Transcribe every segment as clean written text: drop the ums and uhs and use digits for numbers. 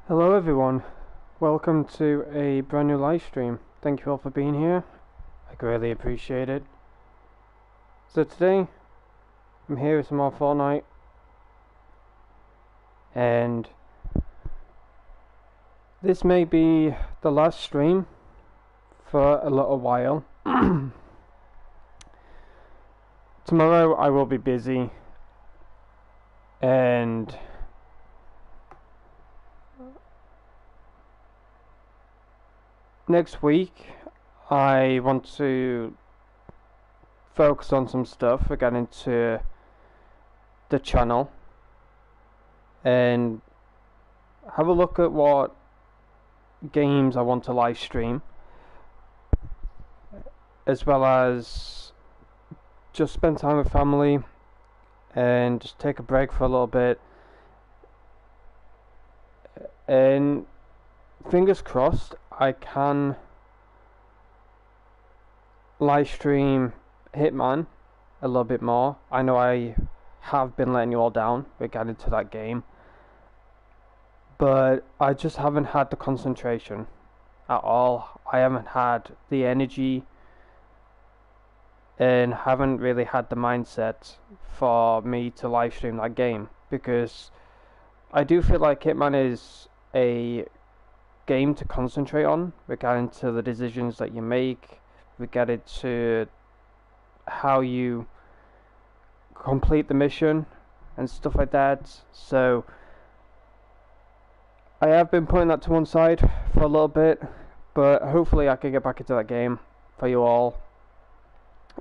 Hello everyone, welcome to a brand new live stream. Thank you all for being here. I greatly appreciate it. So today, I'm here with some more Fortnite, and this may be the last stream for a little while. Tomorrow I will be busy, and next week I want to focus on some stuff regarding to the channel and have a look at what games I want to live stream, as well as just spend time with family and just take a break for a little bit, and fingers crossed I can live stream Hitman a little bit more. I know I have been letting you all down regarding to that game, but I just haven't had the concentration at all. I haven't had the energy and haven't really had the mindset for me to live stream that game, because I do feel like Hitman is a game to concentrate on regarding to the decisions that you make, regarding to how you complete the mission and stuff like that. So I have been putting that to one side for a little bit, but hopefully I can get back into that game for you all,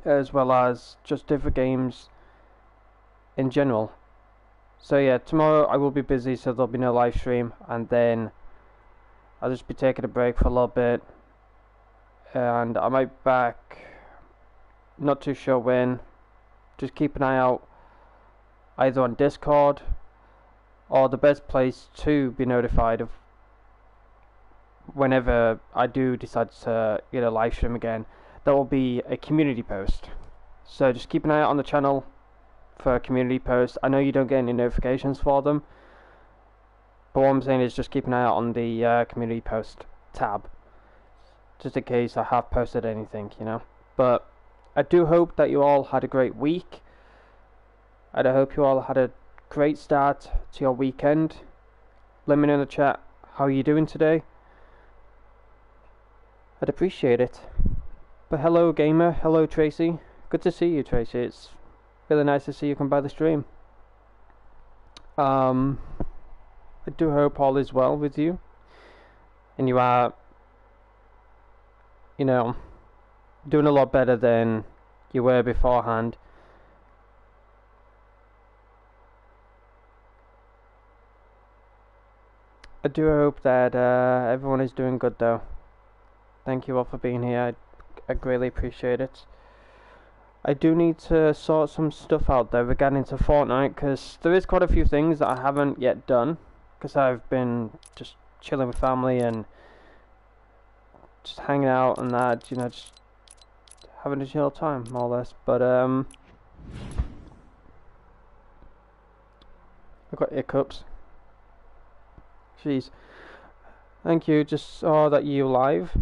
as well as just different games in general. So yeah, tomorrow I will be busy, so there'll be no live stream, and then I'll just be taking a break for a little bit, and I might be back, not too sure when. Just keep an eye out either on Discord, or the best place to be notified of whenever I do decide to live stream again. That will be a community post. So just keep an eye out on the channel for a community post. I know you don't get any notifications for them, but what I'm saying is just keep an eye out on the community post tab, just in case I have posted anything, But I do hope that you all had a great week. I hope you all had a great start to your weekend. Let me know in the chat how you're doing today. I'd appreciate it. But hello gamer, hello Tracy. Good to see you, Tracy. It's really nice to see you come by the stream. I do hope all is well with you, and you are, doing a lot better than you were beforehand. I do hope that everyone is doing good though. Thank you all for being here. I greatly appreciate it. I do need to sort some stuff out though regarding to Fortnite, because there is quite a few things that I haven't yet done, because I've been just chilling with family and just hanging out and that, just having a chill time, more or less. But I've got hiccups. Jeez. Thank you. Just saw that you live.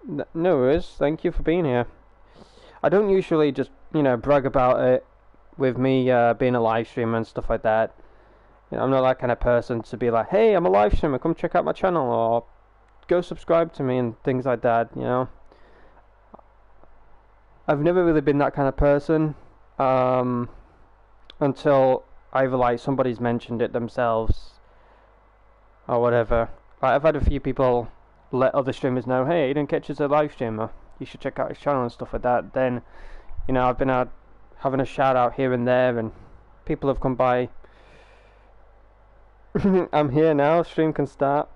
No worries. Thank you for being here. I don't usually just brag about it with me being a live streamer and stuff like that. I'm not that kind of person to be like, hey, I'm a live streamer, come check out my channel, or go subscribe to me and things like that. I've never really been that kind of person until either like somebody's mentioned it themselves or whatever. I've had a few people let other streamers know, hey, you didn't catch us as a live streamer, you should check out his channel and stuff like that. Then I've been out having a shout out here and there, and people have come by. I'm here now, stream can start.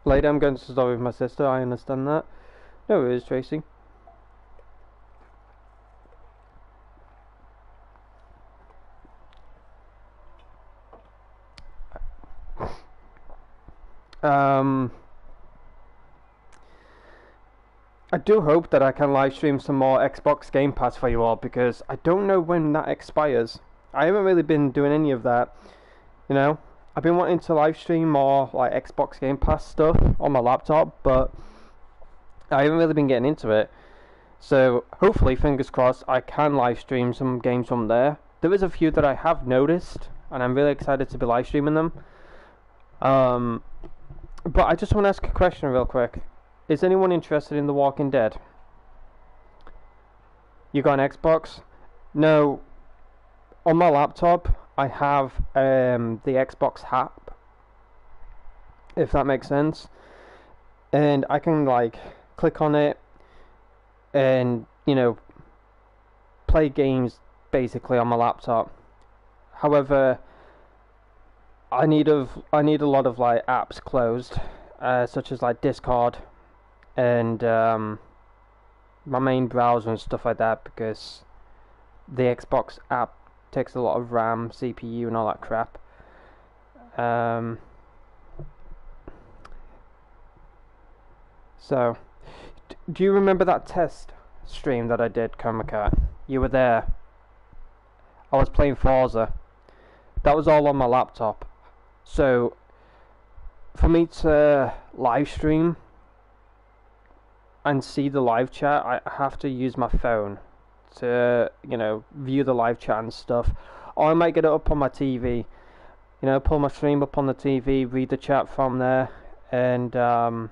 Later I'm going to start with my sister, I understand that. No worries, Tracy. I do hope that I can live stream some more Xbox Game Pass for you all, because I don't know when that expires. I haven't really been doing any of that, you know. I've been wanting to live stream more like Xbox Game Pass stuff on my laptop, but I haven't really been getting into it. So hopefully, fingers crossed, I can live stream some games from there. There is a few that I have noticed, and I'm really excited to be live streaming them. But I just want to ask a question real quick. Is anyone interested in The Walking Dead? You got an Xbox? No. On my laptop, I have the Xbox app, if that makes sense. And I can like click on it and, you know, play games basically on my laptop. However, I need a lot of like apps closed, such as like Discord and my main browser and stuff like that, because the Xbox app takes a lot of RAM, CPU, and all that crap. So, do you remember that test stream that I did, Comacat? You were there. I was playing Forza. That was all on my laptop. So, for me to live stream and see the live chat, I have to use my phone to, you know, view the live chat and stuff. Or I might get it up on my TV, you know, pull my stream up on the TV, read the chat from there, and that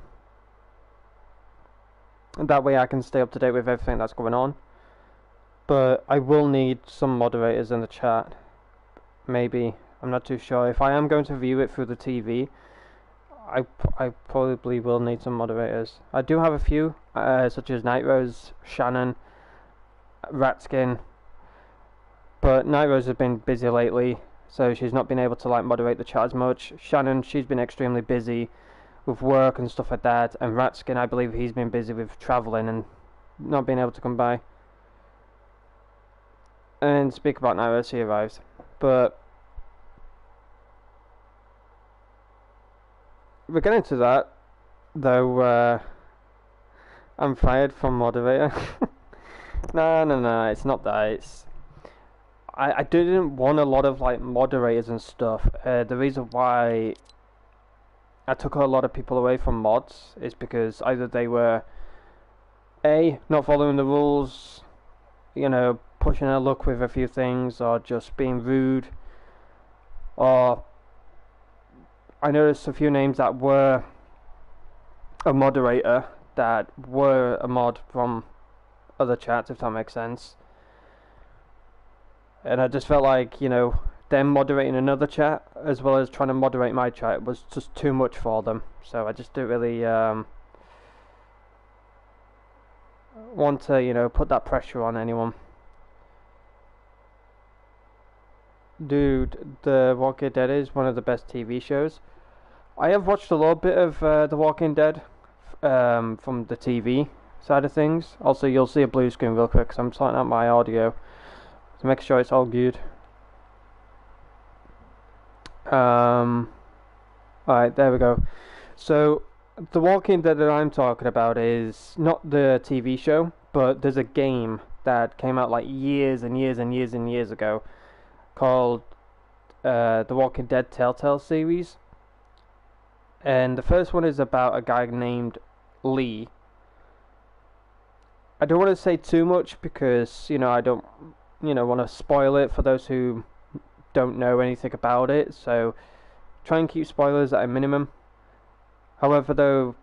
way I can stay up to date with everything that's going on. But I will need some moderators in the chat. Maybe. I'm not too sure. If I am going to view it through the TV, I probably will need some moderators. I do have a few, such as Nitrose, Shannon, Ratskin. But Nitrose has been busy lately, so she's not been able to like moderate the chat as much. Shannon, she's been extremely busy with work and stuff like that. And Ratskin, I believe he's been busy with travelling and not being able to come by. And speak about Nitrose, he arrives. But we're getting to that, though. I'm fired from moderator. No, it's not that. It's I didn't want a lot of like moderators and stuff. The reason why I took a lot of people away from mods is because either they were not following the rules, you know, pushing their luck with a few things, or just being rude, or I noticed a few names that were a moderator that were a mod from other chats, if that makes sense. And I just felt like, you know, them moderating another chat as well as trying to moderate my chat was just too much for them. So I just didn't really want to, you know, put that pressure on anyone. Dude, The Walking Dead is one of the best TV shows. I have watched a little bit of The Walking Dead from the TV side of things. Also, you'll see a blue screen real quick because I'm sorting out my audio to make sure it's all good. Alright, there we go. So, The Walking Dead that I'm talking about is not the TV show, but there's a game that came out like years and years and years and years ago called The Walking Dead Telltale series. And the first one is about a guy named Lee. I don't want to say too much because, you know, I don't, you know, want to spoil it for those who don't know anything about it. So try and keep spoilers at a minimum. However, though,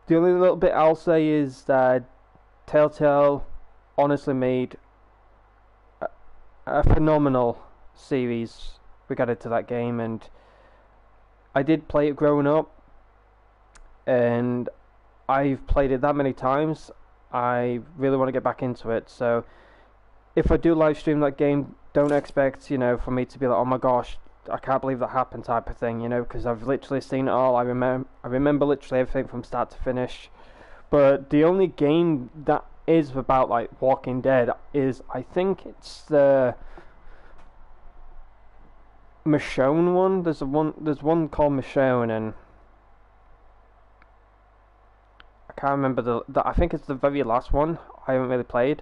the only little bit I'll say is that Telltale honestly made a phenomenal series regarding to that game, and I did play it growing up, and I've played it that many times. I really want to get back into it. So if I do live stream that game, don't expect, you know, for me to be like, oh my gosh, I can't believe that happened type of thing, you know, because I've literally seen it all. I remember literally everything from start to finish. But the only game that is about like Walking Dead is, I think it's the Michonne one. There's one called Michonne, and I can't remember I think it's the very last one. I haven't really played,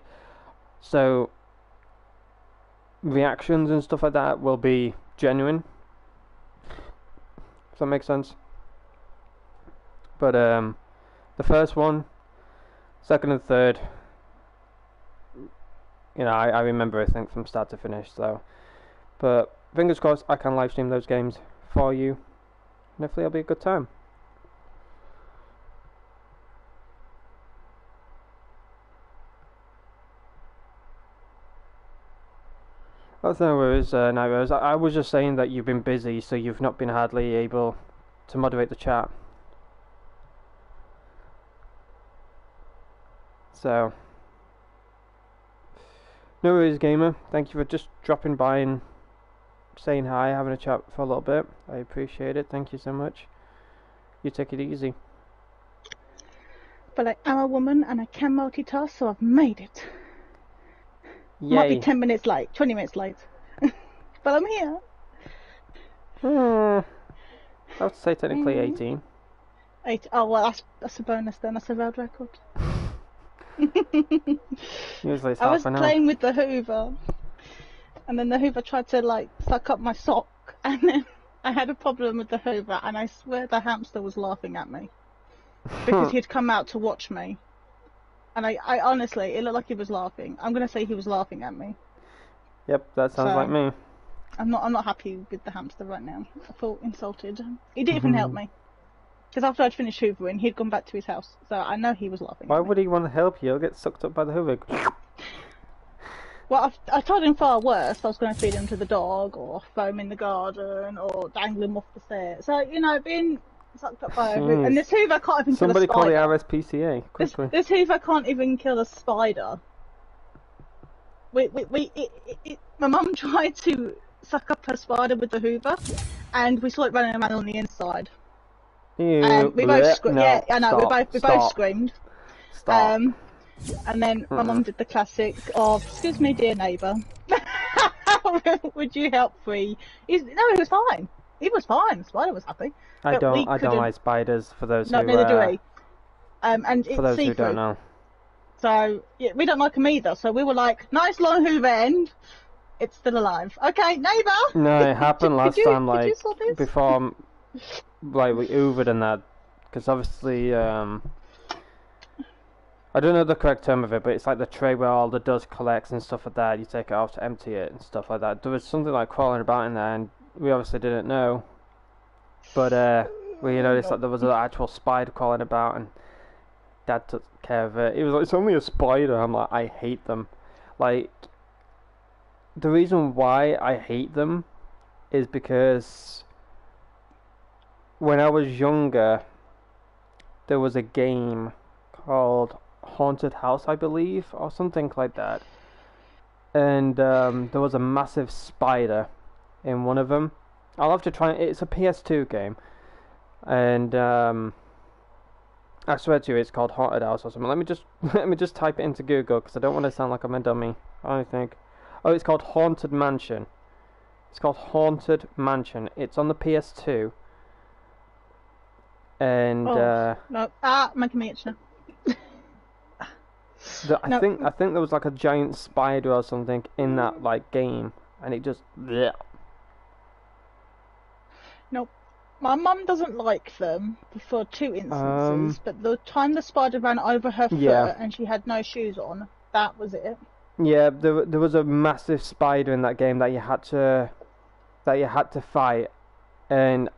so reactions and stuff like that will be genuine. Does that make sense? But the first one, second and third, you know, I remember everything from start to finish. So, but fingers crossed, I can live stream those games for you, and hopefully it'll be a good time. That's no worries, Night Rose. I was just saying that you've been busy, so you've not been hardly able to moderate the chat. So, no worries, gamer. Thank you for just dropping by and saying hi, having a chat for a little bit. I appreciate it. Thank you so much. You take it easy. But I am a woman and I can multitask, so I've made it. Yay. Might be 10 minutes late, 20 minutes late. But I'm here. I would say technically 18. 8. Oh, well, that's a bonus then. That's a world record. Usually it's I was half an hour. playing with the Hoover, and then the Hoover tried to like suck up my sock, and then I had a problem with the Hoover, and I swear the hamster was laughing at me because he'd come out to watch me, and I honestly, it looked like he was laughing. I'm gonna say he was laughing at me. Yep, that sounds like me. I'm not happy with the hamster right now. I feel insulted. He didn't even help me. Because after I'd finished hoovering, he'd gone back to his house. So I know he was laughing. Why would he want to help you? He'll get sucked up by the Hoover. Well, I told him far worse. I was going to feed him to the dog, or throw him in the garden, or dangle him off the stairs. So, you know, being sucked up by a Hoover. And this Hoover can't even kill a spider. Somebody call the RSPCA, quickly. This Hoover can't even kill a spider. My mum tried to suck up her spider with the Hoover, and we saw it running around on the inside. Ew, And we both screamed. no, Yeah, I know. stop, We both screamed. Stop. And then my mum did the classic of, "Excuse me, dear neighbour, would you help free?" He was fine. He was fine. The spider was happy. I don't like spiders. For those no, who neither do we. And it's for those see-through. who don't know. So yeah, we don't like them either. So we were like, "Nice long Hoover end. It's still alive." Okay, neighbour. No, it happened last time. Like before. Like we Ubered and that, because obviously I don't know the correct term of it, but it's like the tray where all the dust collects and stuff like that. You take it off to empty it and stuff like that. There was something like crawling about in there, and we obviously didn't know. But we noticed that there was an actual spider crawling about, and Dad took care of it. He was like, "It's only a spider." I'm like, I hate them. Like, the reason why I hate them is because when I was younger, there was a game called Haunted House, I believe, or something like that. And there was a massive spider in one of them. I'll have to try. It's a PS2 game, and I swear to you, it's called Haunted House or something. Let me just type it into Google because I don't want to sound like I'm a dummy. I think. Oh, it's called Haunted Mansion. It's called Haunted Mansion. It's on the PS2. And no, making me itch now. I think there was like a giant spider or something in that like game, and it just. Bleh. Nope. My mum doesn't like them for 2 instances, but the time the spider ran over her foot and she had no shoes on, that was it. Yeah, there was a massive spider in that game that you had to fight, and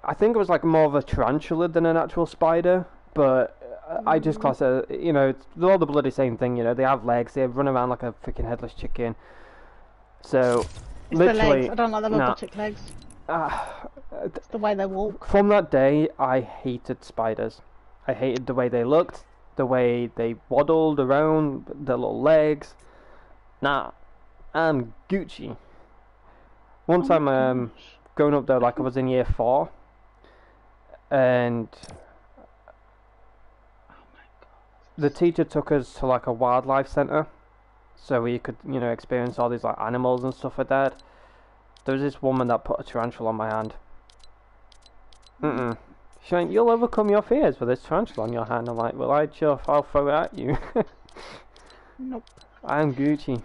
I think it was like more of a tarantula than an actual spider, but I just class it, you know, they're all the bloody same thing, you know, they have legs, they run around like a freaking headless chicken. So, it's literally... the legs. I don't like the robotic legs. It's the way they walk. From that day, I hated spiders. I hated the way they looked, the way they waddled around, their little legs. Nah, I'm Gucci. One time, growing up there, like I was in year 4, and the teacher took us to like a wildlife centre, so we could, you know, experience all these like animals and stuff like that. There was this woman that put a tarantula on my hand. Shane, you'll overcome your fears with this tarantula on your hand. I'm like, well, I'll throw it at you. Nope. I'm Gucci.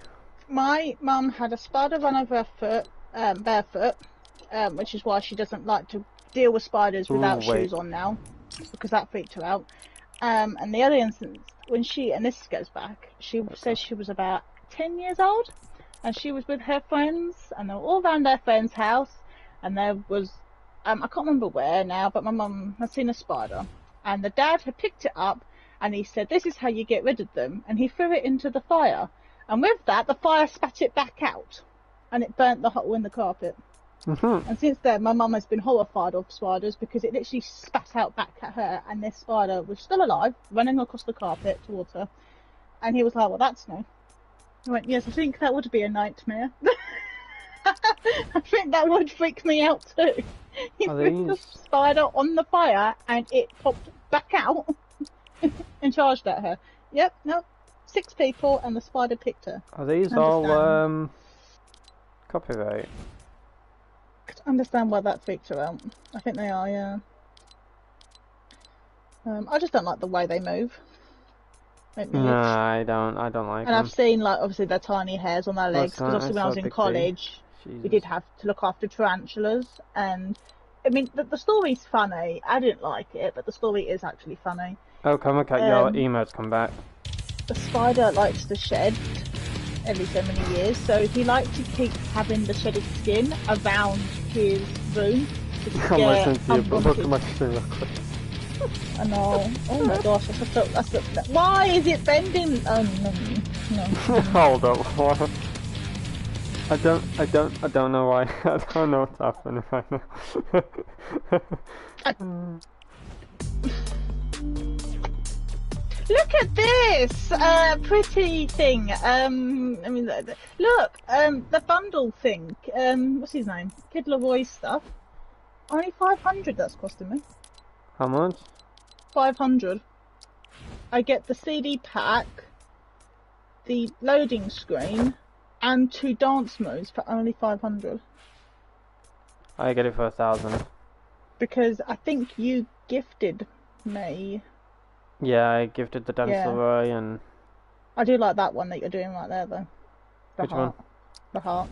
My mum had a spider run over her foot, barefoot, which is why she doesn't like to deal with spiders without shoes on now, because that freaked her out. And the other instance, when and this goes back, she says she was about 10 years old, and she was with her friends, and they were all around their friend's house, and there was, I can't remember where now, but my mum had seen a spider, and the dad had picked it up, and he said, this is how you get rid of them, and he threw it into the fire, and with that, the fire spat it back out, and it burnt the hole in the carpet. And since then, my mum has been horrified of spiders because it literally spat out back at her, and this spider was still alive, running across the carpet towards her. And he was like, well, that's new. I went, yes, I think that would be a nightmare. I think that would freak me out too. He threw the spider on the fire, and it popped back out and charged at her. Yep, no, 6 people, and the spider picked her. Are these all copyright? I understand why that freaked her out. I think they are, yeah. I just don't like the way they move. No, I don't like them. And I've seen, like, obviously their tiny hairs on their legs, because obviously when I was in college, we did have to look after tarantulas, and, I mean, the story's funny. I didn't like it, but the story is actually funny. Oh, come look at your emotes come back. The spider likes to shed every so many years, so he likes to keep having the shedded skin around his room to scare unwanted. I know. Oh my gosh, that's why is it bending? Oh no. Hold up. I don't know why. I don't know what's happening right now. Look at this pretty thing. I mean, look, the bundle thing. What's his name? Kid Leroy's stuff. Only 500. That's costing me. How much? 500. I get the CD pack, the loading screen, and 2 dance moves for only 500. I get it for 1,000. Because I think you gifted me. Yeah, I gifted the Dance Leroy and... I do like that one that you're doing right there, though. Which one? The heart.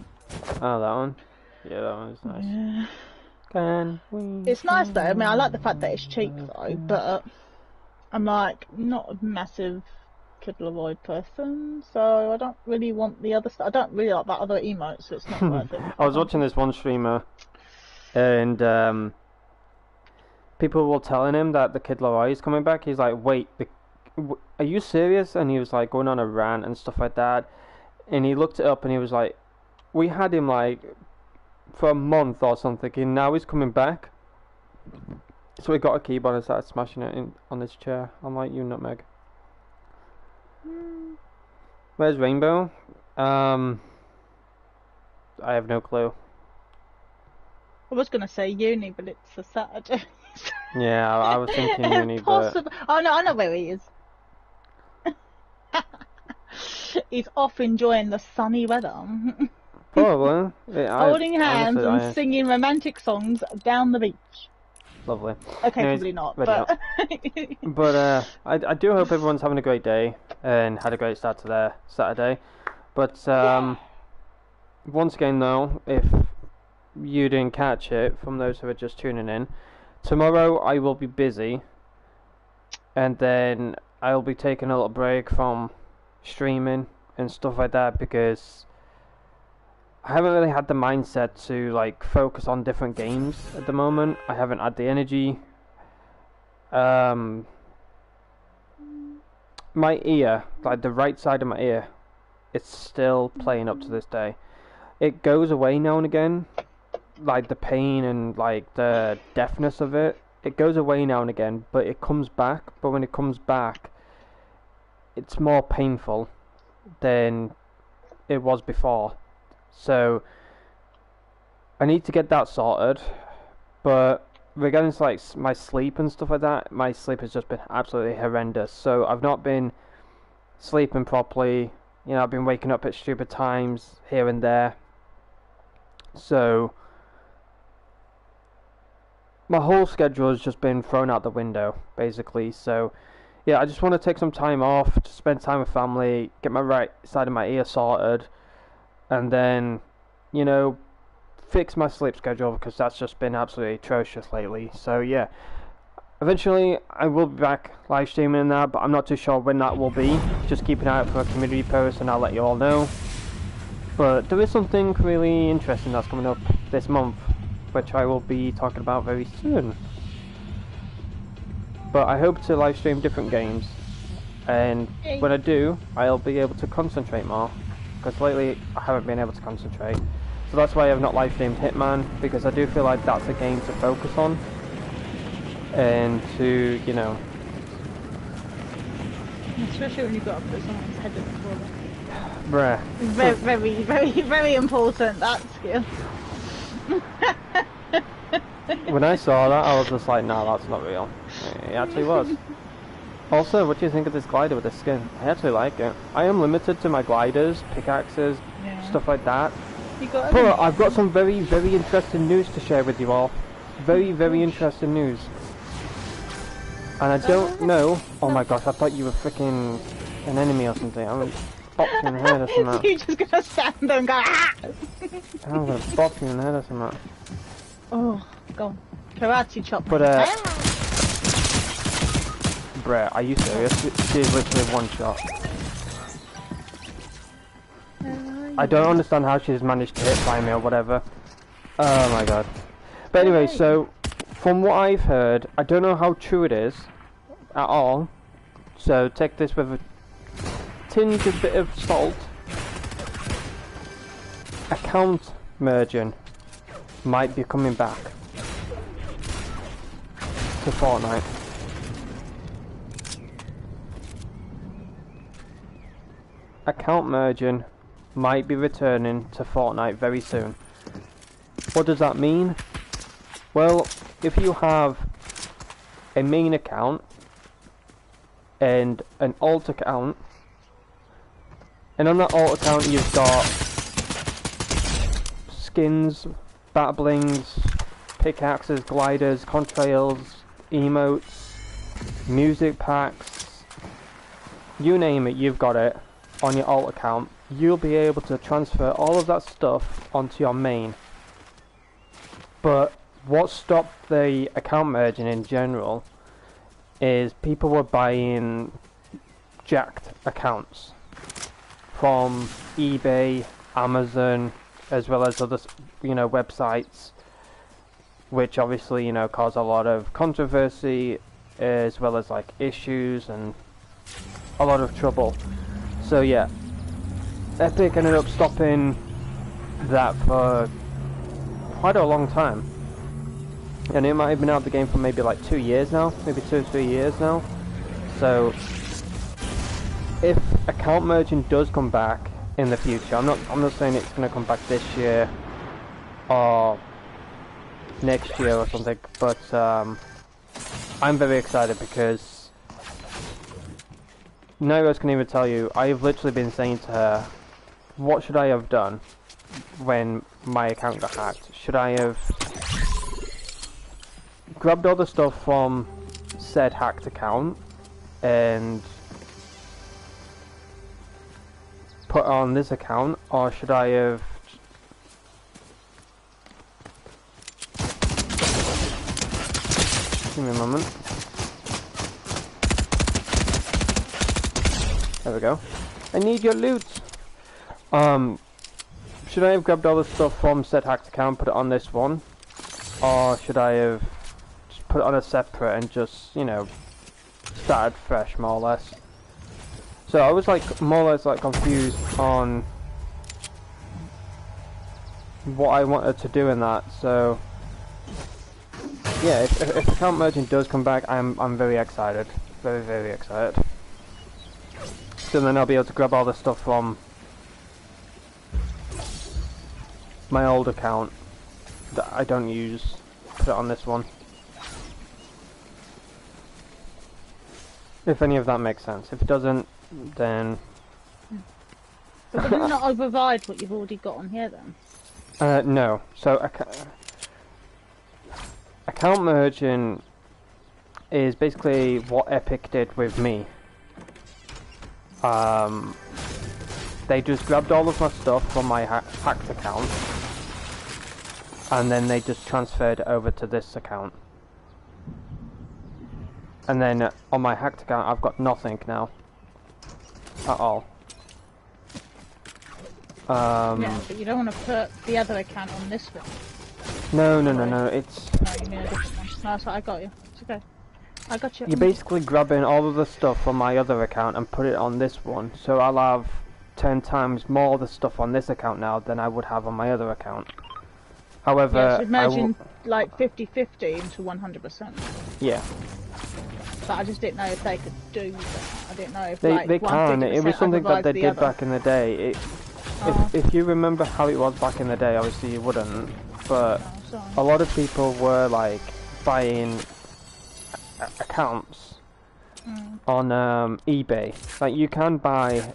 Oh, that one? Yeah, that one is nice. Yeah. Can we... It's nice, though. I mean, I like the fact that it's cheap, though, but I'm, like, not a massive Kid Leroy person, so I don't really want the other stuff. I don't really like that other emote, so it's not worth it. I was watching this one streamer, and, people were telling him that the Kid Leroy is coming back. He's like, wait, are you serious? And he was like going on a rant and stuff like that. And he looked it up and he was like, we had him like for a month or something, and now he's coming back. So he got a keyboard and started smashing it on his chair. I'm like, you nutmeg. Where's Rainbow? I have no clue. I was going to say uni, but it's a Saturday. Yeah, I was thinking uni, but... Oh no, I know where he is. He's off enjoying the sunny weather. Probably. Holding hands and singing romantic songs down the beach. Lovely. Okay, anyways, probably not, but... But I do hope everyone's having a great day and had a great start to their Saturday. But once again though, if you didn't catch it, from those who are just tuning in, tomorrow I will be busy, and then I'll be taking a little break from streaming and stuff like that, because I haven't really had the mindset to like focus on different games at the moment. I haven't had the energy. My ear, like the right side of my ear, it's still playing up to this day. It goes away now and again, like the pain and like the deafness of it. It goes away now and again, but it comes back. But when it comes back, it's more painful than it was before. So I need to get that sorted. But regarding to like my sleep and stuff like that, my sleep has just been absolutely horrendous. So I've not been sleeping properly. You know, I've been waking up at stupid times here and there. So my whole schedule has just been thrown out the window, basically. So, yeah, I just want to take some time off to spend time with family, get my right side of my ear sorted, and then, you know, fix my sleep schedule because that's just been absolutely atrocious lately. So, yeah, eventually I will be back live streaming and that, but I'm not too sure when that will be. Just keep an eye out for a community post and I'll let you all know. But there is something really interesting that's coming up this month, which I will be talking about very soon. But I hope to live stream different games, and when I do, I'll be able to concentrate more, because lately I haven't been able to concentrate. So that's why I've not live streamed Hitman, because I do feel like that's a game to focus on, and to, you know... Especially when you've got to put someone's head in the corner. Bruh. Very important, that skill. When I saw that, I was just like, nah, that's not real. It actually was. Also, what do you think of this glider with the skin? I actually like it. I am limited to my gliders, pickaxes, stuff like that. But I've got some very interesting news to share with you all. Very interesting news. And I don't know... Oh my gosh, I thought you were freaking an enemy or something. I'm gonna bop you in the head or something. You're just gonna stand there and go, ah! I'm gonna bop you in the head or something. Oh, go on. Karate chop. But, bruh, are you serious? She's literally one shot. I don't understand how she's managed to hit by me or whatever. Oh my god. But anyway, so, from what I've heard, I don't know how true it is at all. So take this with a tinge of bit of salt. Account merging might be coming back to Fortnite. Account merging might be returning to Fortnite very soon. What does that mean? Well, if you have a main account and an alt account, and on that alt account you've got skins, bat blings, pickaxes, gliders, contrails, emotes, music packs, you name it, you've got it on your alt account. You'll be able to transfer all of that stuff onto your main. But what stopped the account merging in general is people were buying jacked accounts from eBay, Amazon, as well as other, you know, websites, which obviously, you know, cause a lot of controversy as well as like issues and a lot of trouble. So yeah, Epic ended up stopping that for quite a long time, and it might have been out of the game for maybe like 2 years now, maybe 2 or 3 years now. So if account merging does come back in the future, I'm not saying it's going to come back this year or next year or something, but I'm very excited because Nairos can even tell you, I've literally been saying to her, what should I have done when my account got hacked? Should I have grabbed all the stuff from said hacked account and put on this account, or should I have give me a moment. There we go. I need your loot. Should I have grabbed all the stuff from said hacked account, put it on this one, or should I have just put it on a separate and just, you know, started fresh, more or less? So I was like more or less like confused on what I wanted to do in that. So yeah, if account merging does come back, I'm very excited, very excited. So then I'll be able to grab all the stuff from my old account that I don't use, put it on this one. If any of that makes sense. If it doesn't, then... So would you not override what you've already got on here then? No. So account account merging is basically what Epic did with me. They just grabbed all of my stuff from my hacked account, and then they just transferred it over to this account. And then on my hacked account, I've got nothing now. At all. Yeah, but you don't want to put the other account on this one. No, it's... No, you mean a different one. No, that's what I got you. It's okay. I got you. You're basically grabbing all of the stuff from my other account and put it on this one. So I'll have 10 times more of the stuff on this account now than I would have on my other account. However, yeah, so imagine like 50-50 into 100%. Yeah. But I just didn't know if they could do that. I didn't know if they can. It was something that they did back in the day. If you remember how it was back in the day, obviously you wouldn't. But a lot of people were like buying accounts on eBay. Like you can buy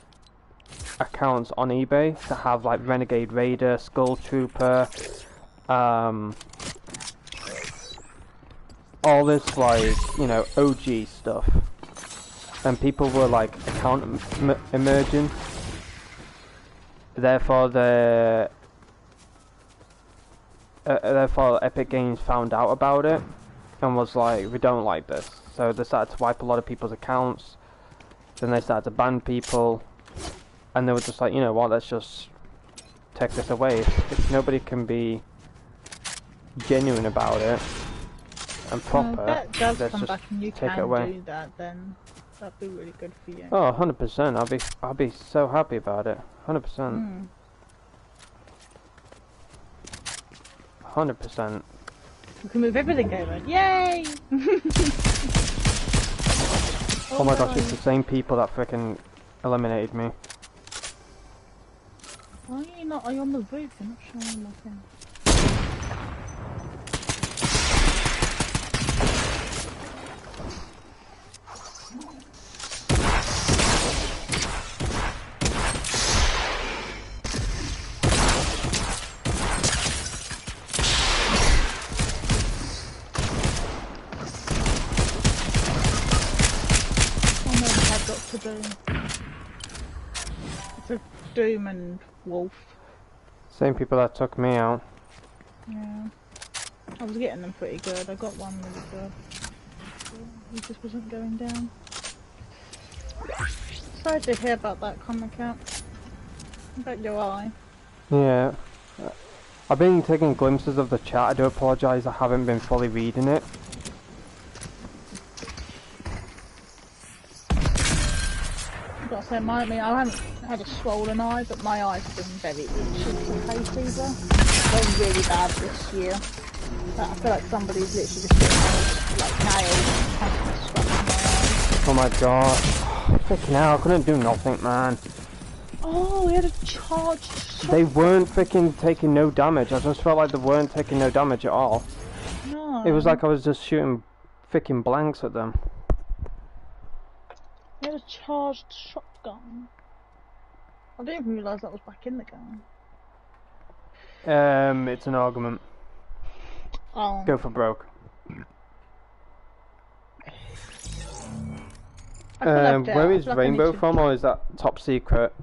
accounts on eBay to have like Renegade Raider, Skull Trooper, all this like, you know, OG stuff, and people were like account emerging. Therefore Epic Games found out about it and was like, we don't like this. So they started to wipe a lot of people's accounts. Then they started to ban people, and they were just like, you know what, let's just take this away. If nobody can be genuine about it and proper, that does let's come just back and you take can it away. do that, then that'd be really good for you. Oh, 100%. I'll be so happy about it. 100%. 100%. We can move everything over. Yay! Oh my gosh, it's the same people that frickin' eliminated me. Why are you not? Are you on the roof? You're not showing nothing. It's a Doom and Wolf. Same people that took me out. Yeah. I was getting them pretty good. I got one really good. He just wasn't going down. Sorry to hear about that comment count. About your eye. Yeah. I've been taking glimpses of the chat. I do apologise, I haven't been fully reading it. I've got to say, I haven't had a swollen eye, but my eyes have been very itchy from hay fever. It's been really bad this year. But I feel like somebody's literally just like nails constantly scratching my eyes. Oh my god. Freaking hell, I couldn't do nothing, man. Oh, we had a charged shot. They weren't freaking taking no damage. I just felt like they weren't taking no damage at all. No. It was like I was just shooting freaking blanks at them. We had a charged shotgun. I didn't even realise that was back in the gun. It's an argument. Oh. Go for broke. Where is Rainbow from, or is that top secret?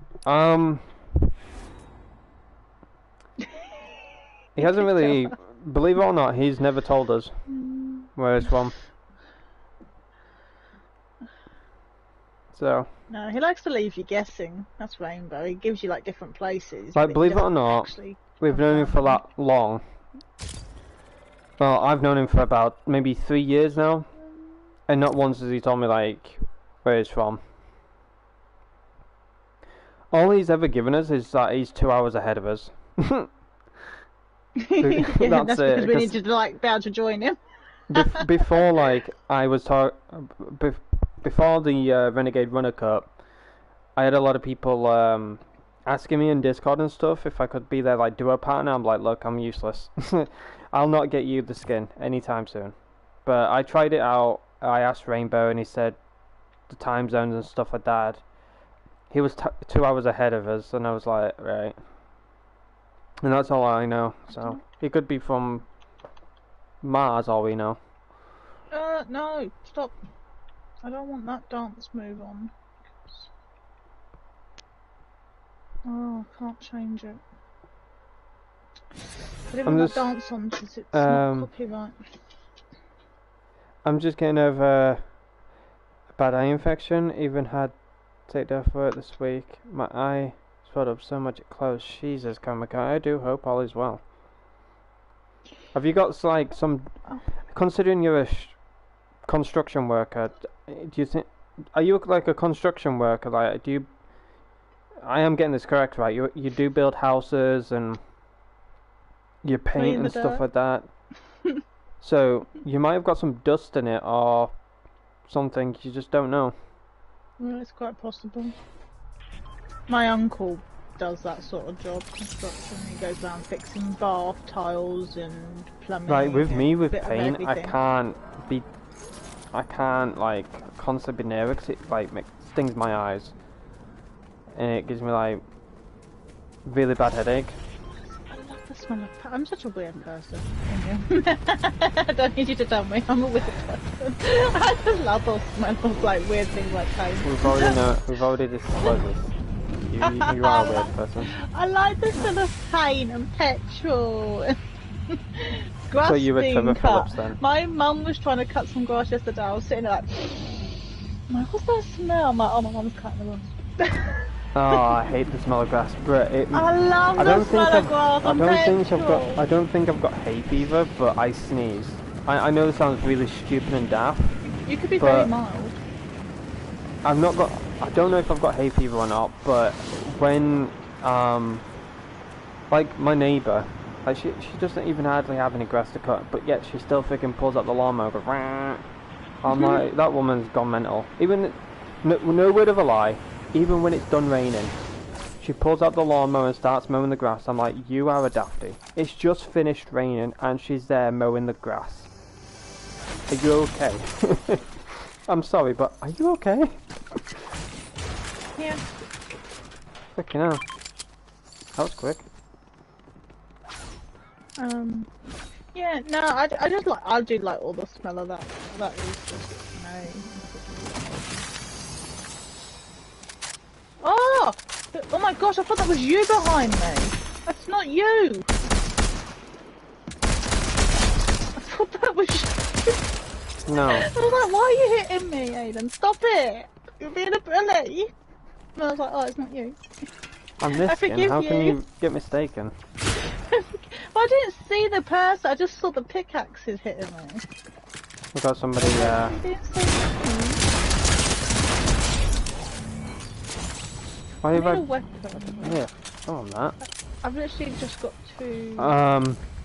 He hasn't really, believe it or not, he's never told us where he's from. So. No, he likes to leave you guessing. That's Rainbow. He gives you like different places. Like, believe it or not, we've known him for that long. Well, I've known him for about maybe 3 years now, and not once has he told me like where he's from. All he's ever given us is that he's 2 hours ahead of us. Yeah, that's it. Because we need to like be able to join him. Before, like I was before the Renegade Runner Cup, I had a lot of people asking me in Discord and stuff if I could be their like duo partner. I'm like, look, I'm useless. I'll not get you the skin anytime soon. But I tried it out. I asked Rainbow, and he said the time zones and stuff like that. He was 2 hours ahead of us, and I was like, right. And that's all I know. So he could be from Mars, all we know. No, stop. I don't want that dance move on. Oh, I can't change it. I didn't want that dance on because it's not copyright. I'm just getting over a bad eye infection. Even had to take death for it this week. My eye swelled up so much it closed. Jesus, Kamika, I do hope all is well. Have you got like some... Considering you're a construction worker, do you think... Are you like a construction worker? Like, do you... I am getting this correct, right? You do build houses and you paint and stuff like that. So you might have got some dust in it or something. You just don't know. Well, it's quite possible. My uncle does that sort of job, construction. He goes around fixing bath tiles and plumbing. Right, with me with paint, I can't like constantly be near it 'cause it like stings my eyes. And it gives me like really bad headache. I love the smell of I'm such a weird person. I don't need you to tell me I'm a weird person. I just love the smell of like weird things like paint. We've already discovered this. You are a weird person. I like the smell of paint and petrol. Grass so you were being Trevor cut. Phillips then? My mum was trying to cut some grass yesterday. I was sitting there like, what's that smell? I'm like, oh, my mum's cutting the grass. Oh, I hate the smell of grass, but I love the smell of grass. I don't think I've got hay fever, but I sneeze. I know this sounds really stupid and daft. You could be very mild. I don't know if I've got hay fever or not, but when like my neighbour, like she doesn't even hardly have any grass to cut, but yet she still freaking pulls out the lawnmower and goes, Rah. I'm like, that woman's gone mental. Even no word of a lie. Even when it's done raining, she pulls out the lawnmower and starts mowing the grass. I'm like, you are a dafty. It's just finished raining and she's there mowing the grass. Are you okay? I'm sorry, but are you okay? Yeah. Freaking hell. That was quick. Yeah, no, I do like all the smell of that. That is just nice. Oh! Oh my gosh, I thought that was you behind me. That's not you. I thought that was you. No. I was like, why are you hitting me, Aiden? Stop it. You're being a bully. And I was like, oh, it's not you. I'm listening. How can you get mistaken? Well, I didn't see the person. I just saw the pickaxes hitting me. We've got somebody, You didn't see me. Why have I need a weapon. Yeah, come on that. I've literally just got two...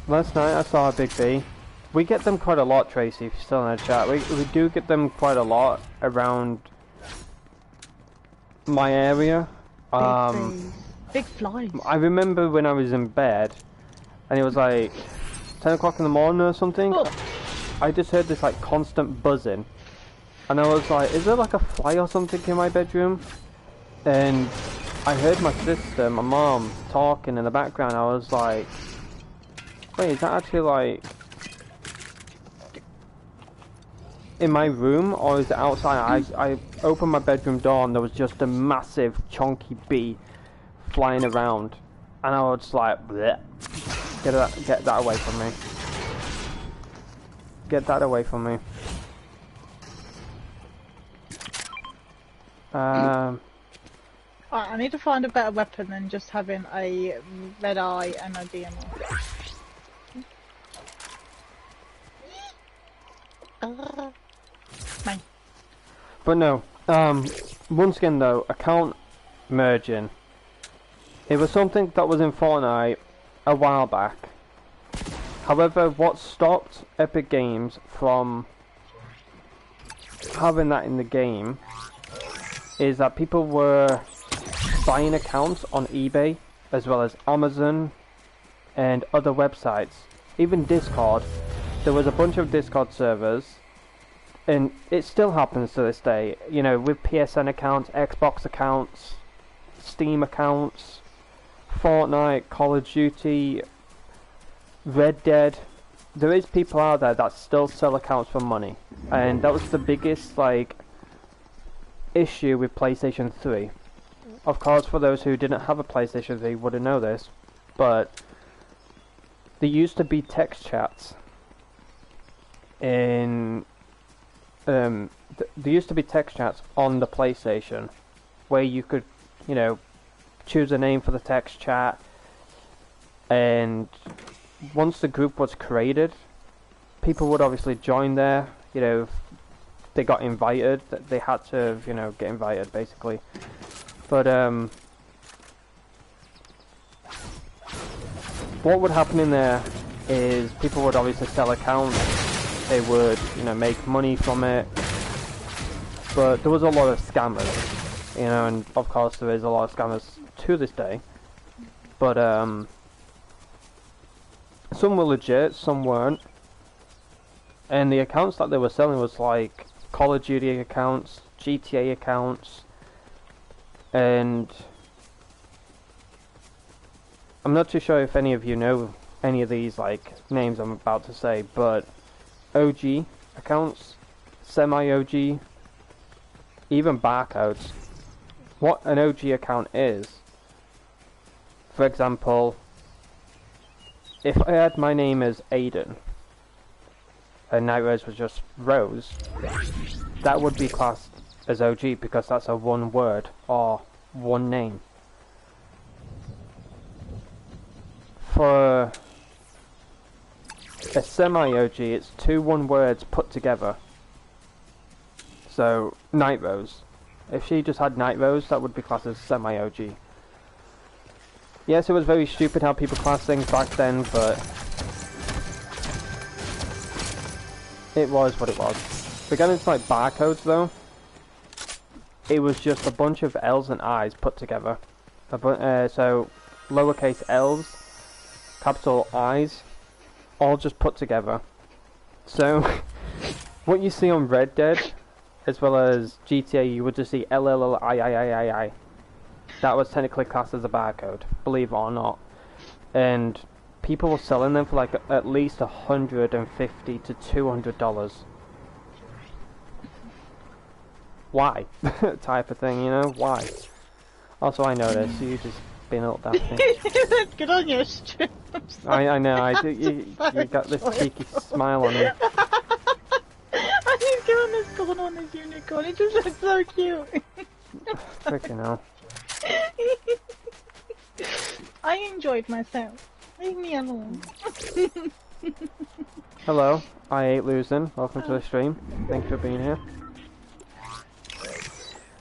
Last night I saw a big bee. We get them quite a lot, Tracy, if you're still in the chat. We do get them quite a lot around my area. Big flies. I remember when I was in bed, and it was like 10 o'clock in the morning or something. Oh. I just heard this like constant buzzing. And I was like, is there like a fly or something in my bedroom? And I heard my sister, my mom, talking in the background. I was like, wait, is that actually like in my room or is it outside? I opened my bedroom door and there was just a massive chunky bee flying around. And I was like, bleh. Get that away from me. Get that away from me. I need to find a better weapon than just having a red eye and a DMR. Mine. But no, once again though, account merging. It was something that was in Fortnite a while back. However, what stopped Epic Games from having that in the game is that people were buying accounts on eBay as well as Amazon and other websites, even Discord. There was a bunch of Discord servers, and it still happens to this day, you know, with PSN accounts, Xbox accounts, Steam accounts, Fortnite, Call of Duty, Red Dead, there is people out there that still sell accounts for money, and that was the biggest like issue with PlayStation 3. Of course, for those who didn't have a PlayStation 3 wouldn't know this, but there used to be text chats in there used to be text chats on the PlayStation where you could, you know, choose a name for the text chat, and once the group was created, people would obviously join there. You know, if they got invited, they had to, you know, get invited basically. But what would happen in there is people would obviously sell accounts. They would, you know, make money from it. But there was a lot of scammers, you know, and of course there is a lot of scammers to this day. But some were legit, some weren't. And the accounts that they were selling was like Call of Duty accounts, GTA accounts, and I'm not too sure if any of you know any of these like names I'm about to say, but OG accounts, semi-OG, even barcodes. What an OG account is, for example, if I had my name as Aiden and Night Rose was just Rose, that would be classed as OG because that's a one word or one name. For a semi-OG, it's two one words put together. So, Night Rose. If she just had Night Rose, that would be classed as semi-OG. Yes, it was very stupid how people classed things back then, but it was what it was. Regarding to like barcodes though, it was just a bunch of L's and I's put together. So, lowercase L's, capital I's, all just put together. So, what you see on Red Dead, as well as GTA, you would just see LLLIIIII. That was technically classed as a barcode, believe it or not. And people were selling them for like at least $150 to $200. Why? Type of thing, you know? Why? Also, I noticed you just being a little daft. Good on you, Stu. I know. You got this cheeky smile on you. And he's giving this gun on his unicorn. It just looks so cute. Freaking hell. I enjoyed myself. Leave me alone. Hello, I ain't losing. Welcome to the stream. Thank you for being here.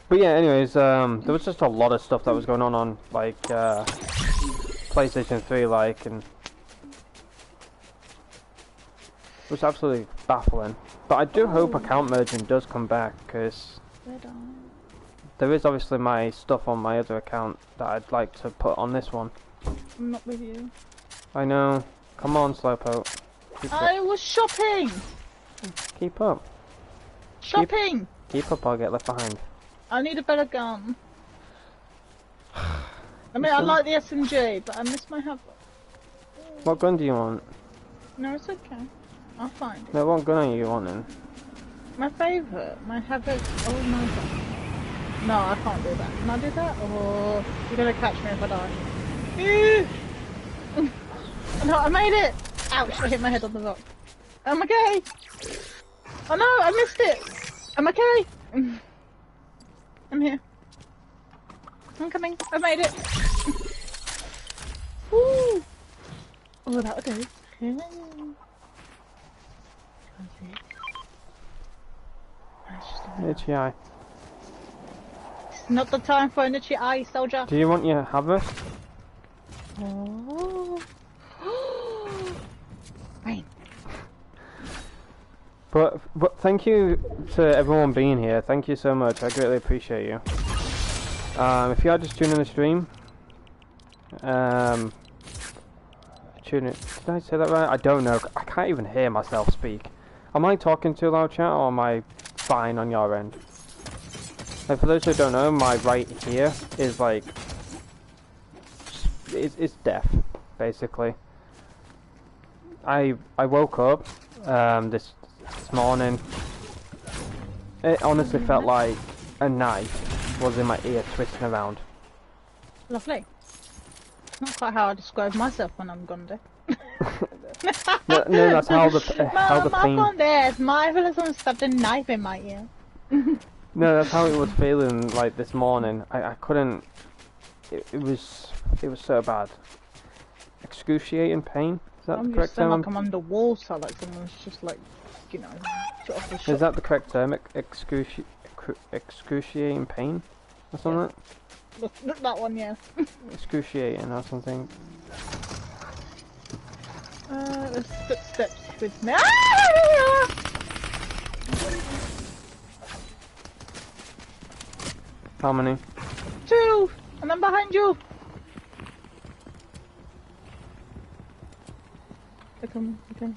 But yeah, anyways, there was just a lot of stuff that was going on like PlayStation 3, like, and it was absolutely baffling. But I do hope account merging does come back, because there is obviously my stuff on my other account that I'd like to put on this one. I'm not with you. I know. Come on, Slowpoke. I was shopping! Keep up. Shopping! Keep up, I'll get left behind. I need a better gun. I mean, I like the SMG, but I miss my hammer. What gun do you want? No, it's okay. I'll find it. No, what gun are you wanting? My favourite. My Havoc. Oh my god. No, I can't do that. Can I do that? Or you're gonna catch me if I die? No, I made it! Ouch, I hit my head on the rock. Am I okay? Oh no, I missed it! Am I okay? I'm here. I'm coming. I made it. Woo! Oh, that'll do. Itchy eye. It's not the time for an itchy eye, soldier. Do you want your harvest? Oh. Rain. But thank you to everyone being here. Thank you so much. I greatly appreciate you. If you are just tuning in the stream, tune in. Did I say that right? I don't know. I can't even hear myself speak. Am I talking too loud, chat, or am I fine on your end? Like, for those who don't know, my right here is like it's deaf, basically. I woke up this morning. It honestly felt like a knife was in my ear twisting around. Lovely. Not quite how I describe myself when I'm gone there. No, that's how the pain. Mom, there's marvelous and stuffed a knife in my ear. No, that's how it was feeling like this morning. I couldn't. It was so bad. Excruciating pain. Is that the correct term? Like I'm underwater, like someone's just like, you know, sort of the shot. Is that the correct term? Excruciating pain, or something? Yeah. That one, yeah. Excruciating or something. There's footsteps with me. How many? 2! And I'm behind you! Come on.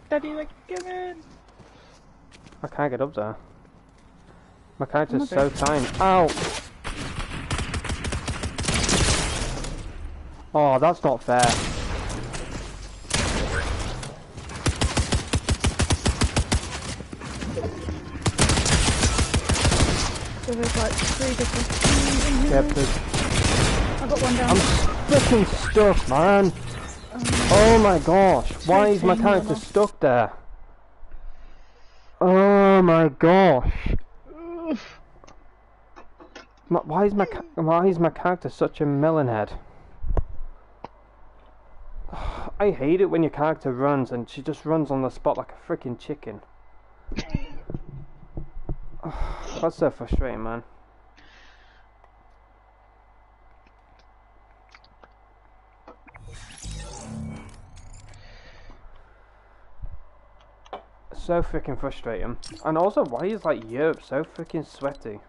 Daddy, like, come in! I can't get up there. My character's so tiny. Ow! Oh, that's not fair. So there's like 3 different things in here. Yep, I got one down. I'm freaking stuck, man! Oh my gosh, why is my character stuck there? Oh my gosh. Why is my character such a melonhead? I hate it when your character runs and she just runs on the spot like a freaking chicken. That's so frustrating, man. So freaking frustrating. And also, why is like Europe so freaking sweaty?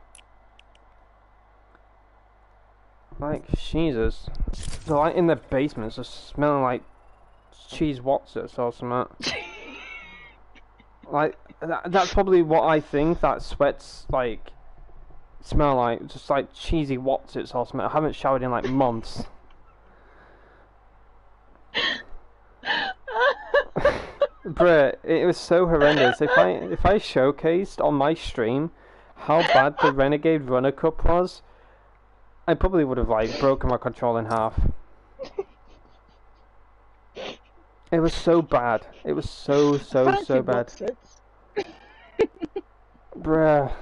Like, Jesus. They're like in their basements just smelling like cheese Watsits or something. Like, that's probably what I think that sweats like smell like, just like cheesy Watsits or something. I haven't showered in like months. Bruh, it was so horrendous. If I showcased on my stream how bad the Renegade Runner Cup was, I probably would have like broken my control in half. It was so bad. It was so bad. Bruh.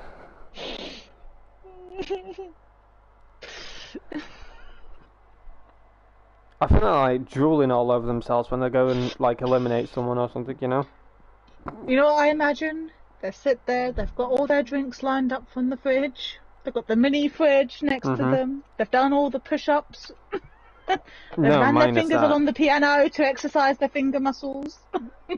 I feel like drooling all over themselves when they go and like eliminate someone or something, you know? You know what I imagine? They sit there, they've got all their drinks lined up from the fridge. They've got the mini fridge next to them. They've done all the push-ups. They've ran their fingers along the piano to exercise their finger muscles.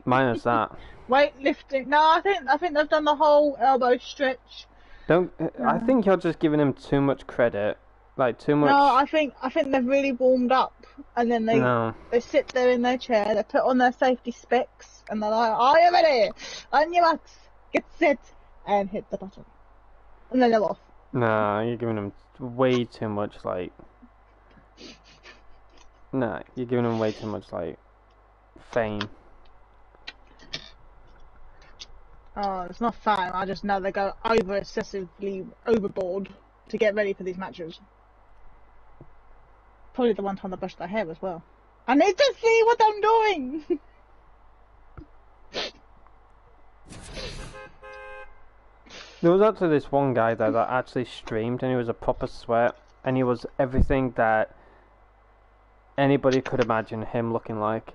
Minus that. Weightlifting. No, I think they've done the whole elbow stretch. I think you're just giving them too much credit. Like too much. No, I think they've really warmed up, and then they sit there in their chair. They put on their safety specs, and they're like, "Are you ready? On your marks, get set, and hit the button." And then they're off. No, you're giving them way too much like. No, you're giving them way too much like fame. Oh, it's not fame. I just know they go excessively overboard to get ready for these matches. Probably the one time they brushed their hair as well. I need to see what I'm doing! There was actually this one guy there that actually streamed, and he was a proper sweat, and he was everything that anybody could imagine him looking like.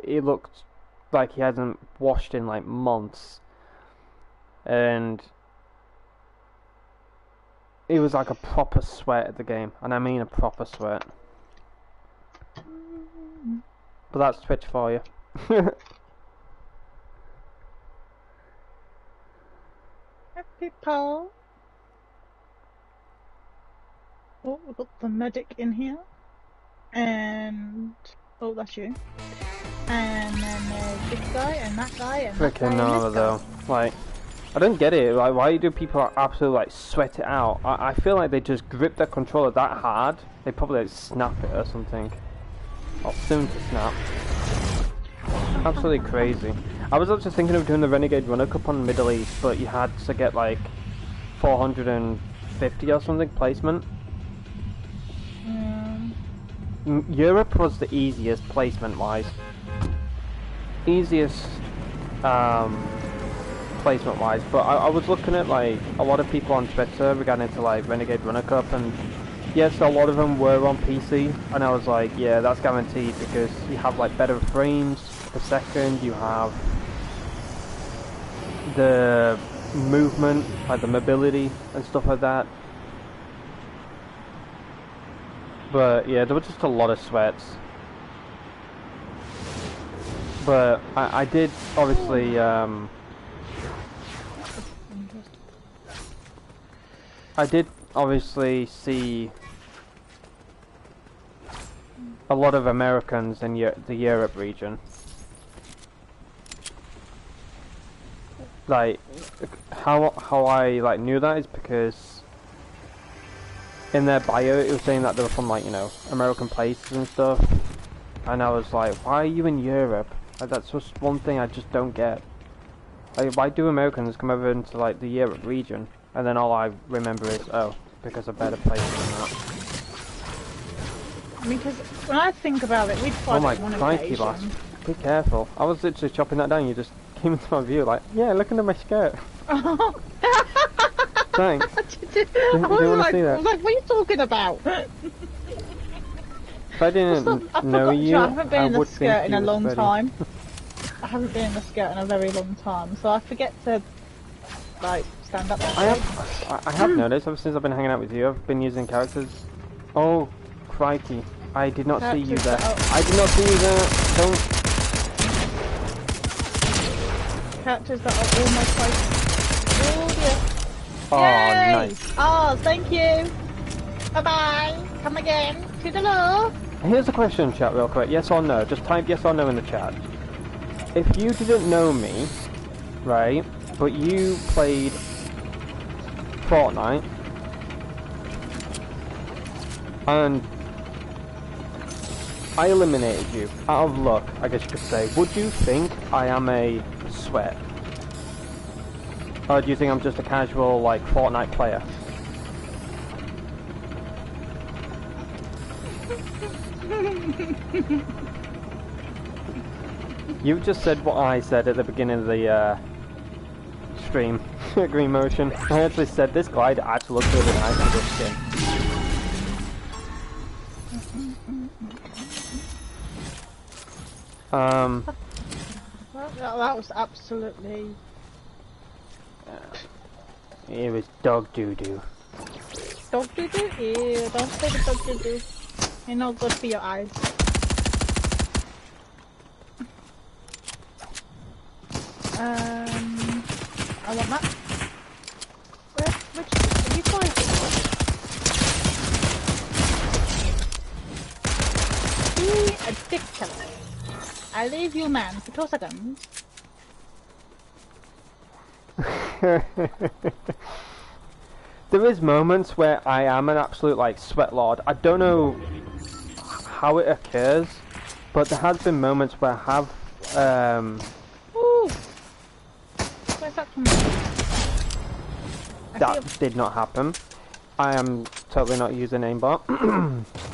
He looked like he hadn't washed in like months, and he was like a proper sweat at the game, and I mean a proper sweat. But that's Twitch for you. Happy Paul. Oh, we've got the medic in here. And... oh, that's you. And then there's this guy, and that guy, and that guy, Freaking no, though. Like, I don't get it. Like, why do people absolutely like sweat it out? I feel like they just grip their controller that hard. They probably like, snap it or something. Or soon to snap. absolutely crazy. I was also thinking of doing the Renegade Runner Cup on Middle East, but you had to get like 450 or something placement. Europe was the easiest placement-wise. Easiest placement-wise, but I was looking at like a lot of people on Twitter regarding to like Renegade Runner Cup, and yes, a lot of them were on PC, and I was like, yeah, that's guaranteed because you have like better frames per second, you have the movement, like the mobility and stuff like that. But yeah, there were just a lot of sweats. But I did obviously see a lot of Americans in the Europe region. Like how I like knew that is because in their bio it was saying that they were from like, you know, American places and stuff, and I was like, why are you in Europe? Like, that's just one thing I just don't get. Like, why do Americans come over into like the Europe region? And then all I remember is, oh, because of better places than that. I mean, because when I think about it, we'd find it on occasion. Boss. Be careful. I was literally chopping that down, you just came into my view like, yeah, look under my skirt. Oh. Thanks. I was like, what are you talking about? If I didn't know you, I haven't been in the skirt in a long time. I haven't been in the skirt in a very long time, so I forget to like stand up. I have noticed ever since I've been hanging out with you, I've been using characters. Oh, crikey! I did not see you there. I did not see you there. Don't. Characters that are almost like. Oh dear. Oh, yay! nice. Oh, thank you. Bye bye. Come again. Toodaloo. Here's a question, chat, real quick. Yes or no? Just type yes or no in the chat. If you didn't know me, right, but you played Fortnite, and I eliminated you out of luck, I guess you could say, would you think I am a sweat? Or do you think I'm just a casual, like, Fortnite player? You just said what I said at the beginning of the stream. Green motion. I actually said this glide actually looks really nice with this skin. That was absolutely. It was dog doo-doo. Dog doo-doo? Ew, don't say the dog doo-doo. It's not good for your eyes. I want that. Which are you going for? Be a dictator. I leave you, man, for 2 seconds. There is moments where I am an absolute like sweat lord. I don't know how it occurs, but there has been moments where I have Ooh. Where's that from? that did not happen. I am totally not using aimbot.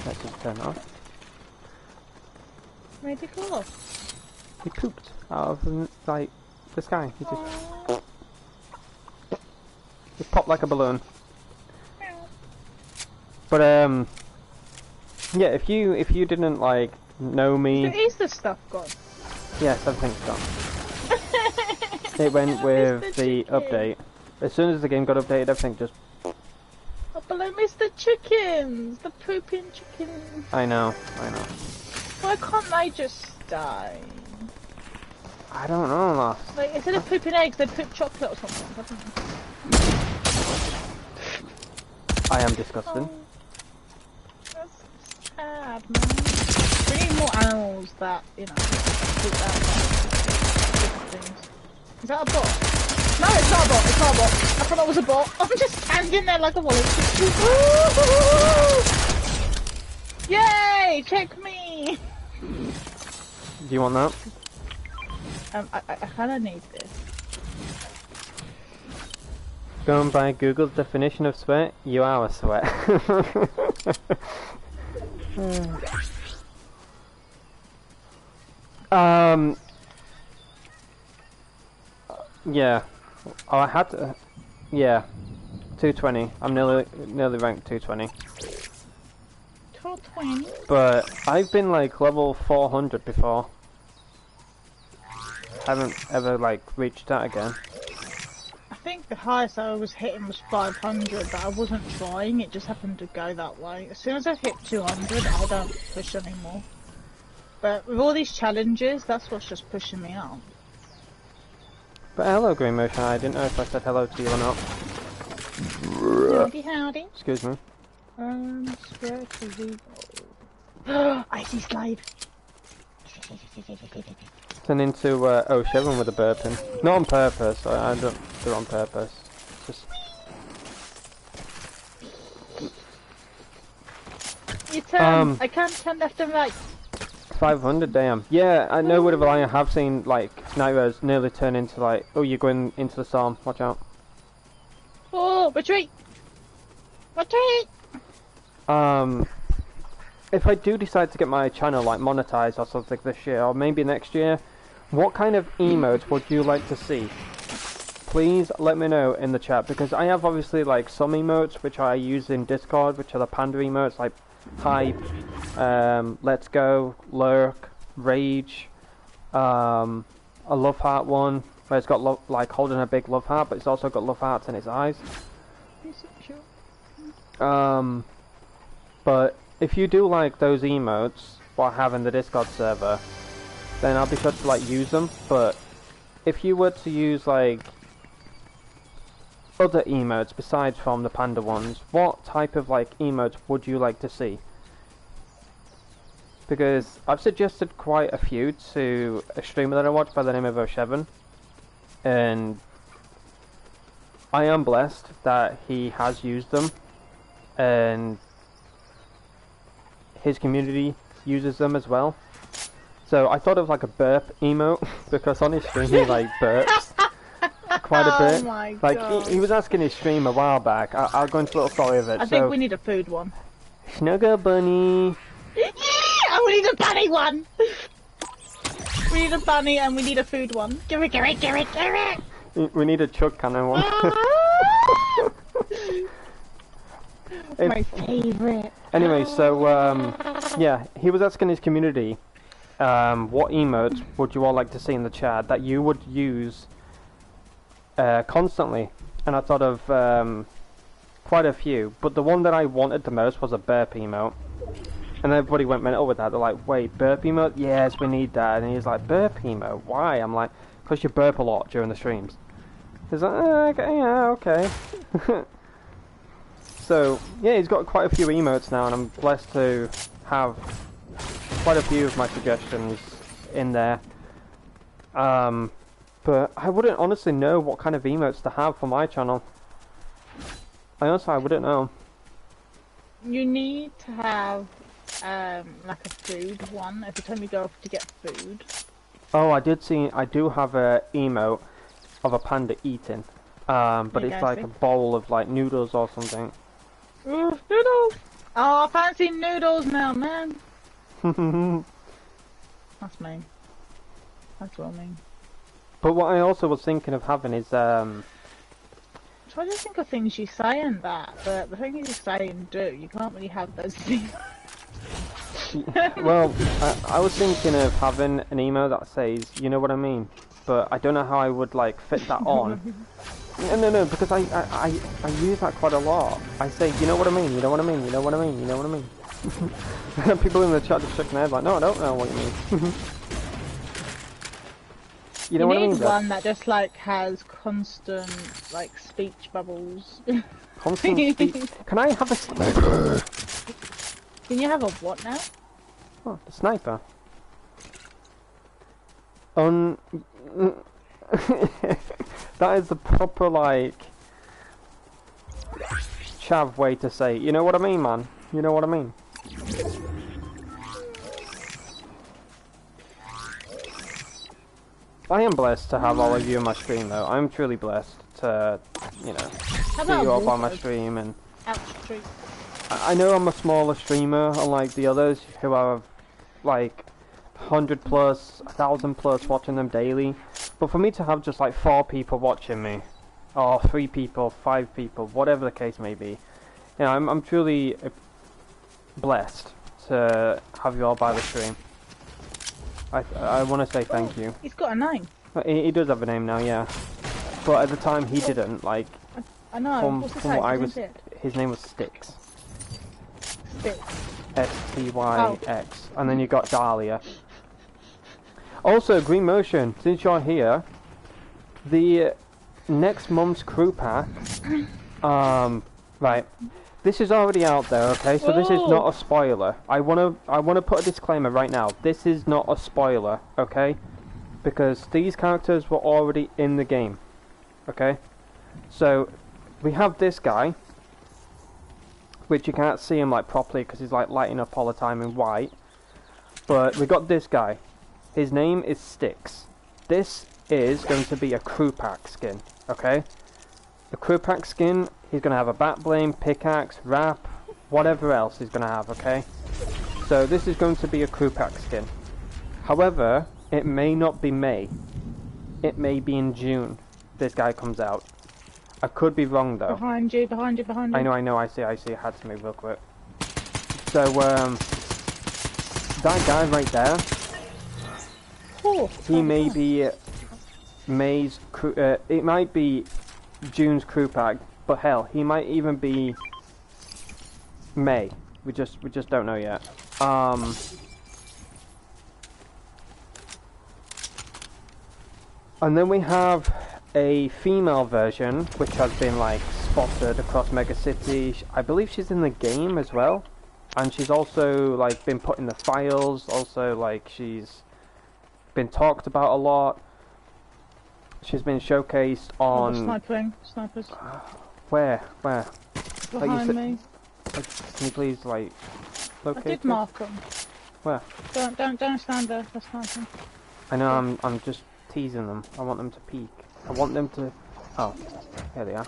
Let's just turn it off. Where'd he go? He pooped out of like the sky. He just popped like a balloon. But yeah, if you didn't like know me, Is the stuff gone? yes, everything's gone. It went with the update. As soon as the game got updated, everything just. Oh, but I missed the chickens, the pooping chickens. I know. Why can't they just die? I don't know, lass. Like, instead of pooping eggs, they poop chocolate or something. I don't know. I am disgusted. Oh, that's sad, man. We need more animals that, you know, poop out different things. Is that a bot? No, it's not a bot. It's not a bot. I thought that was a bot. I'm just standing there like a wallet. Yay! Check me! Do you want that? I kind of need this. Going by Google's definition of sweat, you are a sweat. Yeah. Oh, I had to. Yeah. 220. I'm nearly ranked 220. 220. But I've been like level 400 before. Haven't ever like reached that again. I think the highest I was hitting was 500, but I wasn't trying. It just happened to go that way. As soon as I hit 200, I don't push anymore. But with all these challenges, that's what's just pushing me up. But hello, Green Motion. I didn't know if I said hello to you or not. Howdy, howdy. Excuse me. Square to revolve. Icy slide. Turn into 07 with a burping. Not on purpose. I don't do it on purpose. Just. You turn. I can't turn left and right. 500, damn. Yeah, I know with I have seen like nightmares nearly turn into like, oh, you're going into the storm. Watch out. Oh, retreat! Retreat! If I do decide to get my channel like monetized or something this year, or maybe next year, what kind of emotes would you like to see? Please let me know in the chat, because I have obviously like some emotes which I use in Discord, which are the panda emotes like hype, let's go, lurk, rage, a love heart one where it's got like holding a big love heart, but it's also got love hearts in its eyes. But if you do like those emotes what I have in the Discord server, then I'll be sure to like use them. But if you were to use like other emotes besides from the panda ones, what type of like emotes would you like to see? Because I've suggested quite a few to a streamer that I watch by the name of 07, and I am blessed that he has used them and his community uses them as well. So I thought of like a burp emote because on his stream he like burps quite a bit. Oh my like God. he was asking his stream a while back. I'll go into a little story of it. I think we need a food one. Snuggle bunny. Oh, we need a bunny one! We need a bunny and we need a food one. Give it, give it, give it, give it! We need a chug cannon one. My favourite. Anyway, so yeah, he was asking his community what emotes would you all like to see in the chat that you would use constantly, and I thought of quite a few, but the one that I wanted the most was a burp emote, and everybody went mental with that. They're like, wait, burp emote? Yes, we need that. And he's like, burp emote? Why? I'm like, because you burp a lot during the streams. He's like, okay, yeah, okay. So, yeah, he's got quite a few emotes now, and I'm blessed to have quite a few of my suggestions in there. But I wouldn't honestly know what kind of emotes to have for my channel. I wouldn't know. You need to have like a food one every time you go off to get food. Oh, I do have a emote of a panda eating. But it's like a bowl of like noodles or something. Ooh, noodles! Oh, I fancy noodles now, man. That's mean. That's what I mean. But what I also was thinking of having is Try to think of things you say in that, but the things you say and do, you can't really have those things. well, I was thinking of having an email that says, you know what I mean? But I don't know how I would like fit that on. No, because I use that quite a lot. I say, you know what I mean, you know what I mean, you know what I mean, you know what I mean. People in the chat just shaking their head like, no, I don't know what you mean. You know what I mean? You need one that just like has constant like speech bubbles. Constant speech. Can I have a sniper? Can you have a what now? Oh, a sniper. That is the proper like chav way to say, you know what I mean, man? You know what I mean? I am blessed to have all of you in my stream, though. I'm truly blessed to, you know, How see about you all on my water? stream. And Ouch, tree. I know I'm a smaller streamer, unlike the others who have like 100 plus, 1,000 plus watching them daily. But for me to have just like 4 people watching me, or 3 people, 5 people, whatever the case may be, you know, I'm truly blessed to have you all by the stream. I want to say thank you. He's got a name. He does have a name now, yeah. But at the time he didn't. Like, I know. from What's his what name? I Isn't was, it? his name was Styx. Stick. STYX, and then you got Dahlia. Also, Green Motion, since you're here, the next month's crew pack, right, this is already out there, okay, so this is not a spoiler. I wanna put a disclaimer right now, this is not a spoiler, okay, because these characters were already in the game, okay, so we have this guy, which you can't see him like properly because he's like lighting up all the time in white. But we got this guy. His name is Styx. This is going to be a crew pack skin, okay? The crew pack skin, he's going to have a bat blade, pickaxe, wrap, whatever else he's going to have, okay? So this is going to be a crew pack skin. However, it may not be May. It may be in June this guy comes out. I could be wrong though. Behind you, behind you, behind you. I know, I see, I had to move real quick. So, that guy right there, he may be May's crew, it might be June's crew pack, but hell, he might even be May. We just don't know yet. And then we have a female version, which has been like spotted across Mega City. I believe she's in the game as well, and she's also like been put in the files. Also, like she's been talked about a lot. She's been showcased on. Snipers. Where? Behind me. Like, can you please like locate? I did mark them. Where? Don't stand there. They're sniping. I know. I'm just teasing them. I want them to peek. I want them to... Oh, here they are.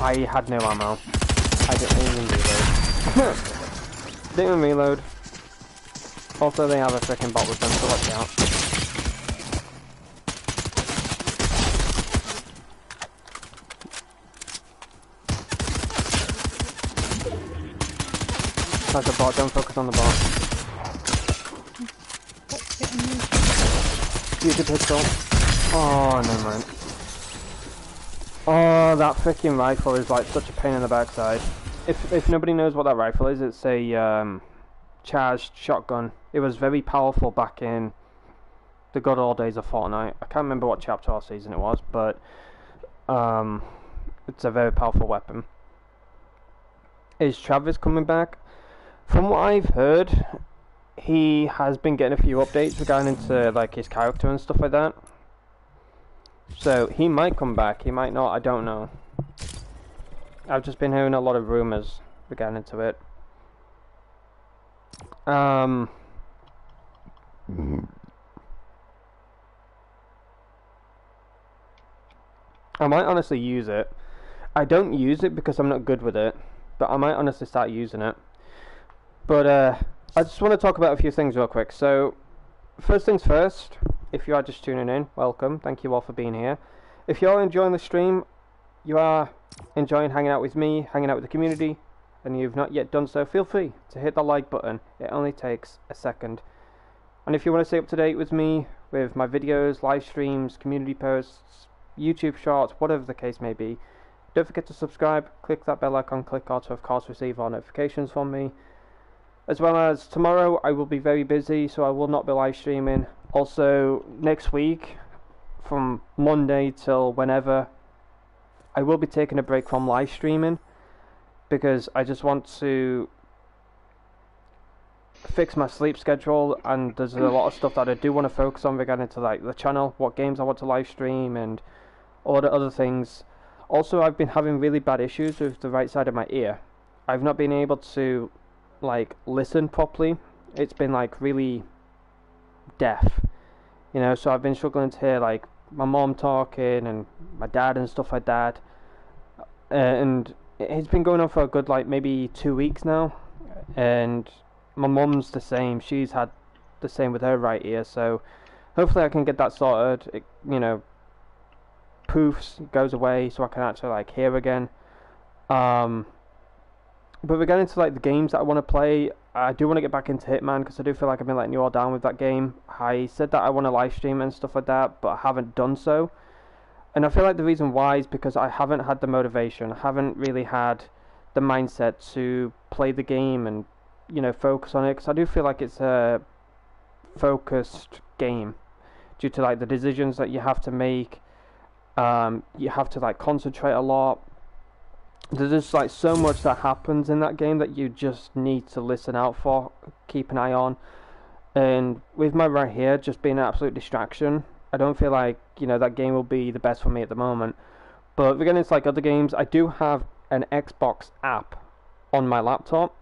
I had no ammo. I didn't even reload. Didn't even reload. Also, they have a freaking bot with them, so watch out. That's a bot, don't focus on the bot. Use a pistol. Oh, never mind. Oh, that freaking rifle is like such a pain in the backside. If nobody knows what that rifle is, it's a charged shotgun. It was very powerful back in the good old days of Fortnite. I can't remember what chapter or season it was, but it's a very powerful weapon. Is Travis coming back? From what I've heard, he has been getting a few updates regarding into like his character and stuff like that. So he might come back, he might not, I don't know. I've just been hearing a lot of rumours regarding into it. I might honestly use it. I don't use it because I'm not good with it, but I might honestly start using it. But I just want to talk about a few things real quick. So, first things first, if you are just tuning in, welcome. Thank you all for being here. If you're enjoying the stream, you are enjoying hanging out with me, hanging out with the community, and you've not yet done so, feel free to hit the like button. It only takes a second. And if you want to stay up to date with me, with my videos, live streams, community posts, YouTube shorts, whatever the case may be, don't forget to subscribe, click that bell icon, click all to of course receive all notifications from me. As well as tomorrow I will be very busy, so I will not be live streaming. Also next week, from Monday till whenever, I will be taking a break from live streaming because I just want to fix my sleep schedule, and there's a lot of stuff that I do want to focus on regarding to like the channel, what games I want to live stream and all the other things. Also, I've been having really bad issues with the right side of my ear. I've not been able to like listen properly. It's been like really deaf. You know, so I've been struggling to hear like my mom talking and my dad and stuff like that. And it's been going on for a good like maybe 2 weeks now, and my mum's the same. She's had the same with her right ear, so hopefully I can get that sorted. It, you know, poofs goes away so I can actually like hear again. Um, but we're getting to like the games that I want to play. I do want to get back into Hitman because I do feel like I've been letting you all down with that game. I said that I want to live stream and stuff like that, but I haven't done so. And I feel like the reason why is because I haven't had the motivation. I haven't really had the mindset to play the game and, you know, focus on it. Because I do feel like it's a focused game due to like the decisions that you have to make. You have to like concentrate a lot. There's just like so much that happens in that game that you just need to listen out for, keep an eye on. And with my right here just being an absolute distraction, I don't feel like, you know, that game will be the best for me at the moment. But we're getting into like other games. I do have an Xbox app on my laptop,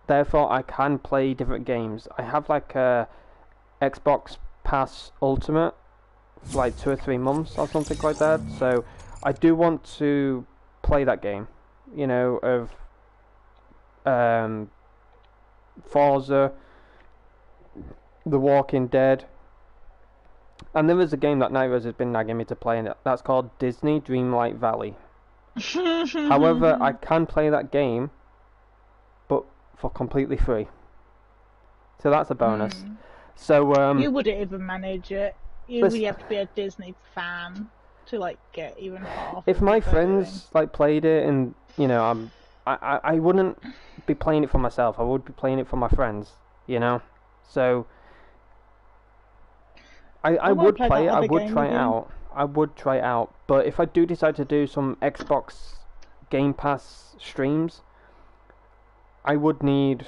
therefore I can play different games. I have like a Xbox Pass Ultimate for like 2 or 3 months or something like that. So I do want to play that game, you know, of Forza, The Walking Dead. And there is a game that Nightros has been nagging me to play, and that's called Disney Dreamlight Valley. However, I can play that game, but for completely free. So that's a bonus. So you wouldn't even manage it. You really have to be a Disney fan to like get even half. If my friends like played it, and you know, I wouldn't be playing it for myself. I would be playing it for my friends. You know, so. I would play it, I would try it out. I would try it out. But if I do decide to do some Xbox Game Pass streams, I would need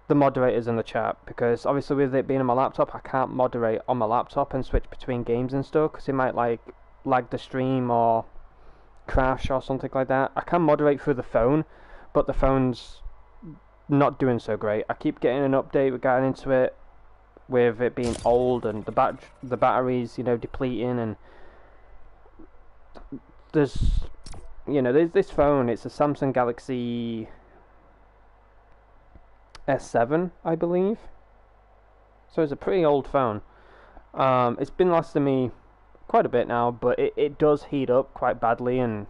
the moderators in the chat. Because obviously with it being on my laptop, I can't moderate on my laptop and switch between games and stuff. Because it might like lag the stream or crash or something like that. I can moderate through the phone, but the phone's not doing so great. I keep getting an update regarding into it, with it being old and the batteries, you know, depleting, and there's, you know, there's this phone. It's a Samsung Galaxy S7, I believe. So it's a pretty old phone. It's been lasting me quite a bit now, but it does heat up quite badly, and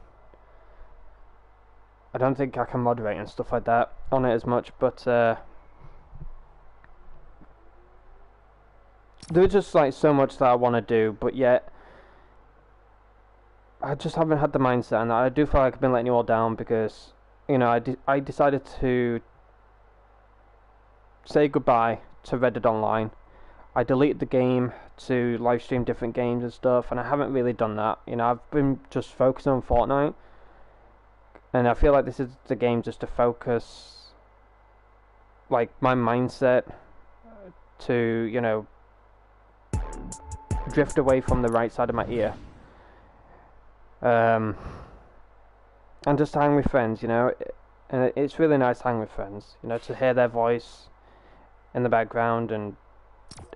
I don't think I can moderate and stuff like that on it as much, but there's just like so much that I want to do, but yet I just haven't had the mindset, and I do feel like I've been letting you all down because, you know, I decided to say goodbye to Reddit Online. I deleted the game to live stream different games and stuff, and I haven't really done that. You know, I've been just focusing on Fortnite, and I feel like this is the game just to focus like my mindset to, you know, drift away from the right side of my ear, and just hang with friends, you know. And it's really nice to hang with friends, you know, to hear their voice in the background and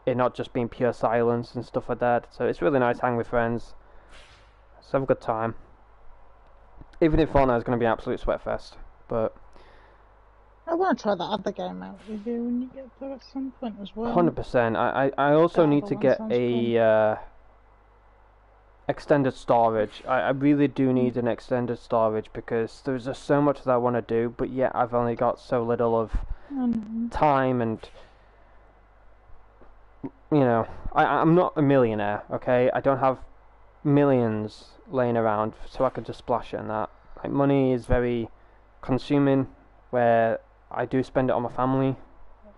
it not just being pure silence and stuff like that. So it's really nice to hang with friends, so have a good time, even if Fortnite is going to be an absolute sweatfest. But I want to try that other game out with you when you get there at some point as well. 100%. I also need to get a extended storage. I really do need an extended storage because there's just so much that I want to do, but yet I've only got so little of time, and you know, I'm not a millionaire, okay? I don't have millions laying around so I can just splash it and that. Like, money is very consuming, where I do spend it on my family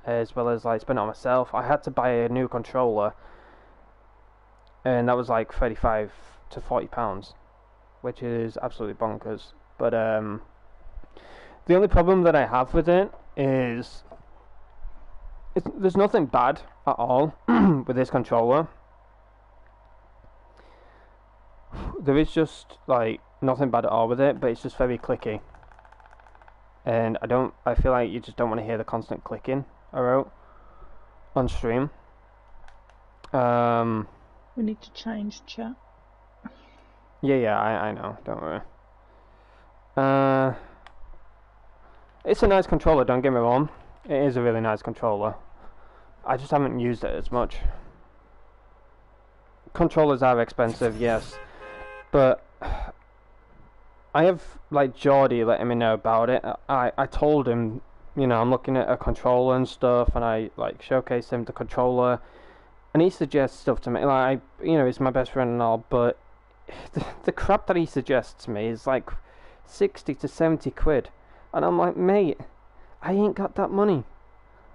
as well as like spend it on myself. I had to buy a new controller, and that was like 35 to 40 pounds, which is absolutely bonkers. But the only problem that I have with it is there's nothing bad at all with this controller. There is just like nothing bad at all with it, but it's just very clicky, and I feel like you just don't want to hear the constant clicking around on stream. We need to change chat. Yeah, I know. Don't worry. It's a nice controller. Don't get me wrong. It is a really nice controller. I just haven't used it as much. Controllers are expensive, yes, but I have like Geordie letting me know about it. I told him, you know, I'm looking at a controller and stuff, and I like showcased him the controller, and he suggests stuff to me. Like, you know, he's my best friend and all, but the crap that he suggests to me is like 60 to 70 quid, and I'm like, mate, I ain't got that money.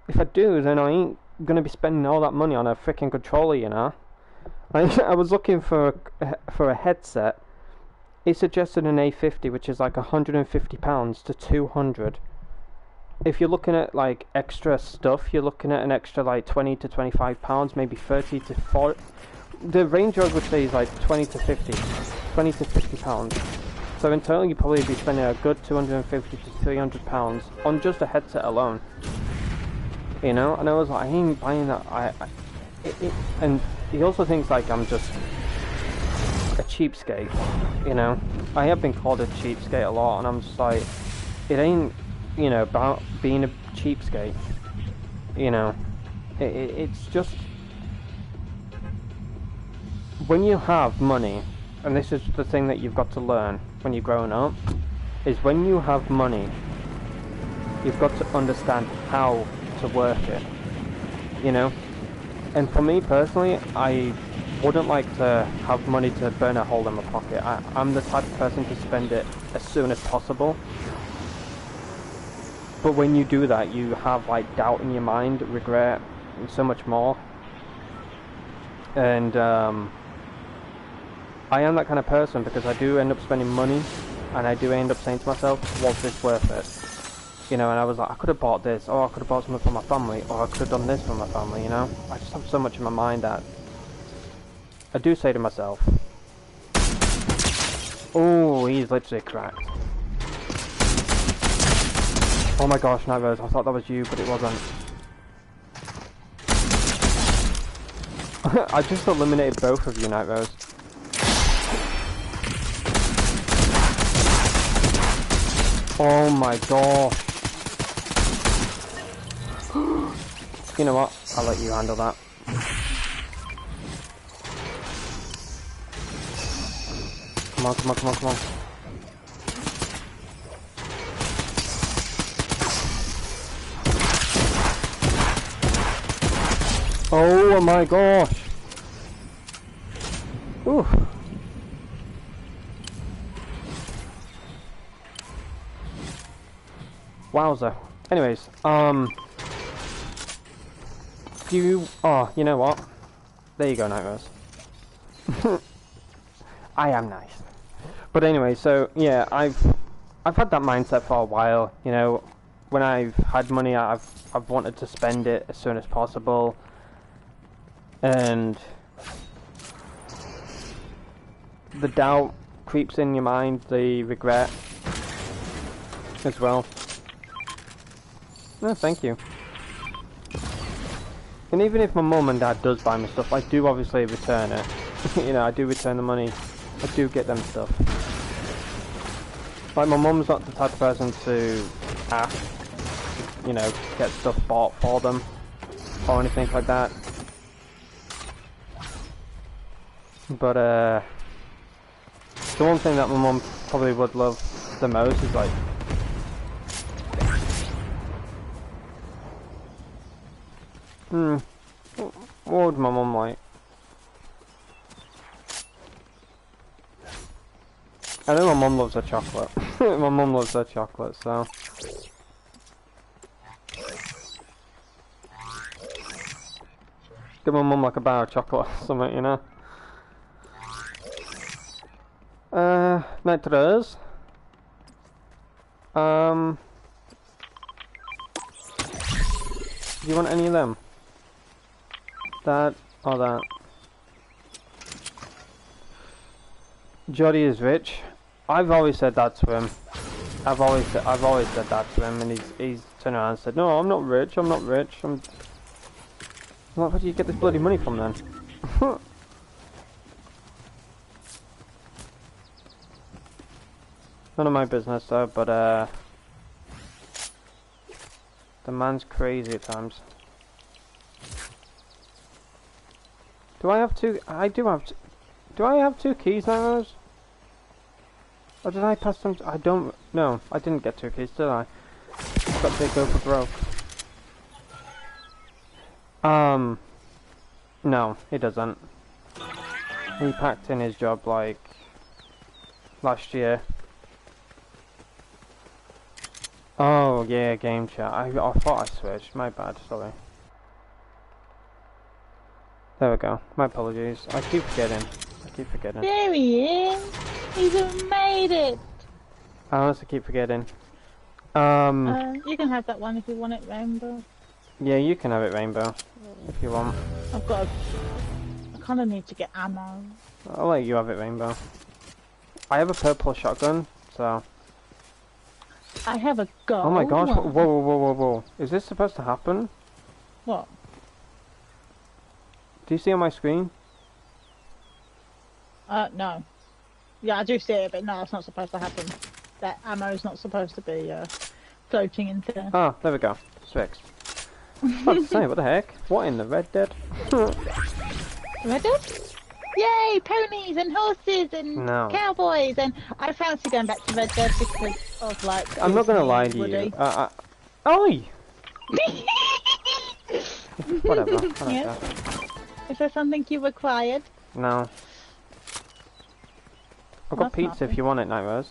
If I do, then I ain't gonna be spending all that money on a freaking controller, you know. I was looking for a headset. He suggested an A50, which is like £150 to 200. If you're looking at like extra stuff, you're looking at an extra like 20 to 25 pounds, maybe 30 to 40. The range I would say is like 20 to 50 pounds. So in total, you'd probably be spending a good 250 to 300 pounds on just a headset alone. You know, and I was like, I ain't buying that. And he also thinks like I'm just a cheapskate. You know, I have been called a cheapskate a lot, and I'm just like, it ain't, you know, about being a cheapskate. You know, it's just when you have money, and this is the thing that you've got to learn when you're growing up, is when you have money, you've got to understand how to work it, you know. And for me personally, I wouldn't like to have money to burn a hole in my pocket. I'm the type of person to spend it as soon as possible. But when you do that, you have like doubt in your mind, regret, and so much more. And I am that kind of person, because I do end up spending money, and I do end up saying to myself, was this worth it? You know, and I was like, I could have bought this, or I could have bought something for my family, or I could have done this for my family, you know? I just have so much in my mind that I do say to myself, oh, he's literally cracked. Oh my gosh, Night Rose, I thought that was you, but it wasn't. I just eliminated both of you, Night Rose. Oh my gosh. You know what? I'll let you handle that. Come on, come on, come on, come on. Oh my gosh. Ooh. Wowza. Anyways, oh, you know what? There you go, Night Rose. I am nice. But anyway, so yeah, I've had that mindset for a while. You know, when I've had money, I've wanted to spend it as soon as possible, and the doubt creeps in your mind, the regret as well. No, thank you. And even if my mum and dad does buy me stuff, I do obviously return it. You know, I do return the money. I do get them stuff. Like, my mum's not the type of person to ask, you know, get stuff bought for them or anything like that. But the one thing that my mum probably would love the most is like, what would my mum like? I know my mum loves her chocolate. My mum loves her chocolate, so. Give my mum like a bar of chocolate or something, you know? Nitrous. Do you want any of them? That or that? Jody is rich. I've always said that to him. I've always said that to him, and he's turned around and said, "No, I'm not rich. I'm not rich. I'm." Well, where do you get this bloody money from then? None of my business though, but the man's crazy at times. Do I have two? I do have. Do I have 2 keys now, Rose? Or did I pass them? I don't. No, I didn't get 2 keys, did I? Got to go for broke. No, he doesn't. He packed in his job like last year. Oh yeah, game chat. I thought I switched. My bad. Sorry. There we go. My apologies. I keep forgetting. There he is. He's made it. I honestly keep forgetting. You can have that one if you want it, Rainbow. Yeah, you can have it, Rainbow, if you want. I kind of need to get ammo. I'll let you have it, Rainbow. I have a purple shotgun, so... I have a gold. Oh my gosh, whoa. Is this supposed to happen? What? Do you see on my screen? No. Yeah, I do see it, but no, it's not supposed to happen. That ammo's not supposed to be, floating in there. Oh, there we go. It's fixed. I was about to say, what the heck? What in the Red Dead? Red Dead? Yay, ponies and horses and cowboys, and I fancy going back to Red Dead because of, like... I'm not gonna lie to you. Oi! Whatever, I don't care. Is there something you required? No. I've got pizza if you want it, Night Rose.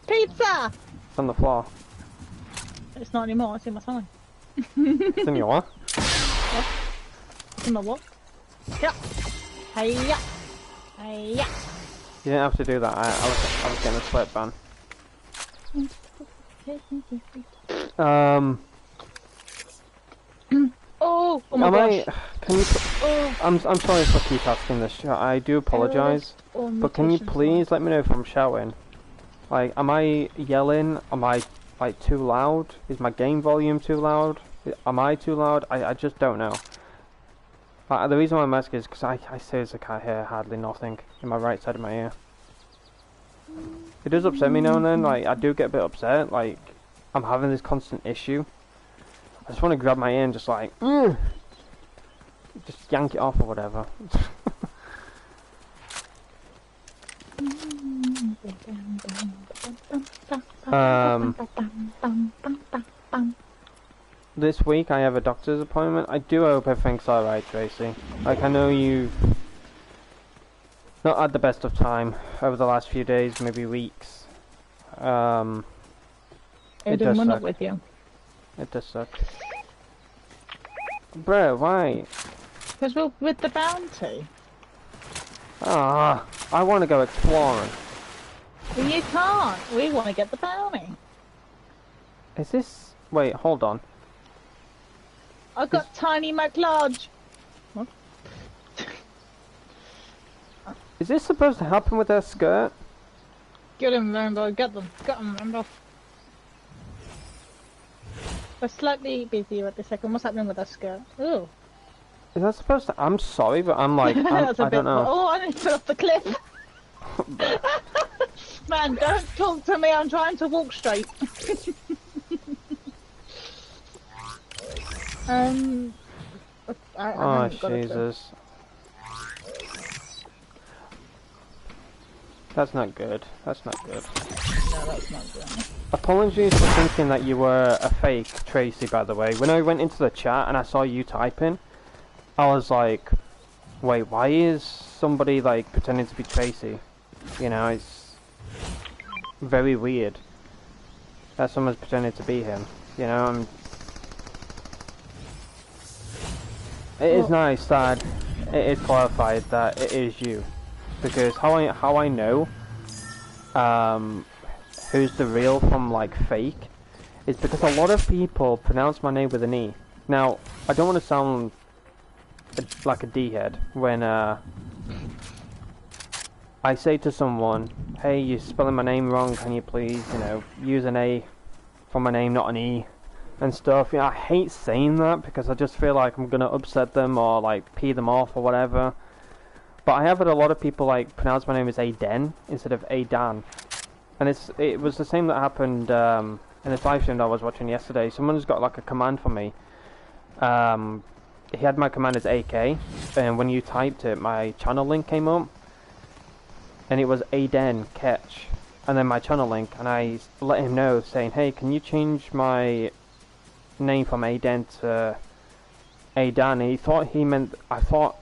Pizza! It's on the floor. It's not anymore, it's in my tummy. It's in your what? What? It's in my what? Yeah. Hey-ya. Hey-ya. You didn't have to do that, I was getting a sweat ban. Oh my gosh. Can you... I'm sorry if I keep asking this, I do apologise. But can you please let me know if I'm shouting? Like, am I yelling? Am I, like, too loud? Is my game volume too loud? Am I too loud? I just don't know. The reason why I'm asking is because I seriously can't hear hardly nothing in my right side of my ear. It does upset me now and then, like, I do get a bit upset, like, I'm having this constant issue. I just want to grab my ear and just like, just yank it off or whatever. This week I have a doctor's appointment. I do hope everything's alright, Tracy. Like, I know you've not had the best of time over the last few days, maybe weeks. It does suck. With you. It does suck. Bro, why? Because we're with the bounty. Ah, I want to go exploring. Well, you can't. We want to get the bounty. Is this... Wait, hold on. I've got Tiny McLodge. What? Is this supposed to happen with her skirt? Get him, Rainbow. Get them. Get them, Rainbow. We're slightly busy at the second. What's happening with our skirt? Ooh. Is that supposed to... I'm sorry, but I'm like... I don't know. Oh, I need to fall off the cliff. Man, don't talk to me. I'm trying to walk straight. Oh, Jesus. That's not good. That's not good. No, that's not good. Apologies for thinking that you were a fake Tracy, by the way. When I went into the chat and I saw you typing, I was like, wait, why is somebody like pretending to be Tracy? You know, it's very weird that someone's pretending to be him. You know, it is nice that it is clarified that it is you, because how I know who's the real from like fake is because a lot of people pronounce my name with an E. Now, I don't want to sound like a D-head when I say to someone, hey, you're spelling my name wrong, can you please, you know, use an A for my name, not an E, and stuff. You know, I hate saying that because I just feel like I'm gonna upset them or like pee them off or whatever. But I have had a lot of people like pronounce my name as Aden instead of Adan, and it was the same that happened in this live stream that I was watching yesterday. Someone's got like a command for me. He had my command as AK, and when you typed it, my channel link came up, and it was Aden Catch, and then my channel link, and I let him know saying, hey, can you change my name from Aden to Adan? And he thought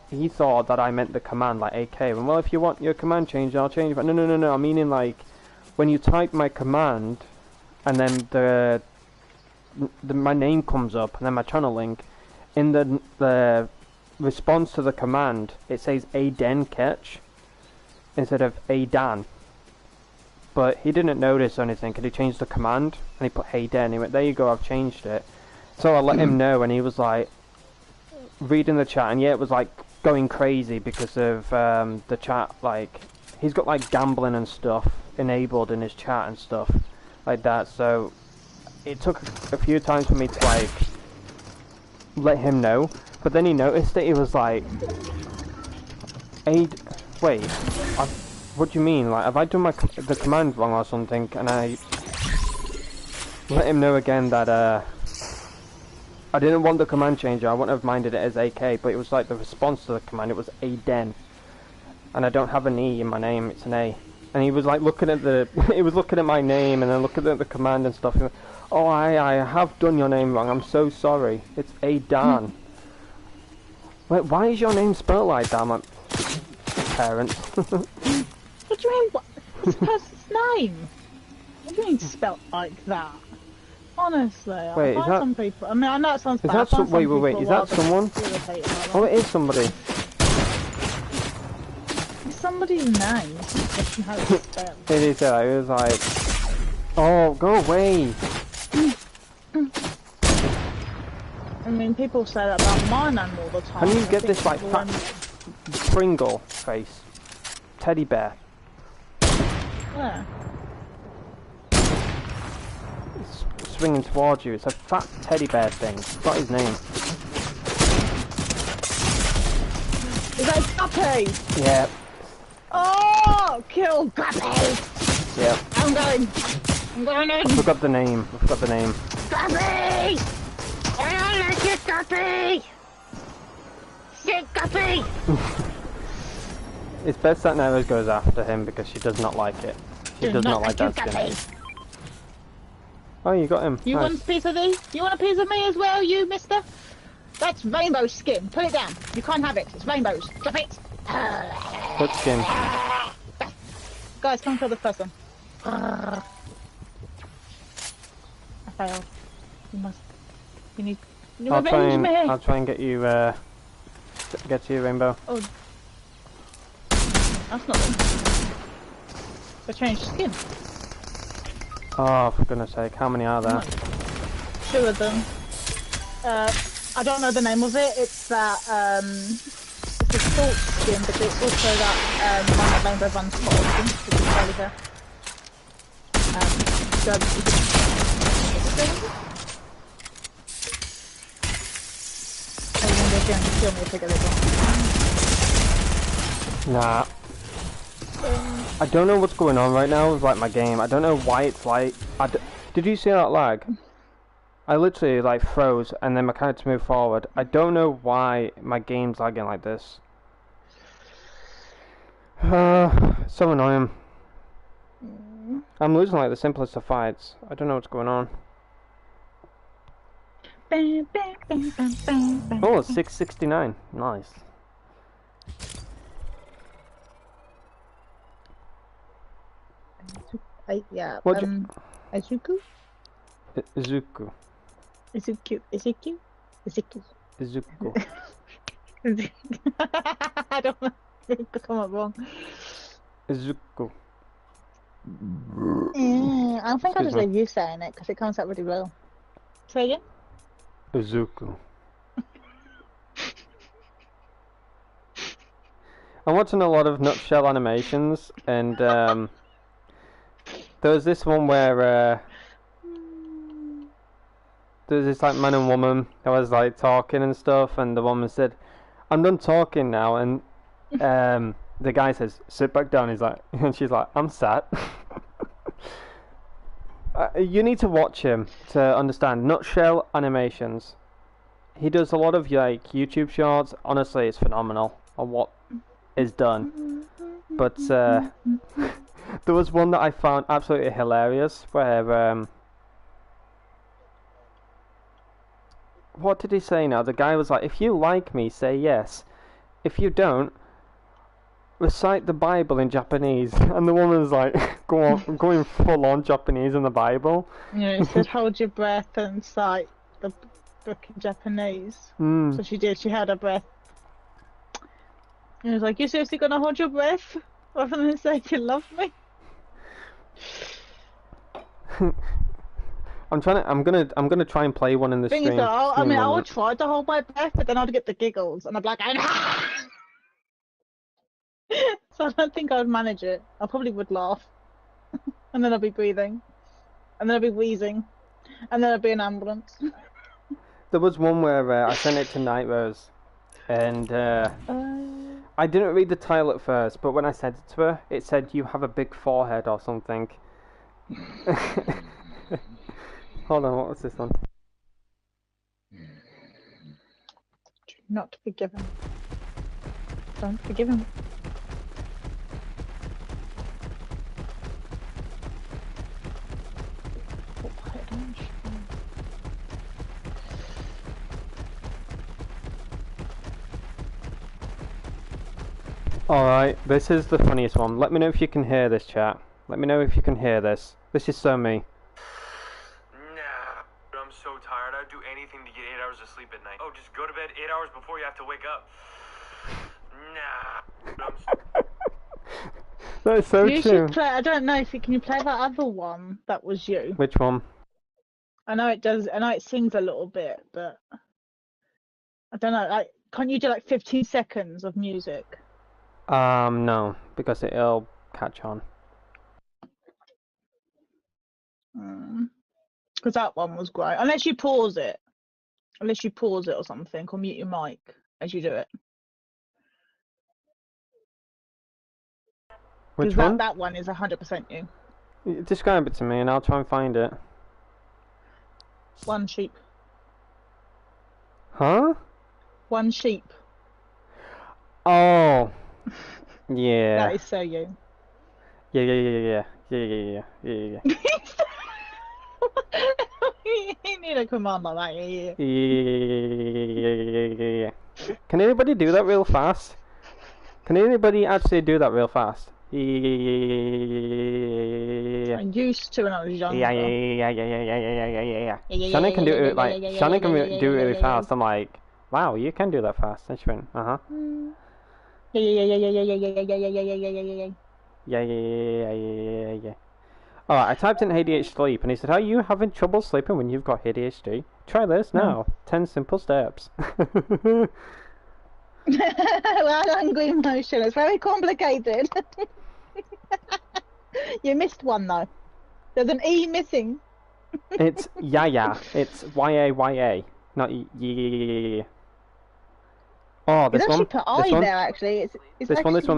he thought that I meant the command like AK. And well, if you want your command changed, I'll change it. But no, I'm meaning like when you type my command, and then my name comes up, and then my channel link, in the response to the command, it says Aden Catch instead of Adan. But he didn't notice or anything, because he changed the command, and he put Aden. He went, there you go, I've changed it. So I let him know, and he was like, reading the chat, and yeah, it was like going crazy because of the chat. Like, he's got like gambling and stuff enabled in his chat and stuff like that. So it took a few times for me to like let him know, but then he noticed it. He was like, wait, what do you mean? Like, have I done the command wrong or something? And I let him know again that I didn't want the command changer. I wouldn't have minded it as AK, but it was like the response to the command. It was Aden, and I don't have an E in my name. It's an A. And he was like looking at he was looking at my name and then looking at the command and stuff. Oh, I have done your name wrong. I'm so sorry. It's Adan. Wait, why is your name spelled like that? My parents. What do you mean? What? This person's name? What do you mean spelt like that? Honestly, wait, I find some people. I mean, I know it sounds bad. Wait. Is that someone? Oh, it is somebody. It's somebody's name. How it's spelled. It is. It was like, oh, go away. I mean, people say that about my name all the time. Can you get this like fat Pringle face teddy bear? Yeah. Swinging towards you. It's a fat teddy bear thing. What his name? Is that Guppy? Yeah. Oh, kill Guppy! Yeah. I'm going in. I forgot the name. Guppy! I don't like it, Guppy! Shit, Guppy! It's best that Neves goes after him because she does not like it. She does not like that skin. Oh, you got him. You nice. want a piece of these? You want a piece of me as well, you mister? That's rainbow skin. Put it down. You can't have it. It's rainbows. Drop it. What skin? Guys, come kill this person. I failed. You need revenge me. I'll try and get you, get to you, Rainbow. Oh. That's not them. They changed skin. Oh, for goodness sake, how many are there? 2 of them. I don't know the name of it. It's that, it's a salt skin, but it's also that, one that Rainbow runs for often, which is fairly fair. So, you can kill me if I get it wrong. Nah. I don't know what's going on right now with like my game. I don't know why it's like. Did you see that lag? I literally like froze and then my character moved forward. I don't know why my game's lagging like this. So annoying. I'm losing like the simplest of fights. I don't know what's going on. Oh, it's 669. Nice. Yeah. Izuku? Izuku. Izuku. I don't know. It's come up wrong. Izuku. I think I just leave you saying it because it comes out really well. Say again? Izuku. I'm watching a lot of nutshell animations, and there was this one where there was this like man and woman that was like talking and stuff, and the woman said, "I'm done talking now," and the guy says, "Sit back down." He's like, and she's like, "I'm sat." You need to watch him to understand nutshell animations. He does a lot of like YouTube shorts. Honestly, it's phenomenal on what is done. But there was one that I found absolutely hilarious where what did he say now? The guy was like, "If you like me, say yes. If you don't, recite the Bible in Japanese." And the woman's like, going full on Japanese in the Bible. Yeah, it said hold your breath and cite the book in Japanese. Mm. So she did. She held her breath. And he was like, "You seriously gonna hold your breath rather than say you love me?" I'm gonna try and play one in the Thing stream. is, though, I mean, I would try to hold my breath, but then I'd get the giggles, and I'd be like, so I don't think I'd manage it. I probably would laugh, and then I'd be breathing, and then I'd be wheezing, and then I'd be an ambulance. There was one where I sent it to Night Rose, and I didn't read the title at first, but when I sent it to her, it said you have a big forehead or something. Hold on, what was this one? Not forgive him. Don't forgive him. Alright, this is the funniest one. Let me know if you can hear this, chat. Let me know if you can hear this. This is so me. Nah, I'm so tired. I'd do anything to get 8 hours of sleep at night. Oh, just go to bed 8 hours before you have to wake up. Nah. That is so You true. should play. I don't know if you can. You play that other one that was you. Which one? I know it does. I know it sings a little bit, but I don't know. Like, can't you do like 15 seconds of music? No, because it'll catch on. Because that one was great. Unless you pause it. Unless you pause it or something, or mute your mic as you do it. Which one? That one is 100% you. Describe it to me and I'll try and find it. One sheep. Huh? One sheep. Oh. Yeah. That is so you. Yeah. You need a command like that, Yeah. Can anybody do that real fast? Can anybody actually do that real fast? I used to when I was younger. Yeah. Shannon can do it like Shannon can do it really fast. I'm like, wow, you can do that fast. And she went, Yeah. Yeah. Alright, I typed in ADHD sleep and he said, are you having trouble sleeping when you've got ADHD? Try this now. 10 simple steps. Well, angry motion. It's very complicated. You missed one though. There's an E missing. It's Yaya. It's YAYA. Not yeah. Oh, this one. Put I This one. there actually. It's This one. I wish I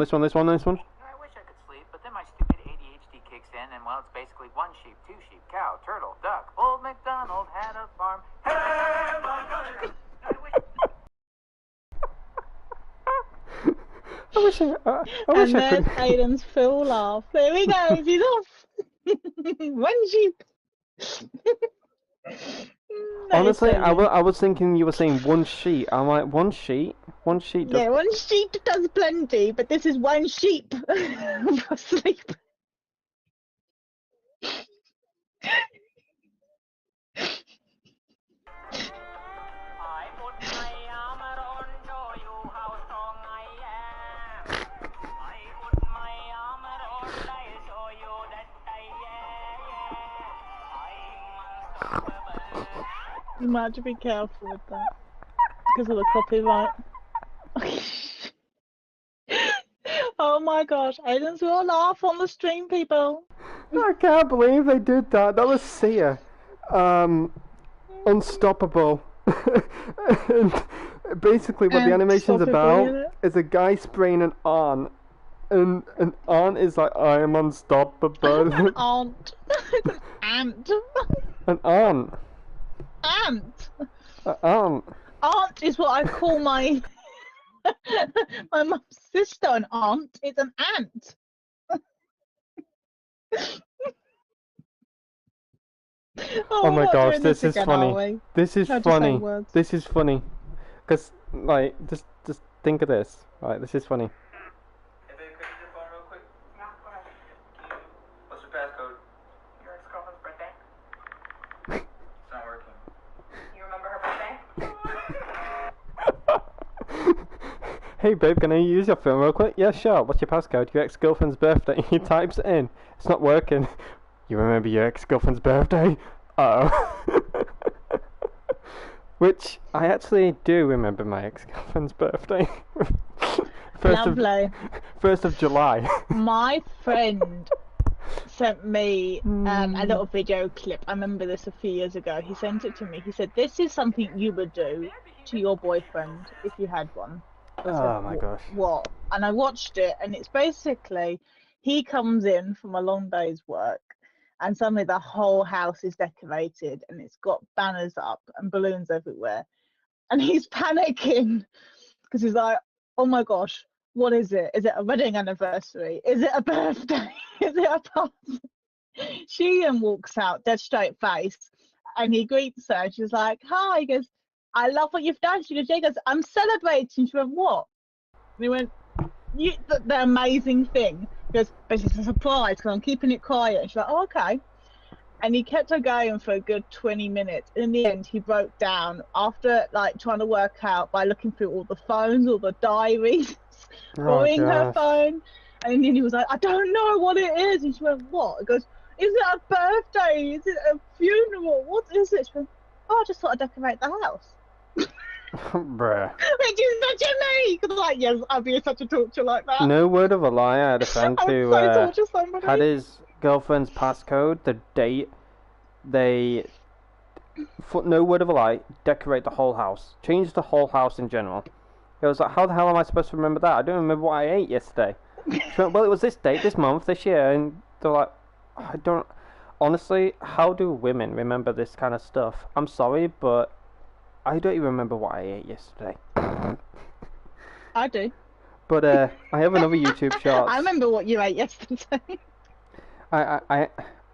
could sleep, but then my stupid ADHD kicks in, and well, it's basically one sheep, two sheep, cow, turtle, duck. Old MacDonald had a farm. Hey, I wish I and could. there's Aiden's full laugh. There we go. He's off. One sheep. Honestly, I was thinking you were saying one sheet. I'm like, one sheet? One sheet does... Yeah, one sheep does plenty, but this is one sheep for sleep. I put my armor on, show you how strong I am. I put my armor on, I'll show you that I'm unstoppable. You might have to be careful with that because of the copyright. Oh my gosh, Aiden's will laugh on the stream, people. I can't believe they did that. That was Sia. Unstoppable. And basically what the And animation's stop it about bullying it. is a guy spraying an aunt, and an aunt is like, I am unstoppable. An aunt. It's an ant. An aunt. Ant. An aunt. Aunt is what I call my my mum's sister. An aunt is an ant. Oh my we're not gosh, doing this is again, funny. are we? This is No, just say funny. words. This is funny. Because, like, just think of this. Right, this is funny. Hey babe, can I use your phone real quick? Yeah, go ahead. Thank you. What's your passcode? Your ex-girlfriend's birthday. It's not working. You remember her birthday? Hey babe, can I use your phone real quick? Yeah, sure. What's your passcode? Your ex-girlfriend's birthday. He types it in. It's not working. You remember your ex-girlfriend's birthday? Uh-oh. Which, I actually do remember my ex-girlfriend's birthday. Lovely. 1st of July. My friend sent me a little video clip. I remember this a few years ago. He sent it to me. He said, "This is something you would do to your boyfriend if you had one." I said, Oh my gosh. What? And I watched it, and it's basically he comes in from a long day's work, and suddenly the whole house is decorated, and it's got banners up and balloons everywhere, and he's panicking because he's like, "Oh my gosh, what is it? Is it a wedding anniversary? Is it a birthday? Is it a party?" She then walks out, dead straight face, and he greets her. She's like, "Hi." He goes, "I love what you've done." She goes, "I'm celebrating." She went, "What?" And he went, the amazing thing. He goes, "But it's a surprise because I'm keeping it quiet." And she's like, "Oh, okay." And he kept her going for a good 20 minutes. In the end, he broke down after like trying to work out by looking through all the phones, all the diaries, borrowing her gosh. phone. And then he was like, "I don't know what it is." And she went, "What?" He goes, "Is it a birthday? Is it a funeral? What is it?" She went, "Oh, I just thought I'd decorate the house." Bruh. Which is such a me! Because like, yes, I'd be such a torture like that. No word of a lie, I had a friend I would who so torture somebody. had his girlfriend's passcode, the date, they, for no word of a lie, decorate the whole house. Change the whole house in general. It was like, how the hell am I supposed to remember that? I don't remember what I ate yesterday. She went, well, it was this date, this month, this year, and they're like, I don't... Honestly, how do women remember this kind of stuff? I'm sorry, but I don't even remember what I ate yesterday. I do. But I have another YouTube short. I remember what you ate yesterday. I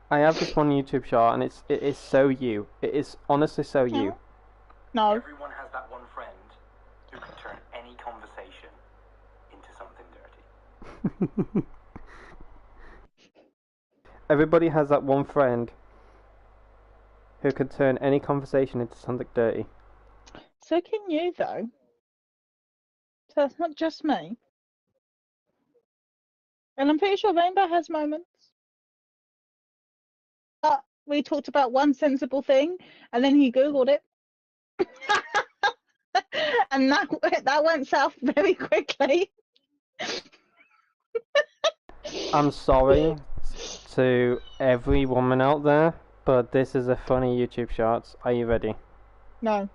have this one YouTube short, and it is so you. It is honestly so you. No. Everyone has that one friend who can turn any conversation into something dirty. Everybody has that one friend who can turn any conversation into something dirty. So can you, though. So it's not just me. And I'm pretty sure Rainbow has moments. But we talked about one sensible thing, and then he Googled it. And that went south very quickly. I'm sorry to every woman out there, but this is a funny YouTube shorts. Are you ready? No.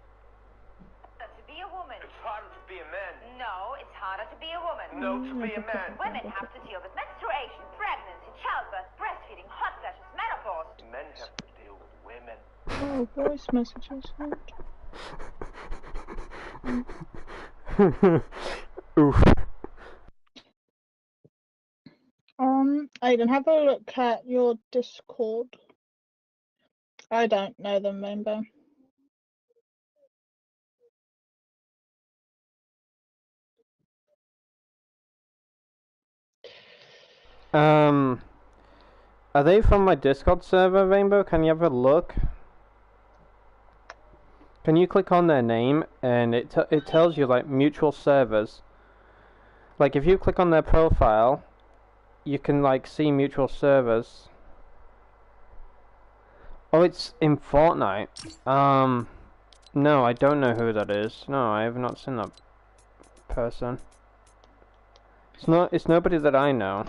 To be a woman. It's harder to be a man. No, it's harder to be a woman. No, to be a man. Women have to deal with menstruation, pregnancy, childbirth, breastfeeding, hot flashes, menopause. Men have to deal with women. Oh, voice messages. Oof. Aiden, have a look at your Discord. I don't know them, Rainbow. Are they from my Discord server, Rainbow? Can you have a look? Can you click on their name and it tells you like mutual servers. Like if you click on their profile, you can like see mutual servers. Oh, it's in Fortnite. No, I don't know who that is. No, I have not seen that person. It's nobody that I know.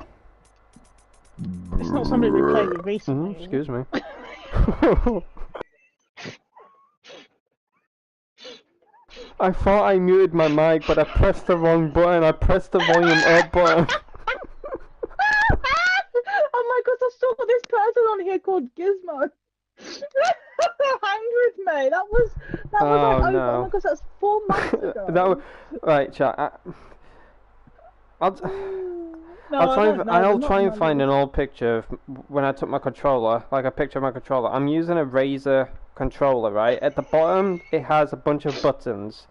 It's not somebody we played with recently. Excuse me. I thought I muted my mic, but I pressed the wrong button. I pressed the volume up button. Oh my gosh, I saw this person on here called Gizmo. Hang with me. That was Oh, like over. no. Oh my gosh, that's 4 months ago. That was, right, chat. I'll No, I'll I try. don't know, I'll but try not and find an old picture of when I took my controller, like a picture of my controller. I'm using a Razer controller, right? At the bottom, it has a bunch of buttons.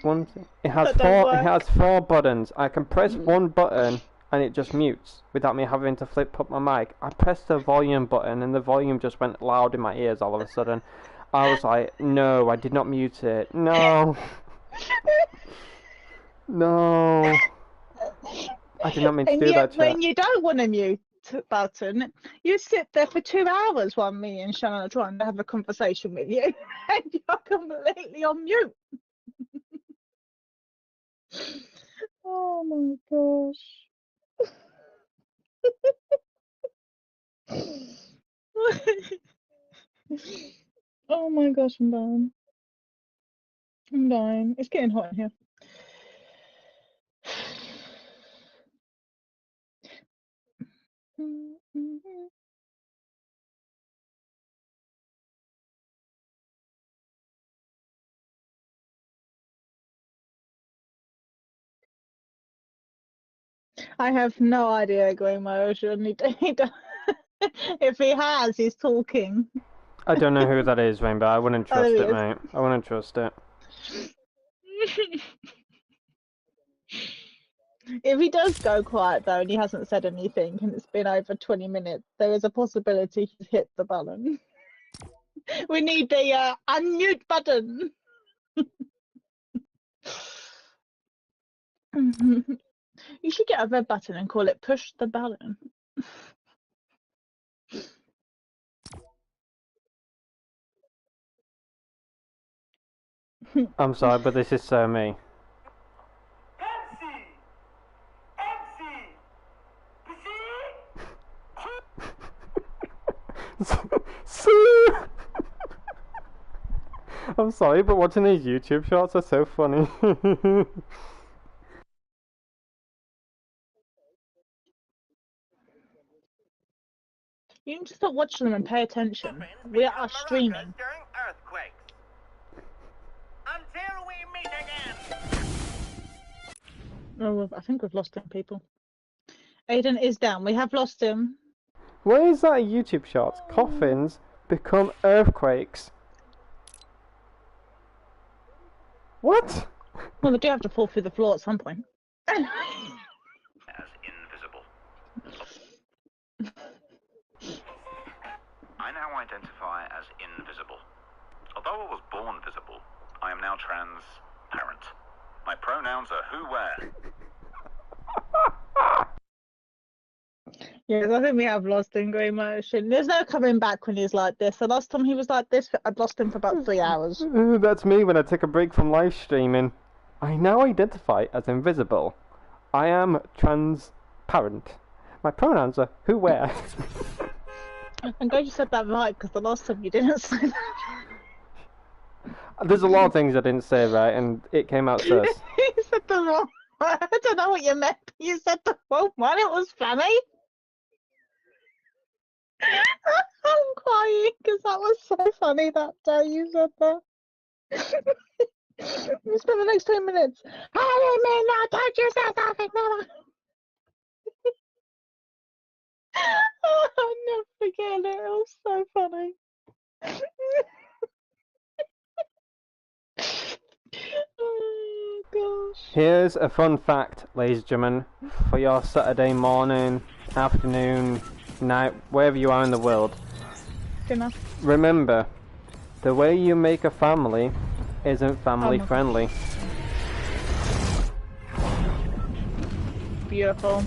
It has That don't four. It work. has 4 buttons. I can press one button and it just mutes without me having to flip up my mic. I pressed the volume button and the volume just went loud in my ears all of a sudden. I was like, no, I did not mute it. No, no. I did not mean to And do yet, that, chat. when you don't want a mute button, you sit there for 2 hours while me and Shannon are trying to have a conversation with you, and you're completely on mute. Oh my gosh. Oh my gosh, I'm dying. I'm dying. It's getting hot in here. I have no idea, Green Ocean. If he has, he's talking. I don't know who that is, Rainbow. I wouldn't Oh, there trust he it, is. mate. I wouldn't trust it. If he does go quiet though and he hasn't said anything and it's been over 20 minutes, there is a possibility he's hit the button. We need the unmute button. You should get a red button and call it push the button. I'm sorry, but this is so me. I'm sorry, but watching these YouTube shorts are so funny. You need to stop watching them and pay attention. We are streaming. During earthquakes. Until we meet again. Oh, I think we've lost him, people. Aiden is down. We have lost him. Why is that a YouTube short? Coffins become earthquakes. What? Well, they do have to fall through the floor at some point. As invisible. I now identify as invisible. Although I was born visible, I am now transparent. My pronouns are who, where. Yes, I think we have lost him, Green Motion. There's no coming back when he's like this. The last time he was like this, I'd lost him for about 3 hours. That's me when I take a break from live streaming. I now identify as invisible. I am transparent. My pronouns are who, where. I'm glad you said that right, because the last time you didn't say that. There's a lot of things I didn't say right, and it came out sus. You said the wrong one. I don't know what you meant. You said the wrong one. It was funny. I'm crying because that was so funny that day you said that. We spent the next 2 minutes. I didn't mean that. Don't you say something, Mama. I'll never forget it. It was so funny. Oh gosh. Here's a fun fact, ladies and gentlemen, for your Saturday morning, afternoon, night, wherever you are in the world. Dinner. Remember, the way you make a family isn't family friendly. Beautiful.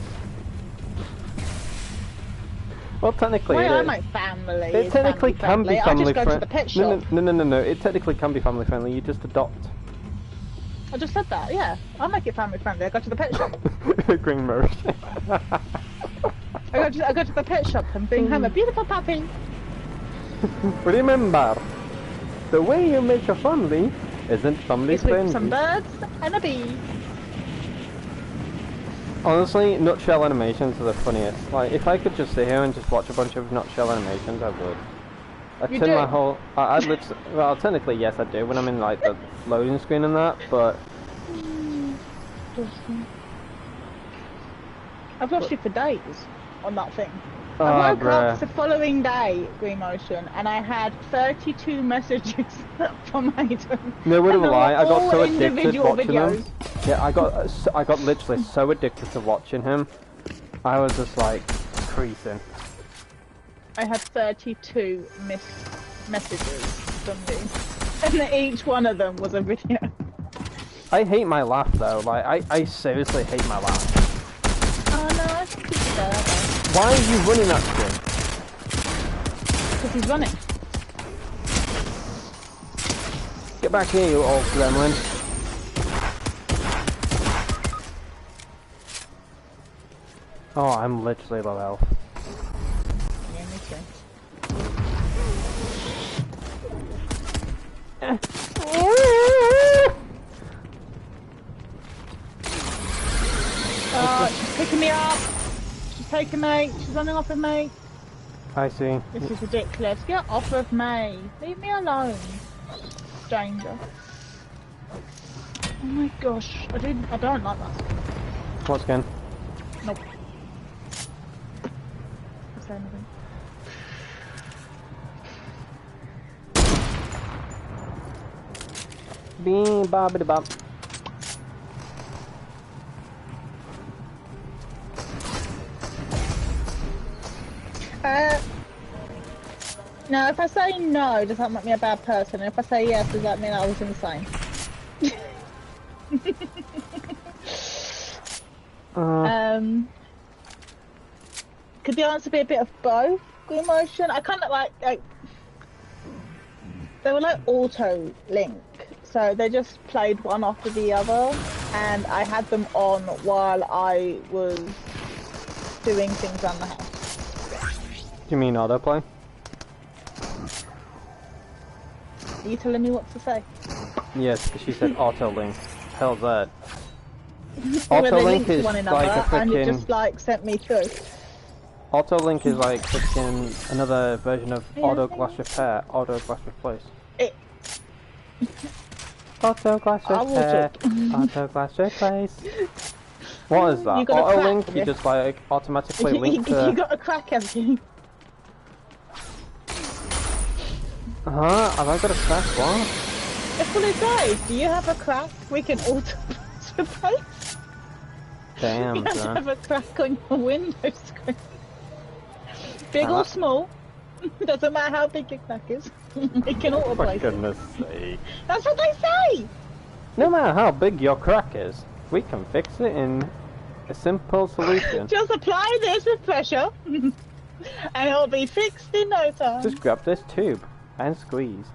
Well, technically, Why are my family? it technically can be family I just go to the pet shop. No. It technically can be family friendly. You just adopt. I just said that. Yeah, I'll make it family friendly. I go to the pet shop. Green Merch. I go to the pet shop and bring home a beautiful puppy. Remember, the way you make a family Isn't family It's with friendly? some birds and a bee. Honestly, nutshell animations are the funniest. Like, if I could just sit here and just watch a bunch of nutshell animations, I would. I'd You turn my do? whole... I'd literally... Well, technically, yes, I do when I'm in, like, the loading screen and that, but... I've lost you for days on that thing. Oh, I woke bruh. up the following day, Green Motion, and I had 32 messages from Aiden. No word of a And they lie, were I got all so addicted individual watching videos. him. Yeah, I got literally so addicted to watching him. I was just, like, creasing. I had 32 messages from you, and each one of them was a video. I hate my laugh, though. Like, I seriously hate my laugh. Oh no, I think he's there. Why are you running that shit? Because he's running. Get back here, you old gremlin. Oh, I'm literally low health. Yeah, me too. She's picking me up. She's taking me. She's running off with me. I see. This is ridiculous. Get off of me. Leave me alone. Stranger. Oh my gosh. I don't like that. What skin? Nope. Is there anything? Bing bobbity bop. Now, if I say no, does that make me a bad person? And if I say yes, does that mean I was insane? Could the answer be a bit of both? Green Motion? I kind of like they were like auto link, so they just played one after the other, and I had them on while I was doing things around the house. Do you mean autoplay? Are you telling me what to say? Yes, because she said auto link. Hell's that? Where they Auto link linked to is one like another, a and it freaking. just like sent me through. Auto link is like freaking another version of Yeah, auto I glass think- repair, auto glass replace. It, Auto glass I will repair, take- auto glass replace. What is that? You got a Auto crack, link? have You you? just like automatically you link to. got a crack, haven't you? Huh? Have I got a crack? What? That's what it says. Do you have a crack? We can auto replace. Damn, You have to son. have a crack on your window screen. Big Ah. or small, doesn't matter how big your crack is. We can auto For replace it. goodness sake. That's what they say. No matter how big your crack is, we can fix it in a simple solution. Just apply this with pressure, and it'll be fixed in no time. Just grab this tube and squeeze.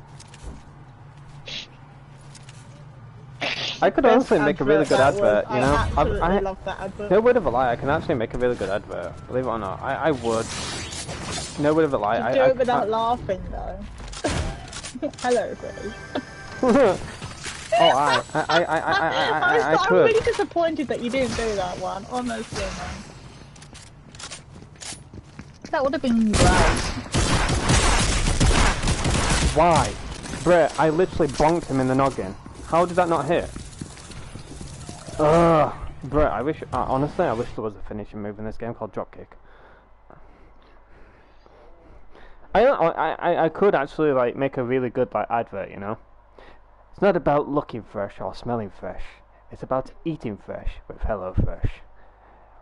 I could Best honestly make a really good that was. advert, you know? I absolutely love that advert. No word of a lie, I can actually make a really good advert. Believe it or not, I would. No word of a lie, Do it without laughing, though. Hello, Grace. I I'm could. really disappointed that you didn't do that one, honestly, man. That would have been great. Why? Bruh, I literally bonked him in the noggin. How did that not hit? Ugh. Bruh, I wish, honestly, I wish there was a finishing move in this game called dropkick. I could actually, like, make a really good, like, advert, you know? It's not about looking fresh or smelling fresh. It's about eating fresh with Hello Fresh.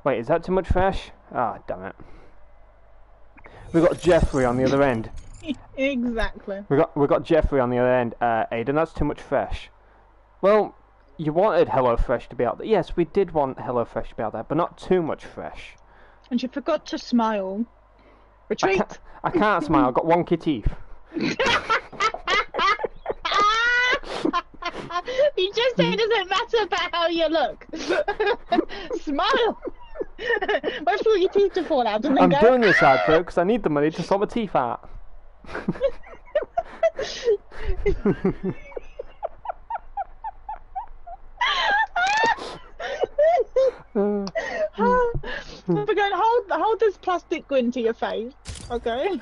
Wait, is that too much fresh? Ah, damn it. We got Jeffrey on the other end. Exactly. We got Jeffrey on the other end. Aiden, that's too much fresh. Well, you wanted HelloFresh to be out there. Yes, we did want HelloFresh to be out there, but not too much fresh. And you forgot to smile. Retreat. I can't smile. I've got wonky teeth. You just said it doesn't matter about how you look. Smile. Wait for your teeth to fall out and then I'm go. doing this advert because I need the money to sort my teeth out. sarcastic grin to your face, okay?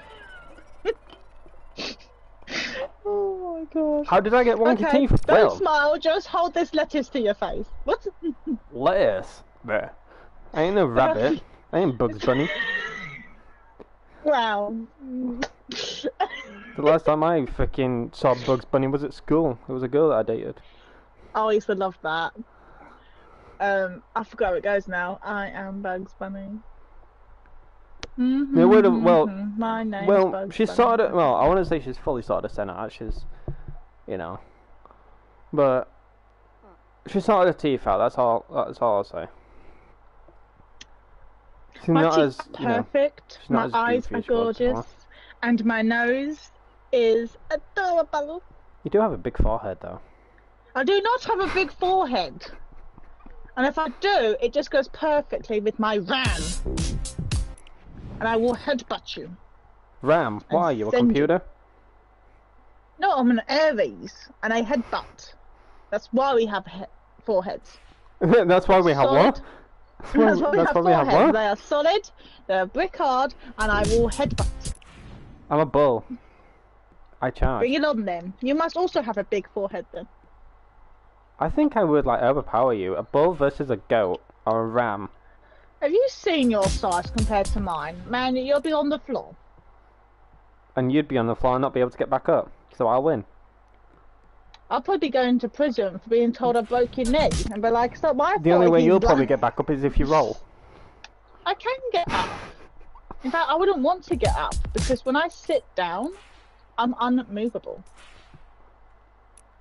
Oh my gosh. How did I get wonky Okay, teeth? don't Well, smile, just hold this lettuce to your face. What? lettuce. There. I ain't no rabbit. I ain't Bugs Bunny. Wow. The last time I freaking saw Bugs Bunny was at school. It was a girl that I dated. Oh, I used to love that. I forgot how it goes now. I am Bugs Bunny. Yeah, well, My name's well, Bugs she's Bunny. sort of. Well, I want to say she's fully sort of sent out. She's, you know, but she's sort of teeth out. That's all. That's all I'll say. She's My not teeth as, are you know, perfect, she's not my as eyes goofy are as she was before. gorgeous, and my nose is adorable. You do have a big forehead, though. I do not have a big forehead. And if I do, it just goes perfectly with my RAM. And I will headbutt you. RAM? Why are you a send you- computer? No, I'm an Aries, and I headbutt. That's why we have foreheads. That's why we have Solid. what? That's why we have foreheads. what? They are solid, they're brick hard, and I will headbutt. I'm a bull. I charge. Bring it on then. You must also have a big forehead then. I think I would like overpower you. A bull versus a goat or a ram. Have you seen your size compared to mine? Man, you'll be on the floor. And you'd be on the floor and not be able to get back up. So I'll win. I'll probably be going to prison for being told I broke your knee and be like, it's not my fault. The only way he's you'll probably black." get back up is if you roll. I can get up. In fact, I wouldn't want to get up because when I sit down, I'm unmovable.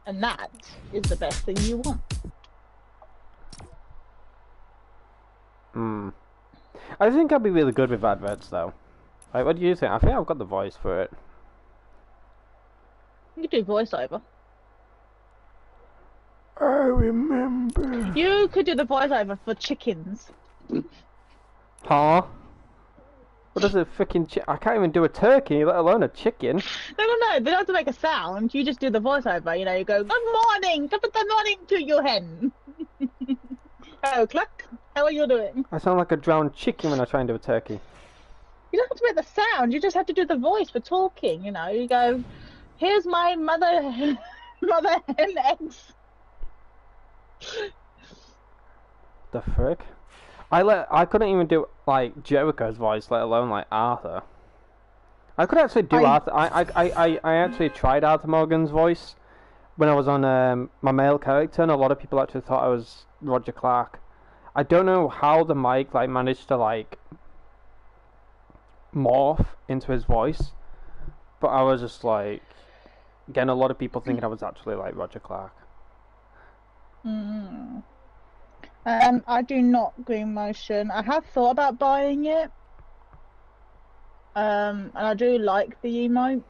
And that is the best thing you want. Hmm. I think I'd be really good with adverts though. Like, what do you think? I think I've got the voice for it. You could do voiceover. I remember. You could do the voiceover for chickens. Huh? What does a freaking I can't even do a turkey, let alone a chicken. No. They don't have to make a sound. You just do the voiceover. You know, you go, good morning to you, hen. Hello, Cluck. How are you doing? I sound like a drowned chicken when I try and do a turkey. You don't have to make the sound. You just have to do the voice for talking. You know, you go, here's my mother hen eggs. The frick? I couldn't even do like Jericho's voice, let alone like Arthur. I could actually do Arthur. I actually tried Arthur Morgan's voice when I was on my male character, and a lot of people actually thought I was Roger Clark. I don't know how the mic like managed to like morph into his voice, but I was just like getting a lot of people thinking I was actually like Roger Clark. I do not green motion. I have thought about buying it. And I do like the emote,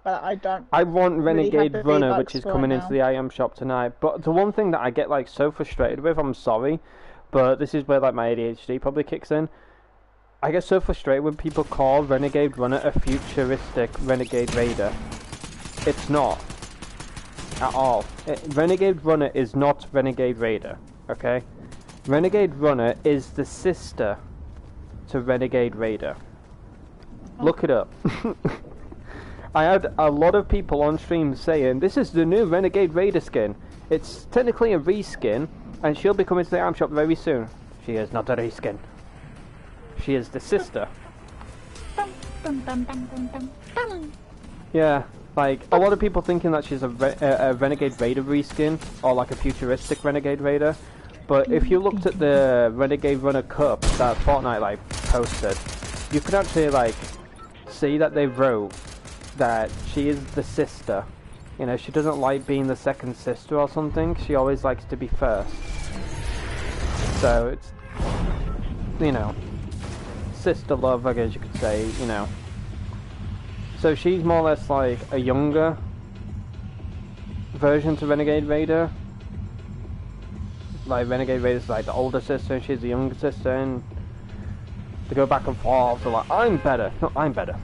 but I don't. I want really Renegade have the Runner, V-Bucks which is for it coming now. into the item shop tonight. But the one thing that I get like so frustrated with, I'm sorry, but this is where like my ADHD probably kicks in. I get so frustrated when people call Renegade Runner a futuristic Renegade Raider. It's not. At all. Renegade Runner is not Renegade Raider, okay? Renegade Runner is the sister to Renegade Raider. Look it up. I had a lot of people on stream saying, this is the new Renegade Raider skin. It's technically a reskin, and she'll be coming to the item shop very soon. She is not a reskin. She is the sister. Yeah, like, a lot of people thinking that she's a Renegade Raider reskin, or like a futuristic Renegade Raider. But if you looked at the Renegade Runner Cup that Fortnite like posted, you could actually like see that they wrote that she is the sister. You know, she doesn't like being the second sister or something. She always likes to be first. So it's, you know, sister love, I guess you could say, you know. So she's more or less like a younger version to Renegade Raider. Like Renegade Raider's like the older sister and she's the younger sister, and they go back and forth. So like, I'm better. No, I'm better.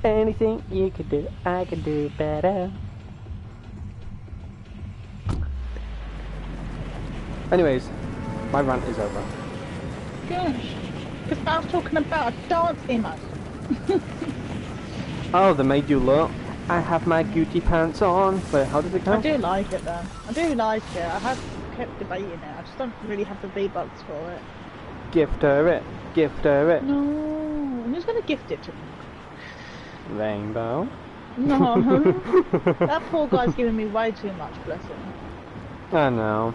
Anything you could do, I can do better. Anyways, my rant is over. Gosh. Because I was talking about a dance emo. Oh, they made you look. I have my Gucci pants on. Wait, how does it go? I do like it though. I do like it. I have kept debating it. I just don't really have the V-Bucks for it. Gift her it. Gift her it. No, who's gonna gift it to me? Rainbow. No, that poor guy's giving me way too much, bless him. I know.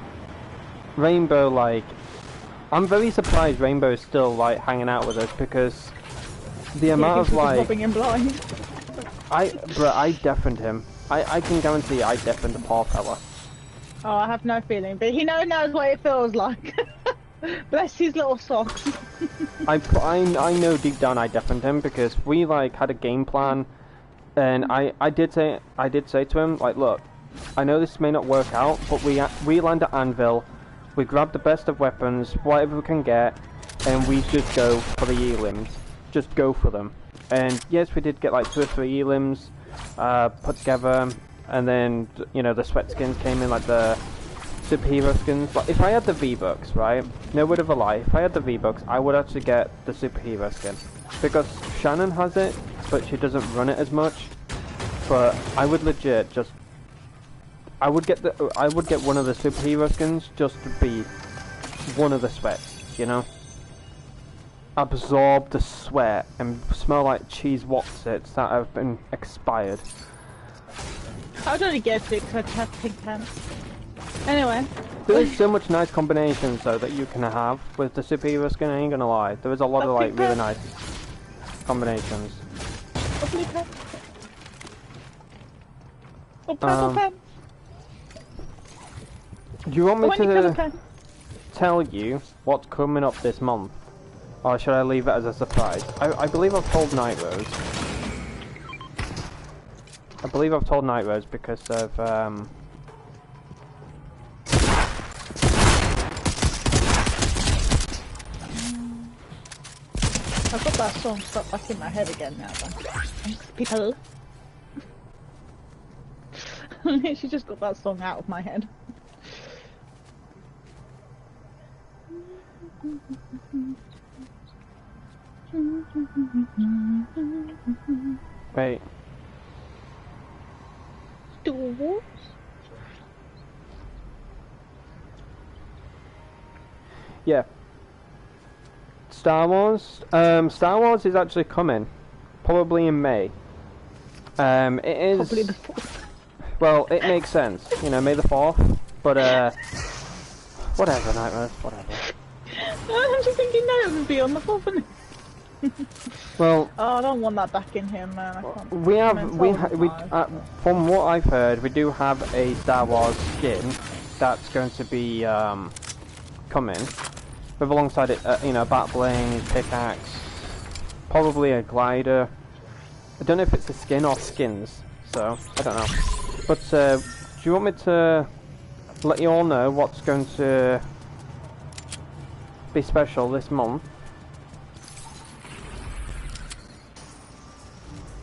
Rainbow, like, I'm very surprised Rainbow's still like hanging out with us because the amount of like robbing him blind. I deafened him. I can guarantee I deafened the poor fella. Oh, I have no feeling, but he knows what it feels like. Bless his little socks. I know deep down I deafened him because we like had a game plan, and I did say to him like, look, I know this may not work out, but we land at Anvil, we grab the best of weapons, whatever we can get, and we just go for the elims. Just go for them. And yes, we did get like 2 or 3 elims put together, and then you know the sweat skins came in, like the superhero skins. But if I had the V-Bucks, right, no word of a lie, if I had the V-Bucks, I would actually get the superhero skin because Shannon has it, but she doesn't run it as much. But I would legit just, I would get one of the superhero skins just to be one of the sweats, you know. Absorb the sweat and smell like cheese Wotsits that have been expired. I would only get it because I have pink pants. Anyway. There's so much nice combinations though that you can have with the superhero skin, I ain't gonna lie. There is a lot of like really nice combinations. Or blue pants. Or purple pants. Do you want me to pants. tell you what's coming up this month? Or should I leave it as a surprise? I believe I've told Night Rose. I believe I've told Night Rose because of I've got that song stuck back in my head again now though. Thanks people. She just got that song out of my head. wait. Doors? Yeah. Star Wars. Star Wars is actually coming, probably in May. It is. Probably the 4th. Well, it makes sense, you know, May the 4th. But whatever, Night Rose, whatever. I'm just thinking no, it would be on the 4th. Well, oh, I don't want that back in here, man. I can't. from what I've heard, we do have a Star Wars skin that's going to be coming with alongside it, you know, bat bling, pickaxe, probably a glider. I don't know if it's a skin or skins, so I don't know. But do you want me to let you all know what's going to be special this month?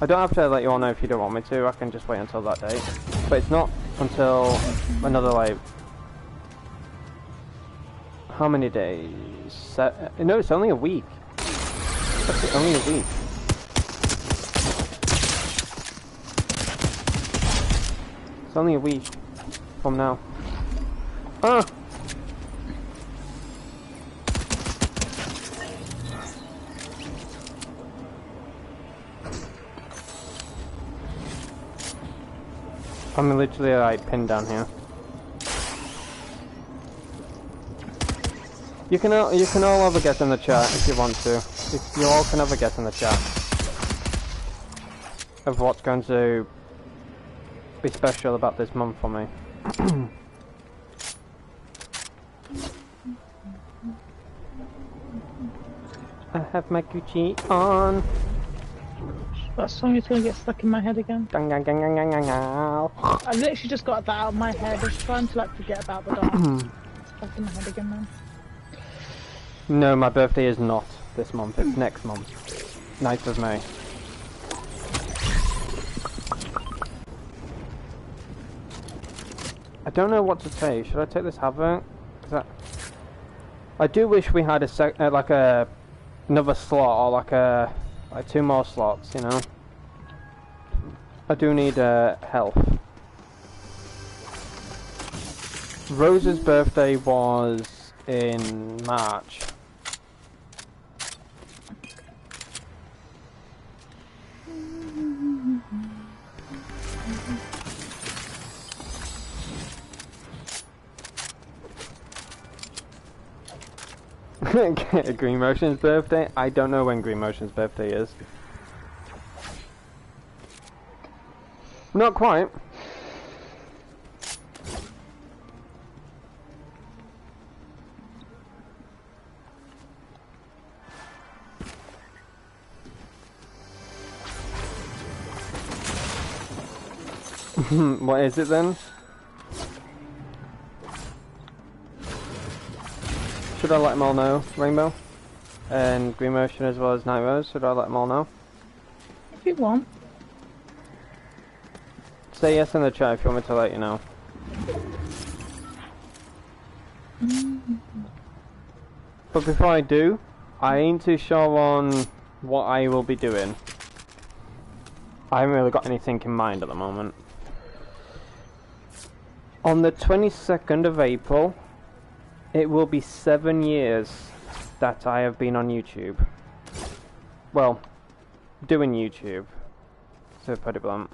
I don't have to let you all know if you don't want me to, I can just wait until that date. But it's not until another, like... How many days? No, it's only a week. It's actually only a week. It's only a week from now. Ah! I'm literally like pinned down here. You can all have a guess in the chat if you want to. You all can have a guess in the chat of what's going to be special about this month for me. I have my Gucci on. That song is gonna get stuck in my head again. Gang, gang, gang, gang, gang, gang, gang. I literally just got that out of my head. I was trying to like forget about the dance. It's stuck in my head again, man. No, my birthday is not this month. It's next month, 9th of May. I don't know what to say. Should I take this Havoc? I do wish we had a another slot or like 2 more slots, you know. I do need health. Rose's birthday was in March. Green Motion's birthday? I don't know when Green Motion's birthday is. Not quite. What is it then? Should I let them all know, Rainbow? And Green Motion as well as Night Rose, should I let them all know? If you want. Say yes in the chat if you want me to let you know. But before I do, I ain't too sure on what I will be doing. I haven't really got anything in mind at the moment. On the 22nd of April, it will be 7 years that I have been on YouTube. Well, doing YouTube, to put it blunt.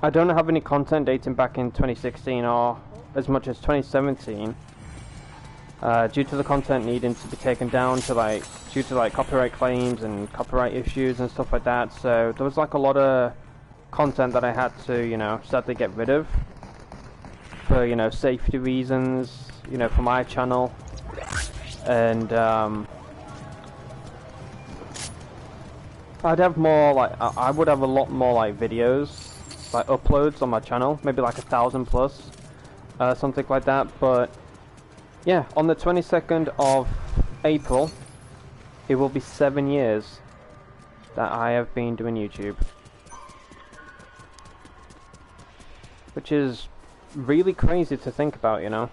I don't have any content dating back in 2016 or as much as 2017, due to the content needing to be taken down due to copyright claims and copyright issues and stuff like that. So there was like a lot of content that I had to, you know, sadly get rid of for, you know, safety reasons, you know, for my channel. And I'd have more like I would have a lot more like videos, like uploads on my channel, maybe like 1,000 plus, something like that. But yeah, on the 22nd of April, it will be 7 years that I have been doing YouTube, which is really crazy to think about, you know.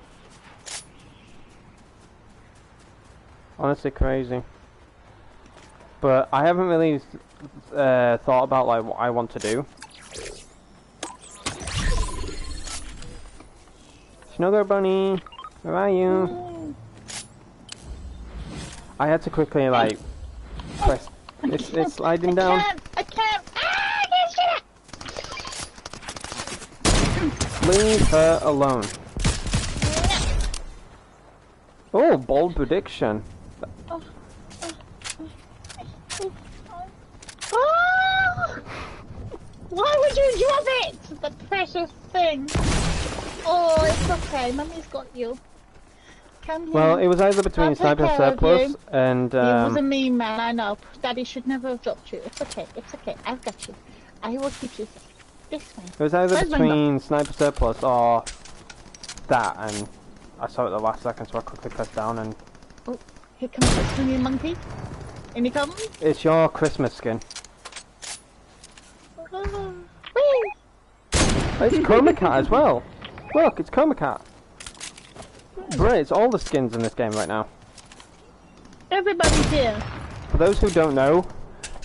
Honestly crazy. But I haven't really thought about like what I want to do. Snuggle Bunny, where are you? I had to quickly like press. It's sliding down. I can't. Ah, Leave her alone. Oh, bold prediction. Oh! Why would you drop it? The precious thing. Oh, it's okay. Mummy's got you. Come here. Well, it was either between I'll take Sniper care of Surplus you. and He was a mean man, I know. Daddy should never have dropped you. It's okay. It's okay. I've got you. I will keep you safe. This way. it was either Where's between Sniper Surplus or that, and I saw it at the last second, so I quickly pressed down and. Oh, here comes the swinging monkey. In he comes. It's your Christmas skin. Whee! It's Chroma Cat as well. Look, it's Chroma Cat. Bro, it's all the skins in this game right now. Everybody's here. For those who don't know,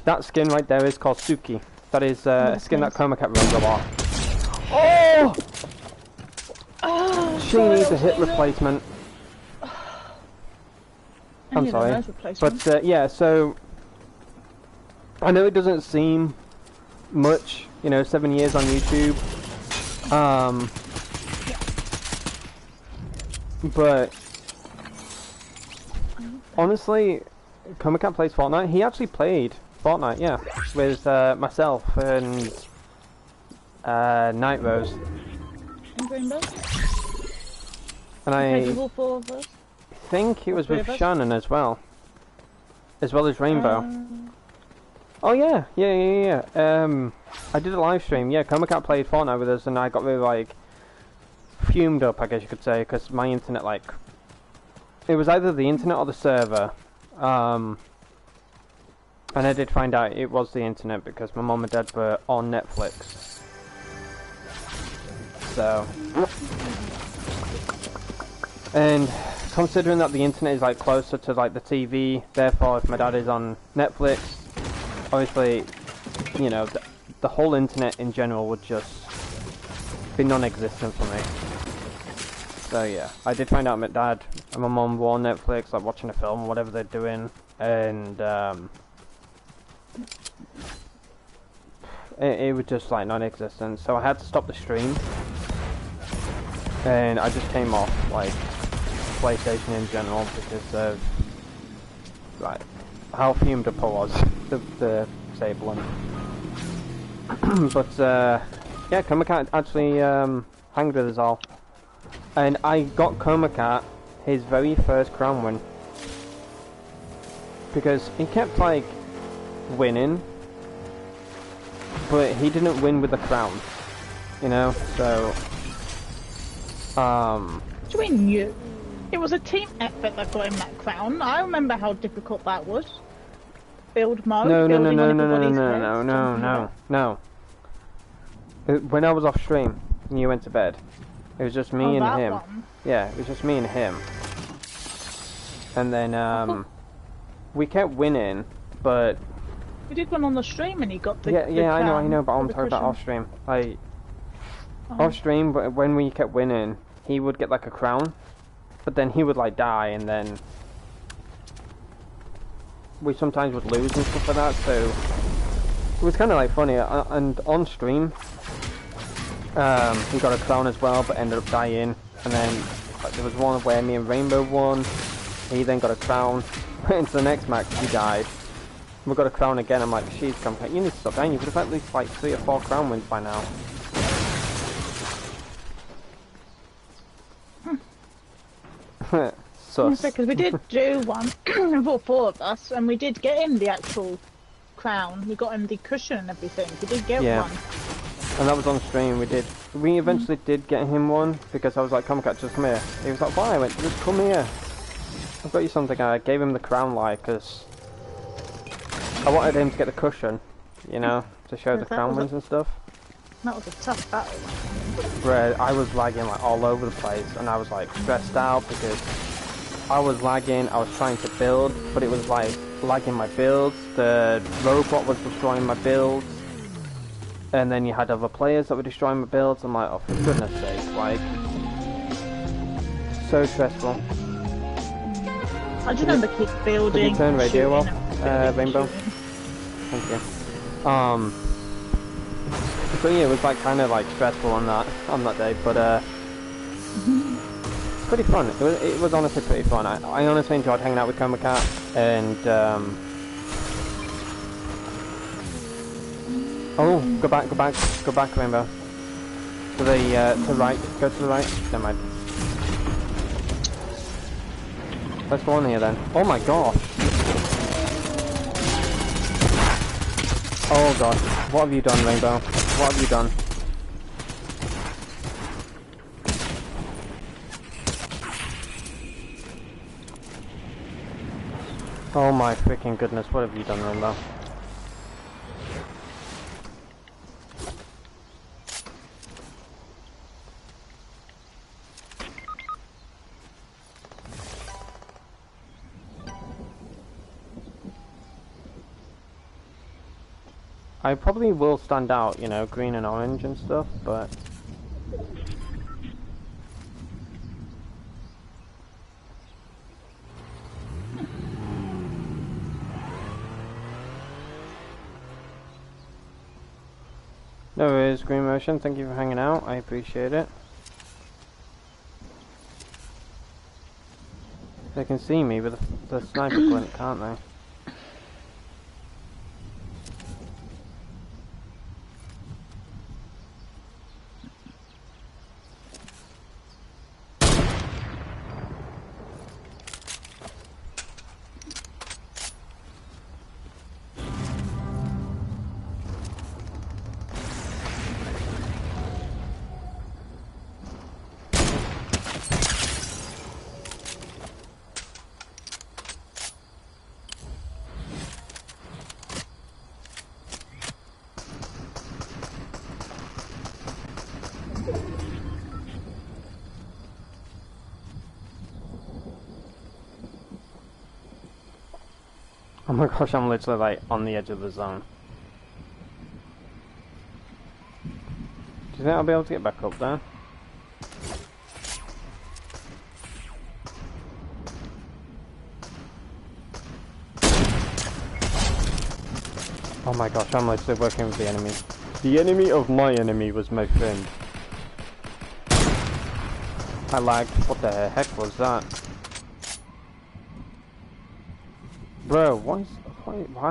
that skin right there is called Suki. That is a skin that Chroma Cat runs a lot. Oh! Oh, She needs a hit replacement. I'm sorry. But yeah, so I know it doesn't seem much, you know, 7 years on YouTube. But honestly, Chroma Cat plays Fortnite. He actually played Fortnite, yeah, with myself and Night Rose. And Rainbow? And I All four of us? think it was Three with of us? Shannon as well as Rainbow. Oh yeah. I did a live stream. Yeah, Chroma Cat played Fortnite with us, and I got really like fumed up, I guess you could say, because my internet, like, it was either the internet or the server. And I did find out it was the internet because my mom and dad were on Netflix. So, and considering that the internet is like closer to like the TV, therefore if my dad is on Netflix, obviously, you know, the whole internet in general would just be non-existent for me. So yeah, I did find out my dad and my mum were on Netflix, like watching a film or whatever they're doing, and it was just like non-existent. So I had to stop the stream, and I just came off like PlayStation in general because of like how fumed up I was, the Sabling. But yeah, Coma Cat actually hanged with us all. And I got Coma Cat his very first crown win. Because he kept like winning, but he didn't win with the crown. You know, so What do you mean you? It was a team effort that got him that crown. I remember how difficult that was. Build mode, building on everybody's heads, no. When I was off stream and you went to bed, it was just me and him. One. Yeah, it was just me and him. And then we kept winning, but We did one on the stream and he got the the yeah, crown I know, but I'm with the talking about cushion. off stream. Off stream, but when we kept winning, he would get like a crown, but then he would like die, and then we sometimes would lose and stuff like that. So it was kind of like funny. And on stream, he got a crown as well, but ended up dying. And then like, there was one where me and Rainbow won. He then got a crown. Went into the next match, he died. We got a crown again. I'm like, she's come. You need to stop dying. You could have at least like 3 or 4 crown wins by now. Sus. Because we did do one for 4 of us, and we did get him the actual crown. We got him the cushion and everything. We did get one. And that was on stream. We eventually did get him one because I was like, "Come, cat, just come here." He was like, "Why?" I went, "Just come here. I've got you something." I gave him the crown, like, because I wanted him to get the cushion, you know, to show the That crown was wins and stuff. That was a tough battle. Where I was lagging like all over the place, and I was like stressed out because I was lagging. I was trying to build, but it was like lagging my builds. The robot was destroying my builds, and then you had other players that were destroying my builds. I'm like, oh, for goodness sake, like, so stressful. I just remember keep building. Could you turn radio off, building, Rainbow? shooting. Thank you. So yeah, it was like kind of like stressful on that day, but pretty fun. It was honestly pretty fun. I honestly enjoyed hanging out with Coma Cat, and oh, go back, Rainbow. To the right. Go to the right. Never mind. Let's go on here then. Oh my gosh. Oh god. What have you done, Rainbow? What have you done? Oh my freaking goodness, what have you done, Rainbow? I probably will stand out, you know, green and orange and stuff, but no worries, Green Motion, thank you for hanging out, I appreciate it. They can see me with the sniper glint, can't they? my gosh, I'm literally like on the edge of the zone. Do you think I'll be able to get back up there? Oh my gosh, I'm literally working with the enemy. The enemy of my enemy was my friend. I lagged. What the heck was that? Bro, why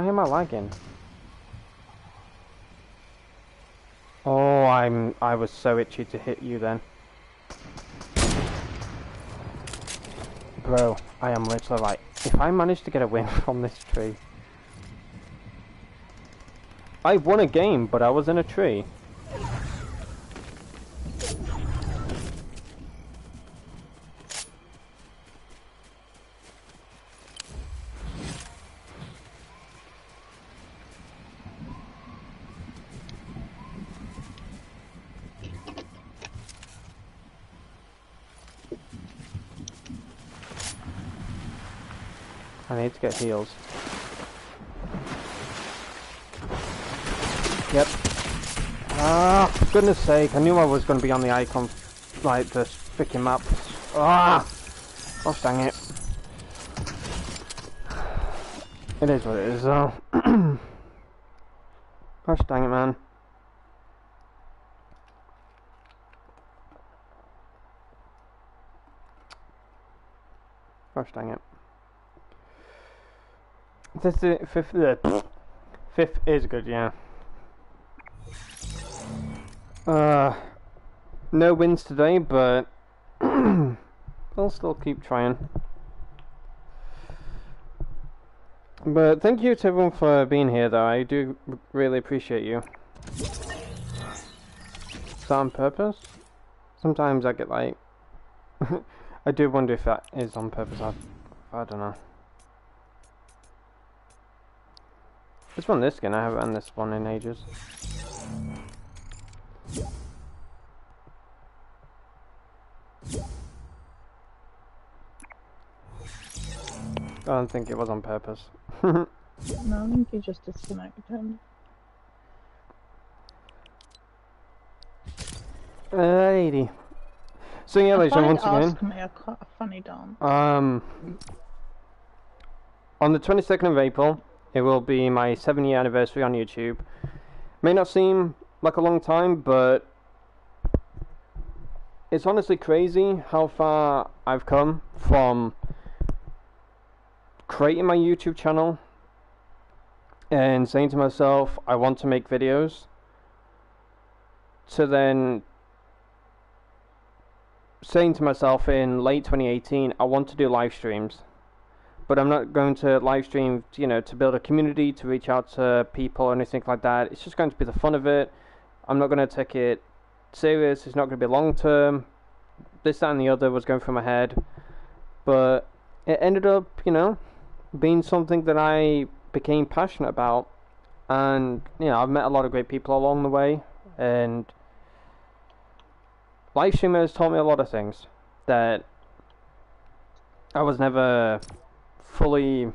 am I lagging? Oh, I was so itchy to hit you then. Bro, I am literally like, if I manage to get a win from this tree. I won a game, but I was in a tree. I need to get heals. Yep. Ah, for goodness sake, I knew I was going to be on the icon, like, the freaking map. Ah! Oh, dang it. It is what it is, though. Gosh dang it, man. Gosh dang it. This is fifth is good, yeah. No wins today, but I'll still keep trying. But thank you to everyone for being here, though. I do really appreciate you. Is that on purpose? Sometimes I get like... I do wonder if that is on purpose. I don't know. This one, this skin, I haven't had this one in ages. I don't think it was on purpose. No, I think you just disconnected him. Alrighty. So yeah, ladies and once again. Ask me a funny dance. On the 22nd of April, it will be my 7-year anniversary on YouTube. May not seem like a long time, but it's honestly crazy how far I've come from creating my YouTube channel and saying to myself, I want to make videos, to then saying to myself in late 2018, I want to do live streams. But I'm not going to live stream, you know, to build a community, to reach out to people or anything like that. It's just going to be the fun of it. I'm not going to take it serious. It's not going to be long term. This, that, and the other was going through my head. But it ended up, you know, being something that I became passionate about. And, you know, I've met a lot of great people along the way. And live streamers taught me a lot of things that I was never fully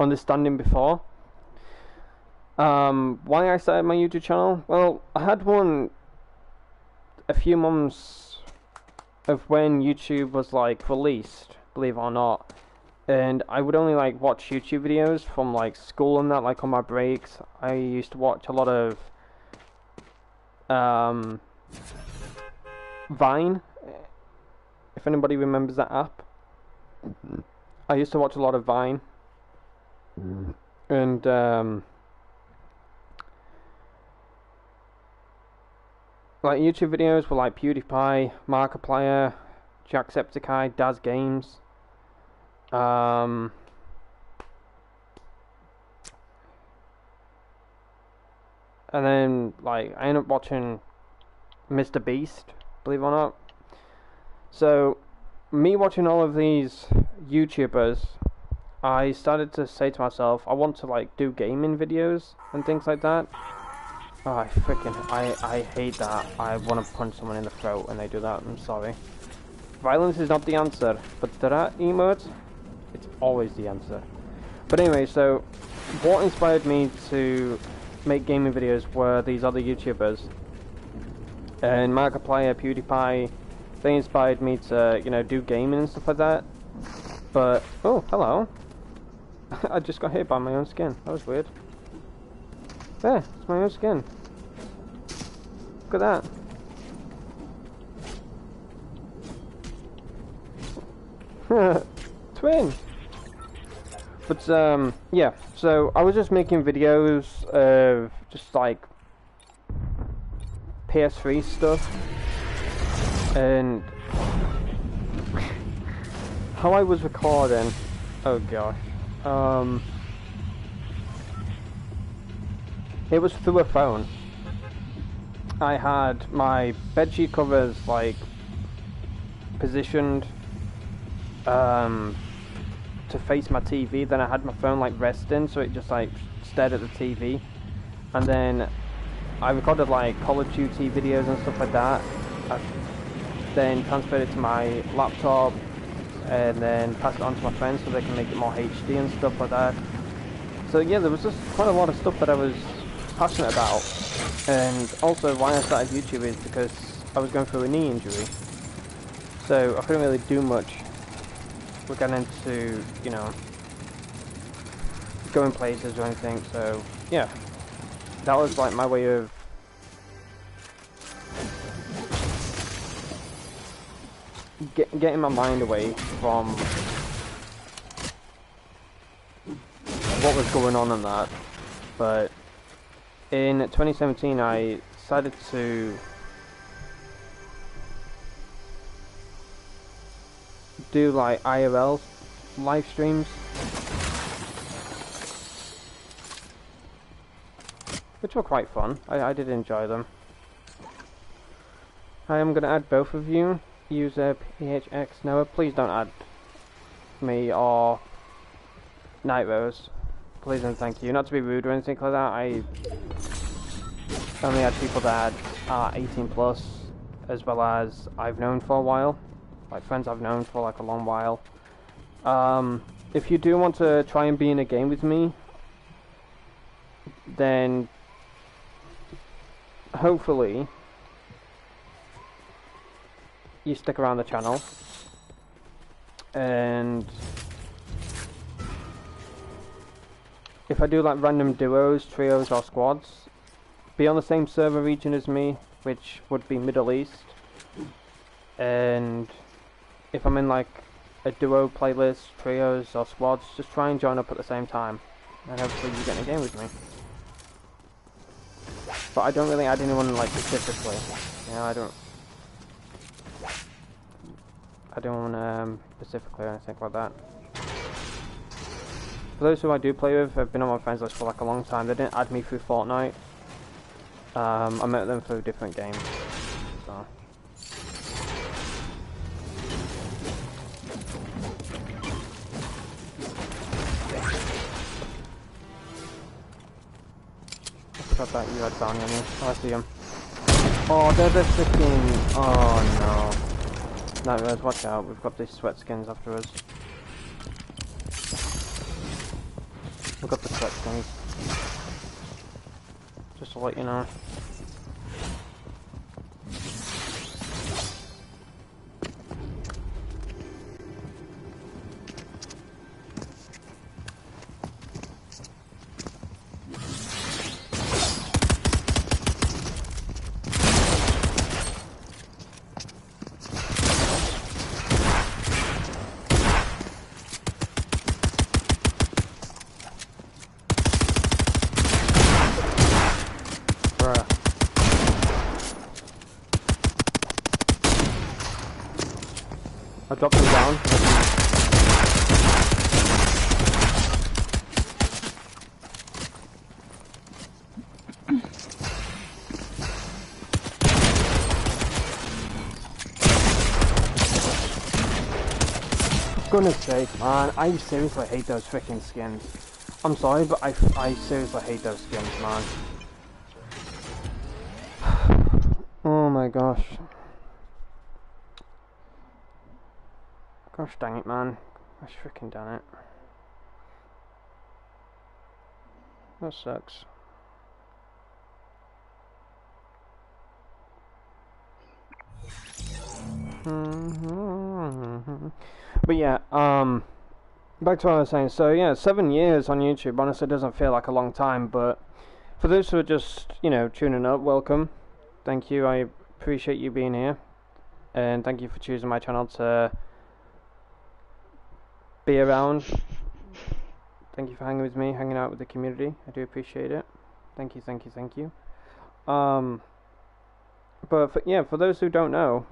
understanding before. Why I started my YouTube channel? Well, I had one a few months of when YouTube was like released, believe it or not, and I would only like watch YouTube videos from like school and that, like on my breaks. I used to watch a lot of Vine, if anybody remembers that app. I used to watch a lot of Vine, and like YouTube videos were like PewDiePie, Markiplier, Jacksepticeye, Daz Games, and then like I ended up watching Mr. Beast, believe it or not. So me watching all of these YouTubers, I started to say to myself, I want to like do gaming videos and things like that. Oh, I hate that. I want to punch someone in the throat when they do that. I'm sorry. Violence is not the answer, but that emote, it's always the answer. But anyway, so what inspired me to make gaming videos were these other YouTubers. And Markiplier, PewDiePie, they inspired me to, you know, do gaming and stuff like that. But, oh, hello. I just got hit by my own skin. That was weird. There, it's my own skin. Look at that. Twin! But, yeah, so I was just making videos of just like PS3 stuff. And how I was recording, oh gosh, it was through a phone. I had my bedsheet covers like positioned to face my TV, then I had my phone like resting so it just like stared at the TV, and then I recorded like Call of Duty videos and stuff like that. I then transferred it to my laptop and then passed it on to my friends so they can make it more HD and stuff like that. So yeah, there was just quite a lot of stuff that I was passionate about. And also why I started YouTube is because I was going through a knee injury, so I couldn't really do much. We're getting into, you know, going places or anything, so yeah, that was like my way of getting my mind away from what was going on in that. But in 2017 I decided to do like IRL live streams, which were quite fun. I did enjoy them. I am going to add both of you, user PHX Noah. Please don't add me or Night Rose. Please and thank you. Not to be rude or anything like that. I only add people that are 18 plus, as well as I've known for a while. Like friends I've known for like a long while. If you do want to try and be in a game with me, then hopefully you stick around the channel, and if I do like random duos, trios or squads, be on the same server region as me, which would be Middle East. And if I'm in like a duo playlist, trios or squads, just try and join up at the same time, and hopefully you get in a game with me. But I don't really add anyone like specifically. You know, I don't specifically or anything like that. For those who I do play with, have been on my friends list for like a long time. They didn't add me through Fortnite. I met them through different games. So. I forgot that you had bounty on me. Oh, I see him. Oh, they're the freaking... Oh no. Night Rose, watch out. We've got these sweat skins after us. We've got the sweat skins. Just to let you know. I dropped him down. For goodness sake, man, I seriously hate those freaking skins. I'm sorry, but I seriously hate those skins, man. Oh my gosh. Gosh dang it, man. Gosh freaking done it. That sucks. But yeah, back to what I was saying. So yeah, 7 years on YouTube honestly doesn't feel like a long time, but for those who are just, tuning up, welcome. Thank you. I appreciate you being here, and thank you for choosing my channel to be around. Thank you for hanging with me, hanging out with the community. I do appreciate it. Thank you, thank you, thank you. But for those who don't know,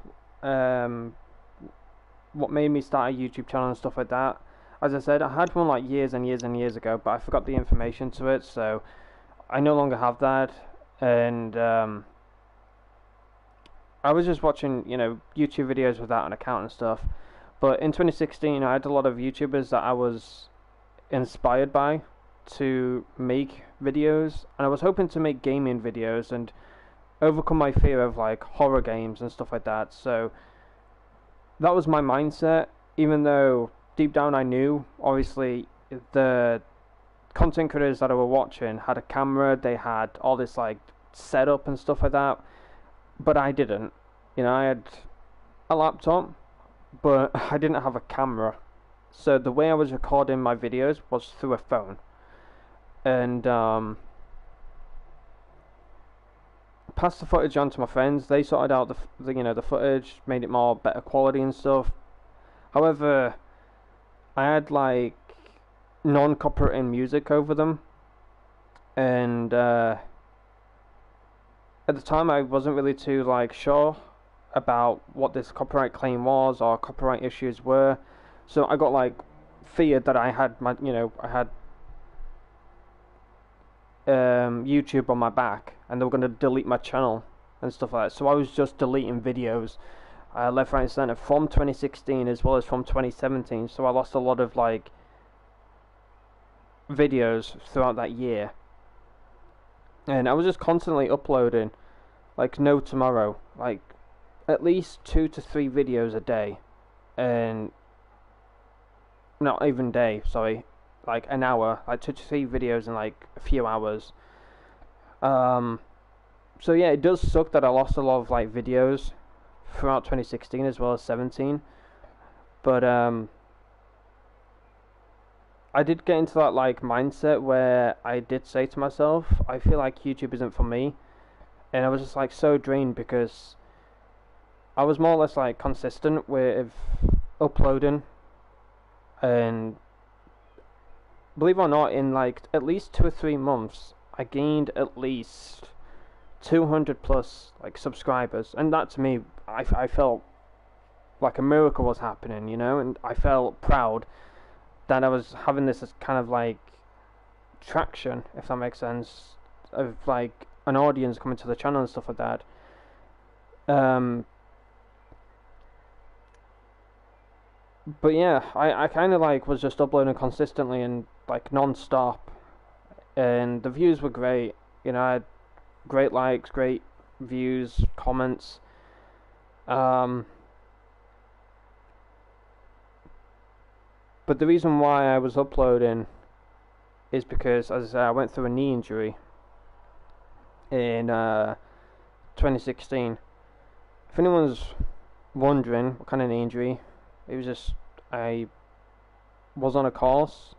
what made me start a YouTube channel and stuff like that. As I said, I had one like years and years and years ago, but I forgot the information to it, so I no longer have that. And I was just watching, YouTube videos without an account and stuff. But in 2016, I had a lot of YouTubers that I was inspired by to make videos, and I was hoping to make gaming videos and overcome my fear of like horror games and stuff like that. So that was my mindset, even though deep down I knew obviously the content creators that I were watching had a camera, they had all this like setup and stuff like that, but I didn't. I had a laptop, but I didn't have a camera. So the way I was recording my videos was through a phone, and passed the footage on to my friends. They sorted out the footage, made it more better quality and stuff. However, I had like non-copyrighted music over them, and at the time I wasn't really too like sure about what this copyright claim was or copyright issues were. So I got like feared that I had YouTube on my back and they were going to delete my channel and stuff like that. So I was just deleting videos left, right and center from 2016 as well as from 2017. So I lost a lot of like videos throughout that year, and I was just constantly uploading like no tomorrow, like at least 2 to 3 videos a day, and not even day, sorry, like an hour, like 2 to 3 videos in like a few hours. So yeah, it does suck that I lost a lot of like videos throughout 2016 as well as 17, but I did get into that like mindset where I did say to myself, I feel like YouTube isn't for me, and I was just like so drained because I was more or less like consistent with uploading, and believe it or not, in like at least 2 or 3 months I gained at least 200 plus like subscribers, and that to me, I felt like a miracle was happening, and I felt proud that I was having this as kind of like traction, if that makes sense, of like an audience coming to the channel and stuff like that. But yeah, I kind of like was just uploading consistently and like non-stop, and the views were great. I had great likes, great views, comments. But the reason why I was uploading is because, as I said, I went through a knee injury in 2016. If anyone's wondering what kind of knee injury, it was just, I was on a course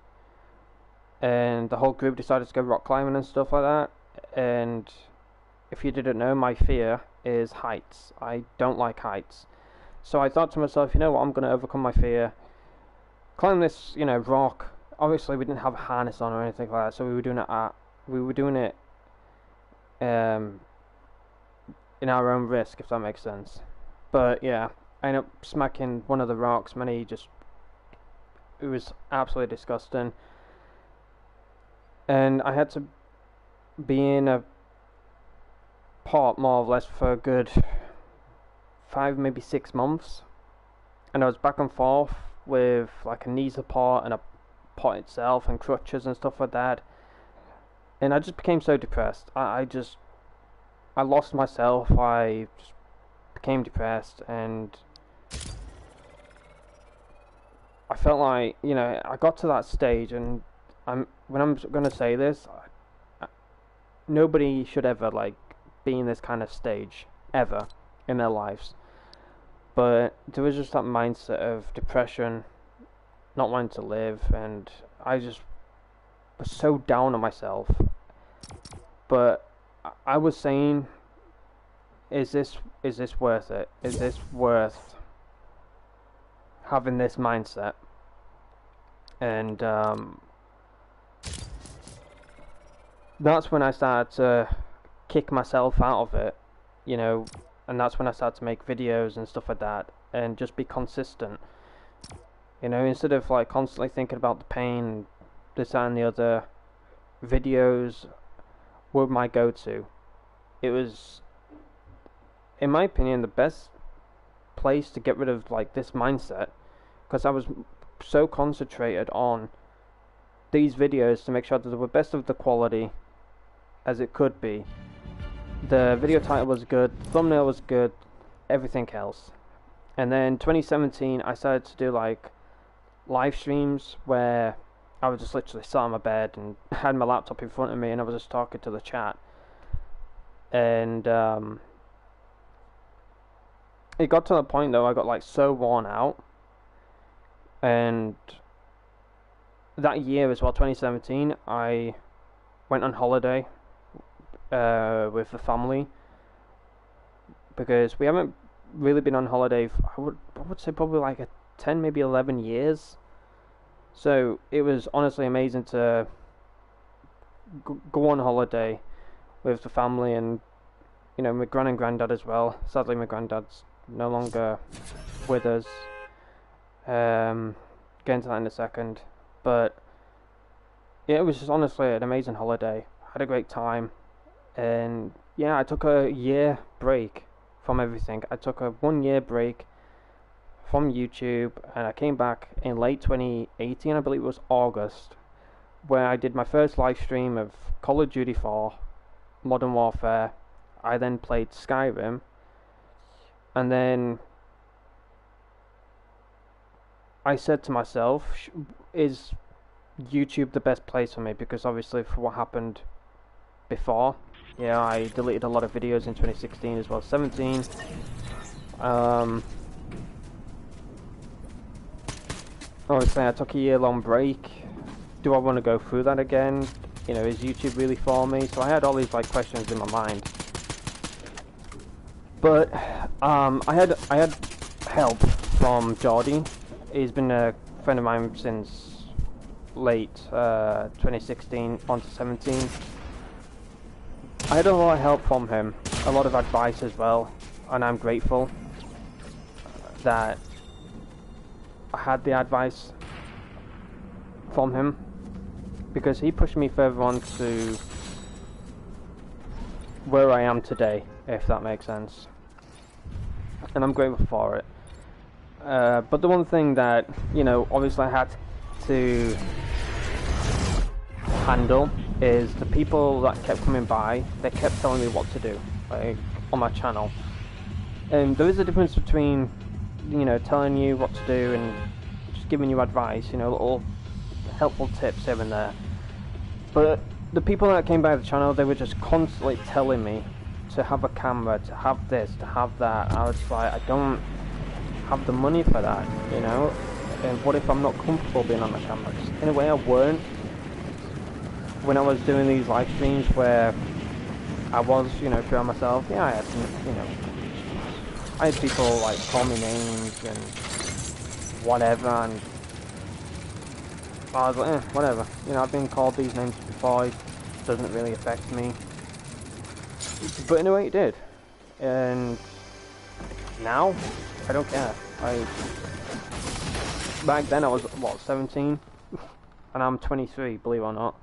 and the whole group decided to go rock climbing and stuff like that, and if you didn't know, my fear is heights. I don't like heights. So I thought to myself, you know what, I'm going to overcome my fear, climb this, rock. Obviously we didn't have a harness on or anything like that, so we were doing it in our own risk, if that makes sense. But yeah, I ended up smacking one of the rocks, it was absolutely disgusting. And I had to be in a pot more or less for a good 5, maybe 6 months. And I was back and forth with like a knee support and a pot itself and crutches and stuff like that. And I just became so depressed. I lost myself. I just became depressed, and I felt like, I got to that stage, and when I'm gonna say this, nobody should ever like be in this kind of stage ever in their lives. But there was just that mindset of depression, not wanting to live, and I just was so down on myself. But I was saying, is this worth it? Is this worth having this mindset? And that's when I started to kick myself out of it, you know, and that's when I started to make videos and stuff like that, and just be consistent, you know, instead of like constantly thinking about the pain, this, that, and the other. Videos were my go-to. It was, in my opinion, the best place to get rid of like this mindset, because I was so concentrated on these videos to make sure that they were best of the quality as it could be. The video title was good, the thumbnail was good, everything else. And then 2017 I started to do like live streams where I was just literally sat on my bed and had my laptop in front of me and I was just talking to the chat. And it got to the point though I got like so worn out. And that year as well, 2017, I went on holiday with the family, because we haven't really been on holiday I would say probably like 10, maybe 11 years. So it was honestly amazing to go on holiday with the family, and you know, my gran and granddad as well. Sadly my granddad's no longer with us. Get into that in a second. But yeah, it was just honestly an amazing holiday. I had a great time. And yeah, I took a year break from everything. I took a 1 year break from YouTube, and I came back in late 2018, I believe it was August, where I did my first live stream of Call of Duty 4 Modern Warfare. I then played Skyrim, and then I said to myself, is YouTube the best place for me? Because obviously for what happened before, yeah, I deleted a lot of videos in 2016 as well as 17. Obviously I took a year-long break. Do I want to go through that again? You know, is YouTube really for me? So I had all these like questions in my mind. But I had help from Geordie. He's been a friend of mine since late 2016 on to 17. I had a lot of help from him, a lot of advice as well, and I'm grateful that I had the advice from him, because he pushed me further on to where I am today, if that makes sense, and I'm grateful for it. But the one thing that, you know, obviously I had to handle is the people that kept coming by. They kept telling me what to do, like on my channel. And there is a difference between, you know, telling you what to do and just giving you advice, you know, little helpful tips here and there. But the people that came by the channel, they were just constantly telling me to have a camera, to have this, to have that. I was like, I don't have the money for that, you know, and what if I'm not comfortable being on the camera? In a way I weren't when I was doing these live streams where I was, you know, feeling myself. Yeah, I had some, you know, I had people like call me names and whatever, and I was like, whatever, you know, I've been called these names before, it doesn't really affect me. But in a way it did, and now I don't care. Back then I was, what, 17? And I'm 23, believe it or not.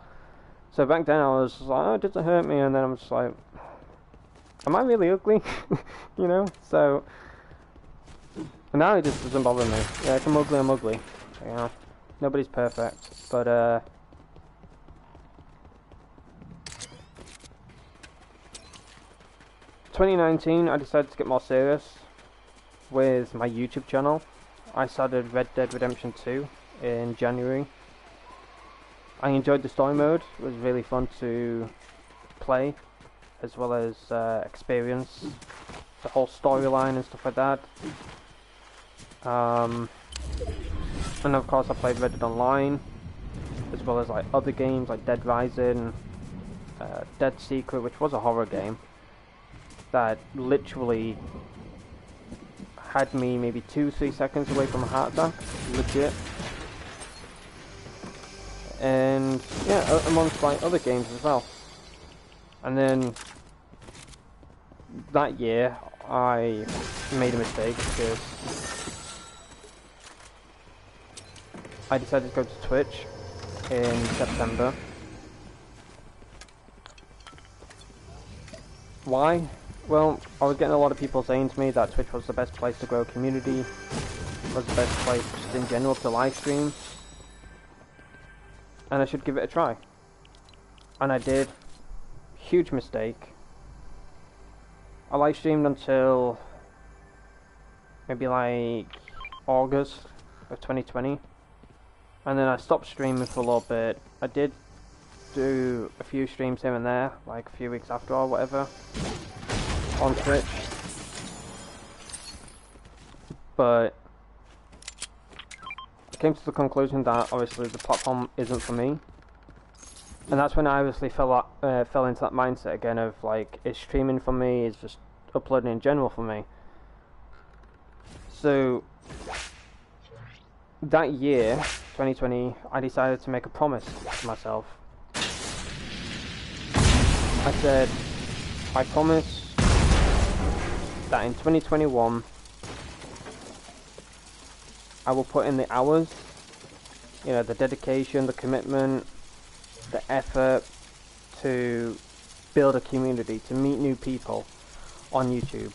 So back then I was like, oh, it doesn't hurt me, and then I'm just like, am I really ugly? You know, so now it just doesn't bother me. Yeah, if I'm ugly, I'm ugly. You know, nobody's perfect, but 2019 I decided to get more serious with my YouTube channel. I started Red Dead Redemption 2 in January. I enjoyed the story mode. It was really fun to play, as well as experience the whole storyline and stuff like that. And of course I played Red Dead Online, as well as like other games like Dead Rising, Dead Secret, which was a horror game that literally had me maybe 2-3 seconds away from a heart attack, legit. And yeah, amongst like other games as well. And then that year I made a mistake because I decided to go to Twitch in September. Why? Well, I was getting a lot of people saying to me that Twitch was the best place to grow a community, was the best place just in general to live stream, and I should give it a try. And I did. Huge mistake. I live streamed until maybe like August of 2020, and then I stopped streaming for a little bit. I did do a few streams here and there, like a few weeks after or whatever, on Twitch, but I came to the conclusion that obviously the platform isn't for me, and that's when I obviously fell into that mindset again of like, is streaming for me, is just uploading in general for me. So that year, 2020, I decided to make a promise to myself. I said, I promise that in 2021 I will put in the hours, you know, the dedication, the commitment, the effort to build a community, to meet new people on YouTube.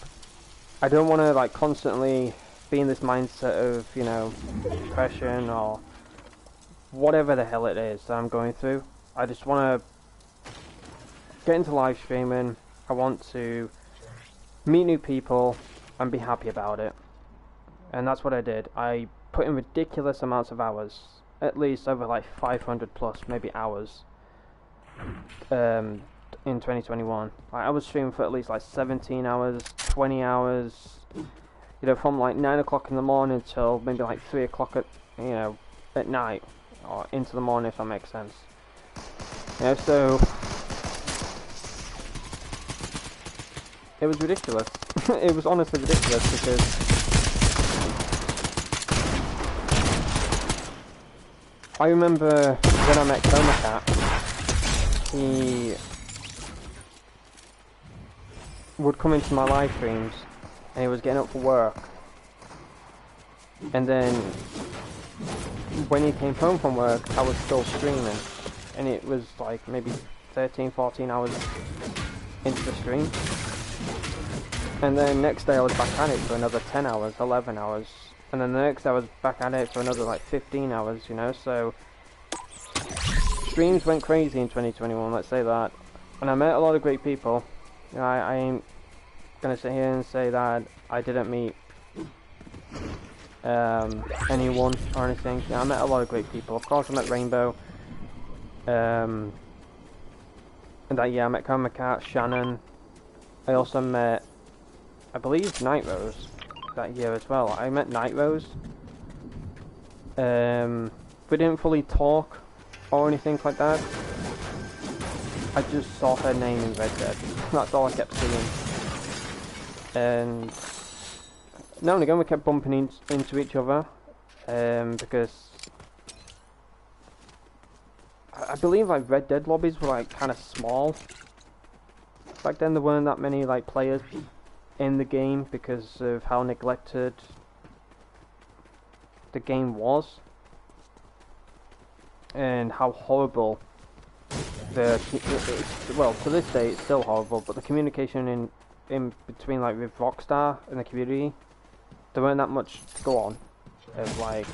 I don't want to like constantly be in this mindset of, you know, depression or whatever the hell it is that I'm going through. I just want to get into live streaming. I want to meet new people and be happy about it. And that's what I did. I put in ridiculous amounts of hours, at least over like 500 plus maybe hours, in 2021. I was streaming for at least like 17 hours, 20 hours, you know, from like 9 o'clock in the morning till maybe like 3 o'clock at night, or into the morning, if that makes sense. You know, so it was ridiculous. It was honestly ridiculous because I remember when I met Coma Cat, he would come into my live streams and he was getting up for work, and then when he came home from work I was still streaming, and it was like maybe 13-14 hours into the stream, and then next day I was back at it for another 10 hours, 11 hours, and then the next day I was back at it for another like 15 hours, you know. So streams went crazy in 2021, let's say that, and I met a lot of great people. You know, I ain't gonna sit here and say that I didn't meet anyone or anything. Yeah, I met a lot of great people. Of course I met Rainbow, and that year I met Coma Cat, Shannon. I also met, I believe, Night Rose that year as well. I met Night Rose. We didn't fully talk or anything like that. I just saw her name in Red Dead. That's all I kept seeing. And now and again we kept bumping into each other, because I believe like Red Dead lobbies were like kind of small. Back then there weren't that many like players in the game because of how neglected the game was and how horrible well, to this day it's still horrible, but the communication in between, like, with Rockstar and the community, there weren't that much to go on of like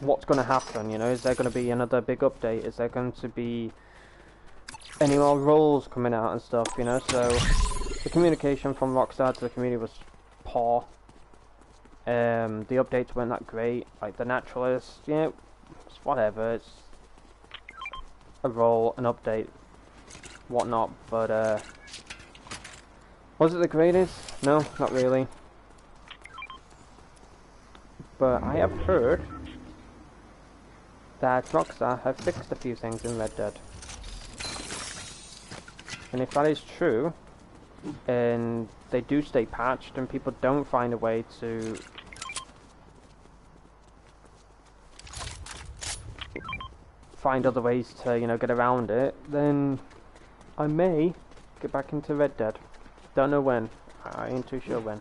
what's going to happen, you know. Is there going to be another big update? Is there going to be any more roles coming out and stuff, you know? So the communication from Rockstar to the community was poor. The updates weren't that great. Like the Naturalist, you know, it's whatever. It's a role, an update. whatnot, but was it the greatest? No, not really. But I have heard that Rockstar have fixed a few things in Red Dead. And if that is true, and they do stay patched and people don't find a way to find other ways to, you know, get around it, then I may get back into Red Dead. Don't know when. I ain't too sure when.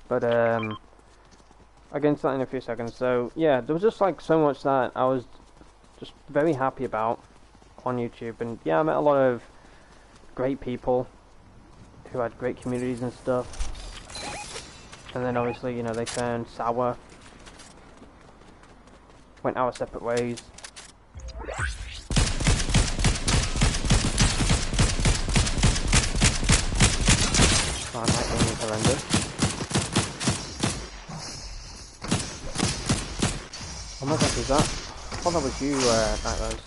But I'll get into that in a few seconds. So yeah, there was just like so much that I was just very happy about on YouTube, and yeah, I met a lot of great people who had great communities and stuff. And then obviously, you know, they turned sour, went our separate ways. Oh, that game is horrendous. Oh my god, is that? I thought that was you, Night Rose.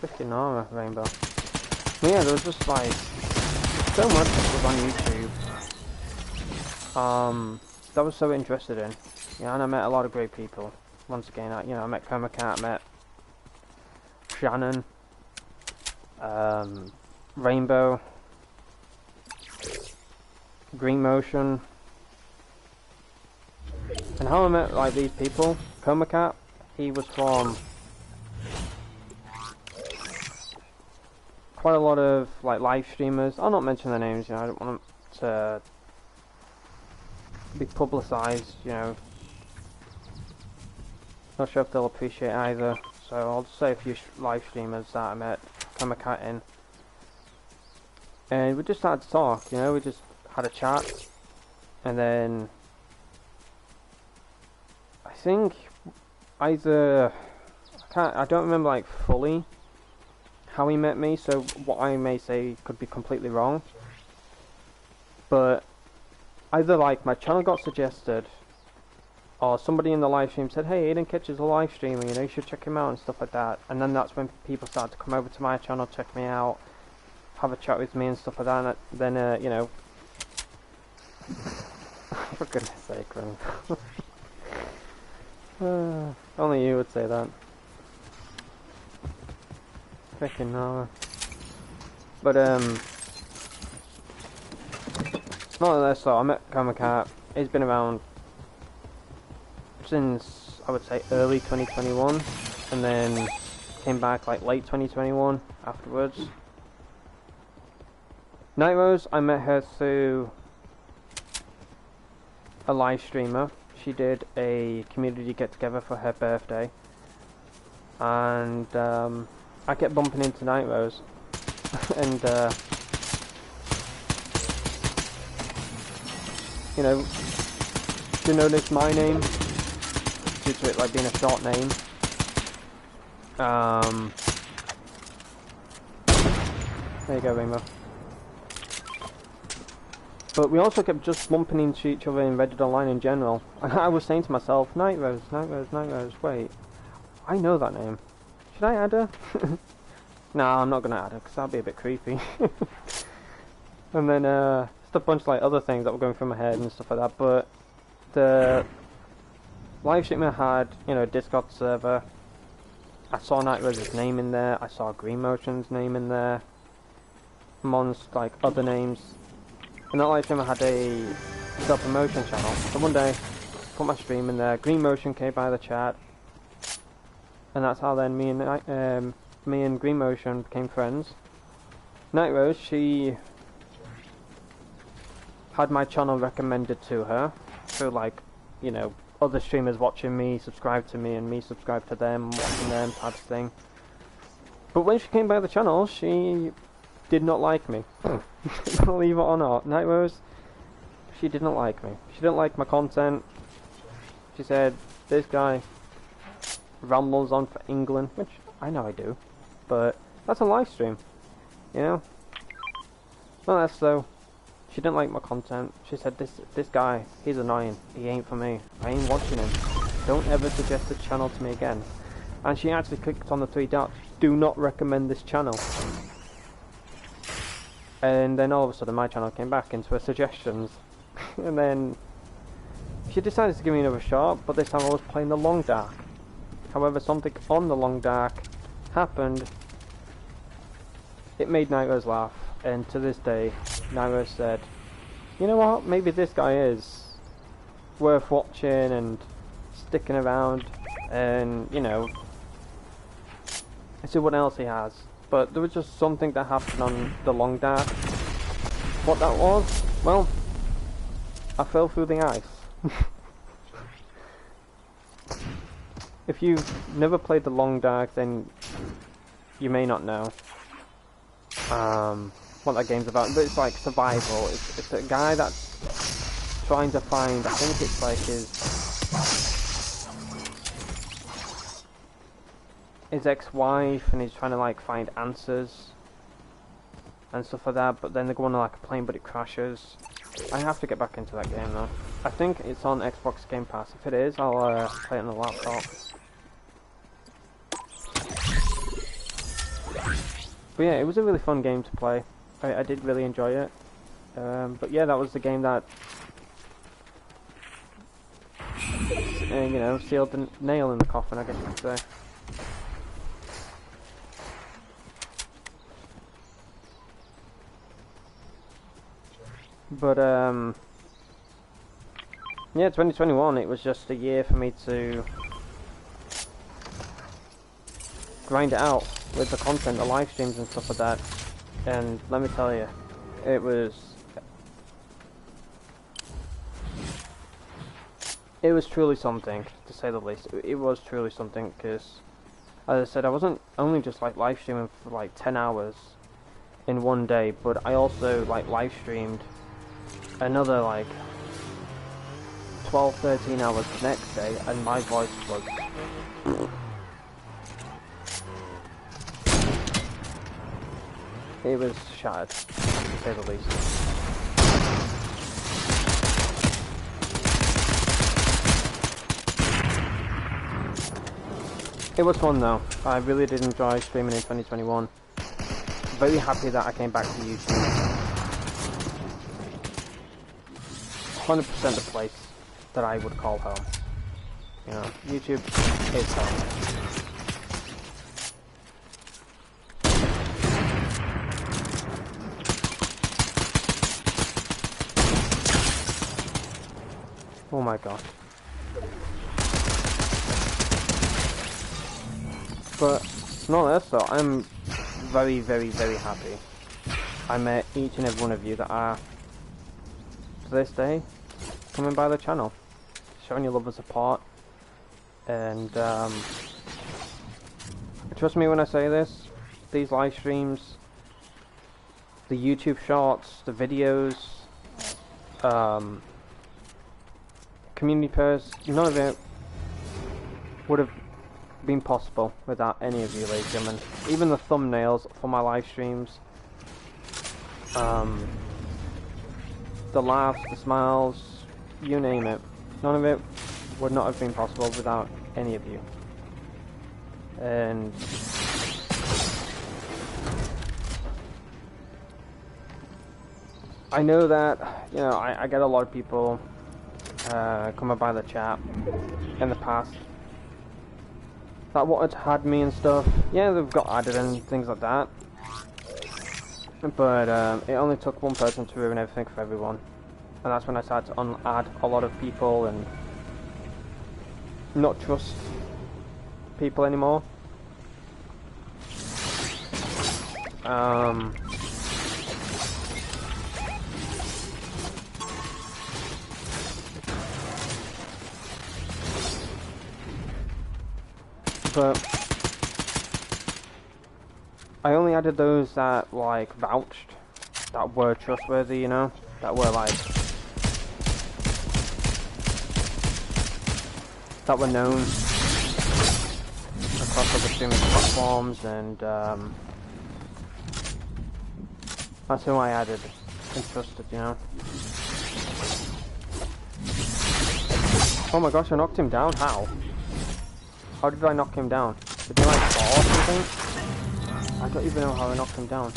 Freaking armor, Rainbow. But yeah, there was just like so much that was on YouTube. That I was so interested in. Yeah, and I met a lot of great people. Once again, I met Coma Cat, I met Shannon, Rainbow, Green Motion, and how I met like these people. Coma Cat, he was from quite a lot of like live streamers. I'll not mention their names, you know, I don't want them to be publicised, you know. Not sure if they'll appreciate either, so I'll just say a few live streamers that I met Coma Cat in. And we just started to talk, you know, we just had a chat, and then I think either I don't remember like fully how he met me, so what I may say could be completely wrong, but either like my channel got suggested, or somebody in the live stream said, hey, Aiden Kitch is a live streamer, you know, you should check him out and stuff like that. And then that's when people started to come over to my channel, check me out, have a chat with me and stuff like that. And then you know, for goodness sake, man. Only you would say that. Freaking no. But nonetheless, so I met Coma Cat. He's been around since, I would say, early 2021, and then came back like late 2021 afterwards. Night Rose, I met her through a live streamer. She did a community get together for her birthday, and I kept bumping into Night Rose, and you know, to notice my name due to it like being a short name. There you go, Rainbow. But we also kept just bumping into each other in Reddit Online in general. And I was saying to myself, Night Rose, Night Rose, Night Rose, wait, I know that name. Should I add her? No, I'm not gonna add her because that'd be a bit creepy. And then just a bunch of like other things that were going through my head and stuff like that. But the live stream I had, you know, Discord server. I saw Night Rose's name in there. I saw Green Motion's name in there. Amongst like other names. In that live stream I had a self-promotion channel. So one day, put my stream in there. Green Motion came by the chat, and that's how then me and Green Motion became friends. Night Rose, she had my channel recommended to her through like, you know, other streamers watching me, subscribe to me, and me subscribe to them, watching them type of thing. But when she came by the channel, she did not like me. Believe it or not, Night Rose, she did not like me. She didn't like my content. She said, this guy rambles on for England, which I know I do, but that's a live stream, you know? Not less though. She didn't like my content. She said, this guy, he's annoying. He ain't for me. I ain't watching him. Don't ever suggest this channel to me again. And she actually clicked on the 3 dots. Do not recommend this channel. And then all of a sudden my channel came back into her suggestions. And then she decided to give me another shot, but this time I was playing the Long Dark. However, something on the Long Dark happened. It made Nightmares laugh, and to this day, Nightmares said, you know what, maybe this guy is worth watching and sticking around, and, you know, see what else he has. But there was just something that happened on the Long Dark. What that was? Well, I fell through the ice. If you've never played the Long Dark, then you may not know what that game's about. But it's like survival. It's a guy that's trying to find, I think it's like his ex-wife, and he's trying to like find answers and stuff like that. But then they go on like a plane, but it crashes. I have to get back into that game though. I think it's on Xbox Game Pass. If it is, I'll play it on the laptop. But yeah, it was a really fun game to play. I did really enjoy it. But yeah, that was the game that you know, sealed the nail in the coffin, I guess you could say. But yeah, 2021, it was just a year for me to grind it out with the content, the live streams and stuff like that. And let me tell you, it was truly something, to say the least. It was truly something, because as I said, I wasn't only just like live streaming for like 10 hours in one day, but I also like live streamed another like 12-13 hours the next day, and my voice was it was shattered, to say the least. It was fun though. I really did enjoy streaming in 2021. Very happy that I came back to YouTube. 100% the place that I would call home. You know, YouTube is home. Oh my god. But nonetheless though, I'm very, very, very happy I met each and every one of you that are, to this day, coming by the channel, showing your love and support. And trust me when I say this, these live streams, the YouTube shorts, the videos, community posts, none of it would have been possible without any of you, ladies and gentlemen. Even the thumbnails for my live streams, the laughs, the smiles, you name it, none of it would not have been possible without any of you. And I know that, you know, I get a lot of people coming by the chat in the past that wanted to add me and stuff. Yeah, they've got added and things like that. But it only took one person to ruin everything for everyone. And that's when I started to unadd a lot of people and not trust people anymore. But I only added those that like vouched, that were trustworthy, you know, that were like, that were known across other streaming platforms, and that's who I added and trusted, you know. Oh my gosh, I knocked him down, how? How did I knock him down? Did he like fall or something? I don't even know how I knocked him down.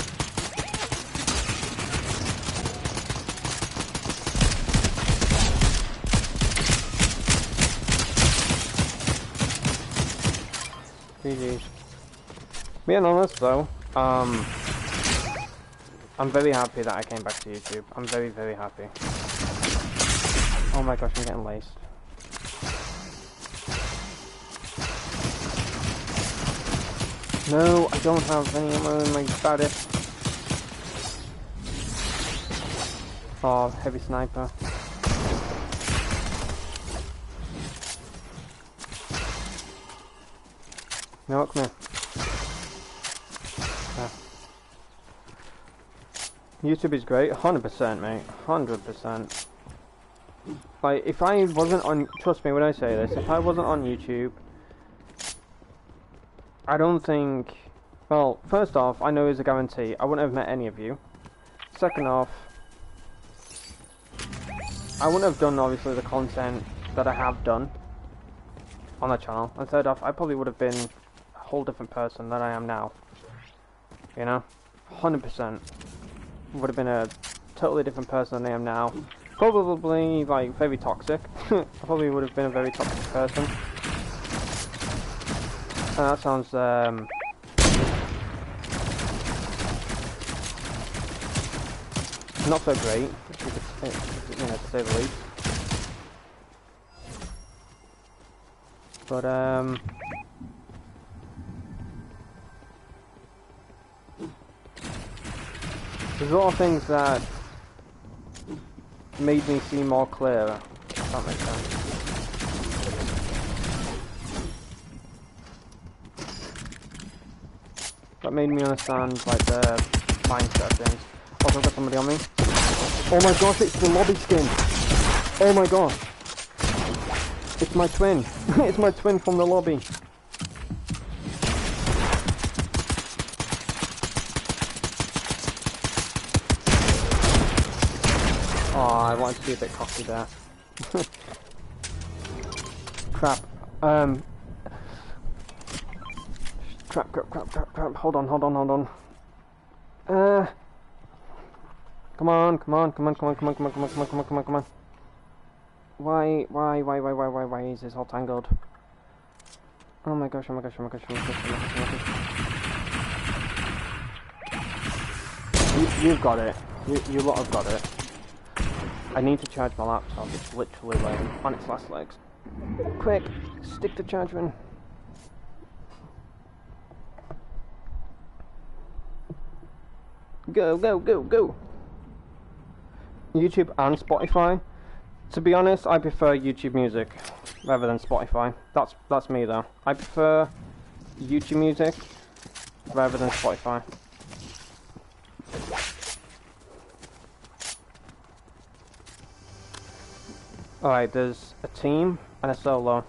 GG's. Being honest though, I'm very happy that I came back to YouTube. I'm very, very happy. Oh my gosh, I'm getting laced. No, I don't have any ammo in my baddest. Oh, heavy sniper. No, come here. Ah. YouTube is great, 100%, mate. 100%. Like, if I wasn't on, trust me when I say this, if I wasn't on YouTube, I don't think, well, first off, I know it's a guarantee, I wouldn't have met any of you. Second off, I wouldn't have done, obviously, the content that I have done on the channel. And third off, I probably would have been a whole different person than I am now. You know? 100%. Would have been a totally different person than I am now. Probably, like, very toxic. I probably would have been a very toxic person. And that sounds, not so great, you know, to say the least. But, there's a lot of things that made me see more clearer, if that makes sense. That made me understand, like, the mindset of things. Also, I've got somebody on me. Oh my gosh, it's the lobby skin! Oh my gosh! It's my twin! It's my twin from the lobby! Oh, I wanted to be a bit cocky there. Crap. Crap. Hold on. Come on. Why is this all tangled? Oh my gosh. You've got it. You lot have got it. I need to charge my laptop. It's literally like on its last legs. Quick, stick the charger in. Go. YouTube and Spotify. To be honest, I prefer YouTube Music rather than Spotify. That's me though. I prefer YouTube Music rather than Spotify. Alright, there's a team and a solo.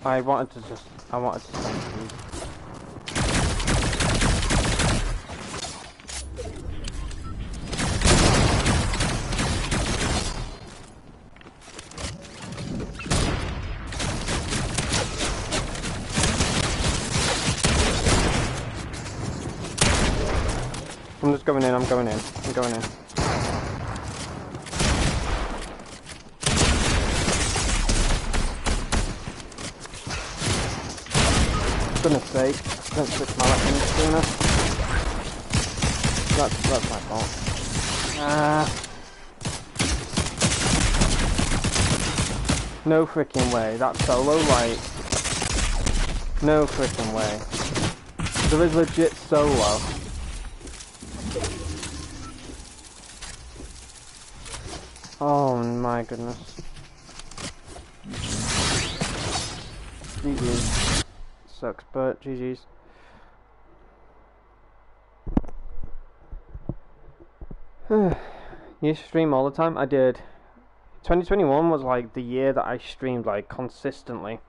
I wanted to send these. I'm just going in, I'm going in. For goodness sake, don't switch my weapon sooner. That's my fault. No freaking way, that solo, like, no freaking way. There is legit solo. Oh my goodness. GG's. Sucks, but GG's. You stream all the time? I did. 2021 was like the year that I streamed like consistently.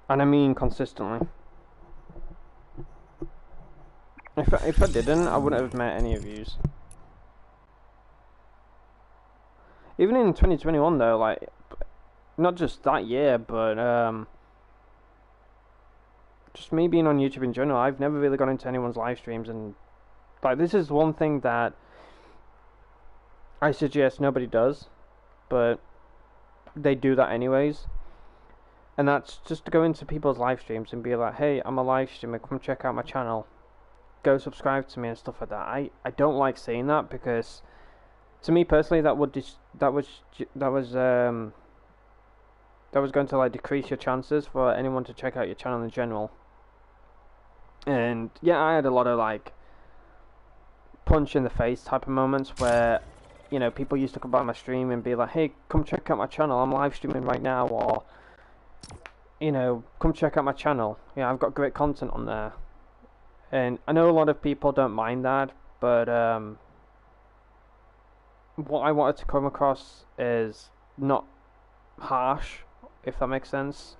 And I mean consistently. If I didn't, I wouldn't have met any of yous. even in 2021 though, like, not just that year, but just me being on YouTube in general, I've never really gone into anyone's live streams, and like, this is one thing that I suggest nobody does, but they do that anyways. And that's just to go into people's live streams and be like, hey, I'm a live streamer, come check out my channel, go subscribe to me and stuff like that. I don't like saying that, because to me personally that was going to like decrease your chances for anyone to check out your channel in general. And yeah, I had a lot of like punch in the face type of moments where, you know, people used to come by my stream and be like, hey, come check out my channel, I'm live streaming right now, or, you know, come check out my channel, yeah, I've got great content on there. And I know a lot of people don't mind that, but what I wanted to come across is not harsh, if that makes sense.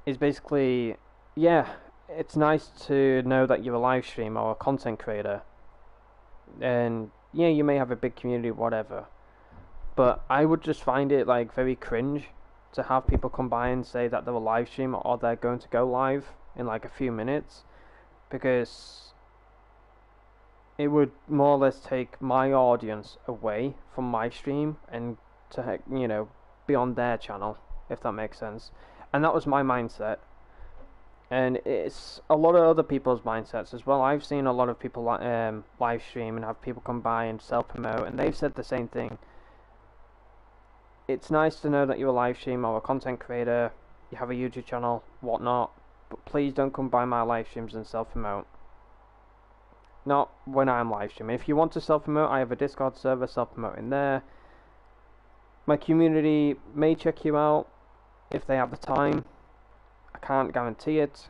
Is basically, yeah, it's nice to know that you're a live streamer or a content creator, and yeah, you may have a big community, whatever, but I would just find it like very cringe to have people come by and say that they're a live streamer or they're going to go live in like a few minutes, because it would more or less take my audience away from my stream and to, you know, be on their channel, if that makes sense. And that was my mindset, and it's a lot of other people's mindsets as well. I've seen a lot of people live stream and have people come by and self-promote, and they've said the same thing. It's nice to know that you're a live streamer or a content creator, you have a YouTube channel, whatnot, but please don't come by my live streams and self-promote. Not when I'm live streaming. If you want to self-promote, I have a Discord server, self-promote in there. My community may check you out if they have the time. I can't guarantee it,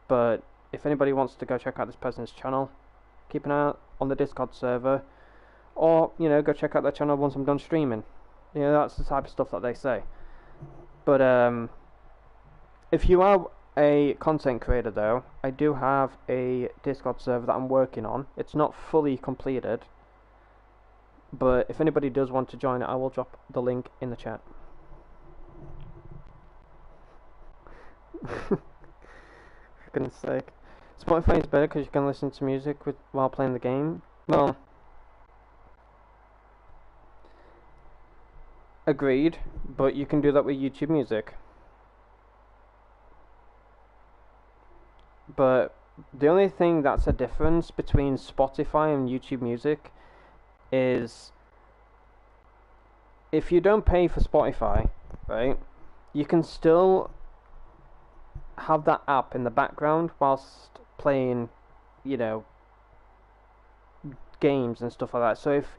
but if anybody wants to go check out this person's channel, keep an eye out on the Discord server, or, you know, go check out their channel once I'm done streaming. You know, that's the type of stuff that they say. But if you are a content creator though, I do have a Discord server that I'm working on. It's not fully completed, but if anybody does want to join it, I will drop the link in the chat. For goodness sake. Spotify is better because you can listen to music while playing the game. Well, agreed, but you can do that with YouTube Music. But the only thing that's a difference between Spotify and YouTube Music is if you don't pay for Spotify, right, you can still have that app in the background whilst playing, you know, games and stuff like that. So if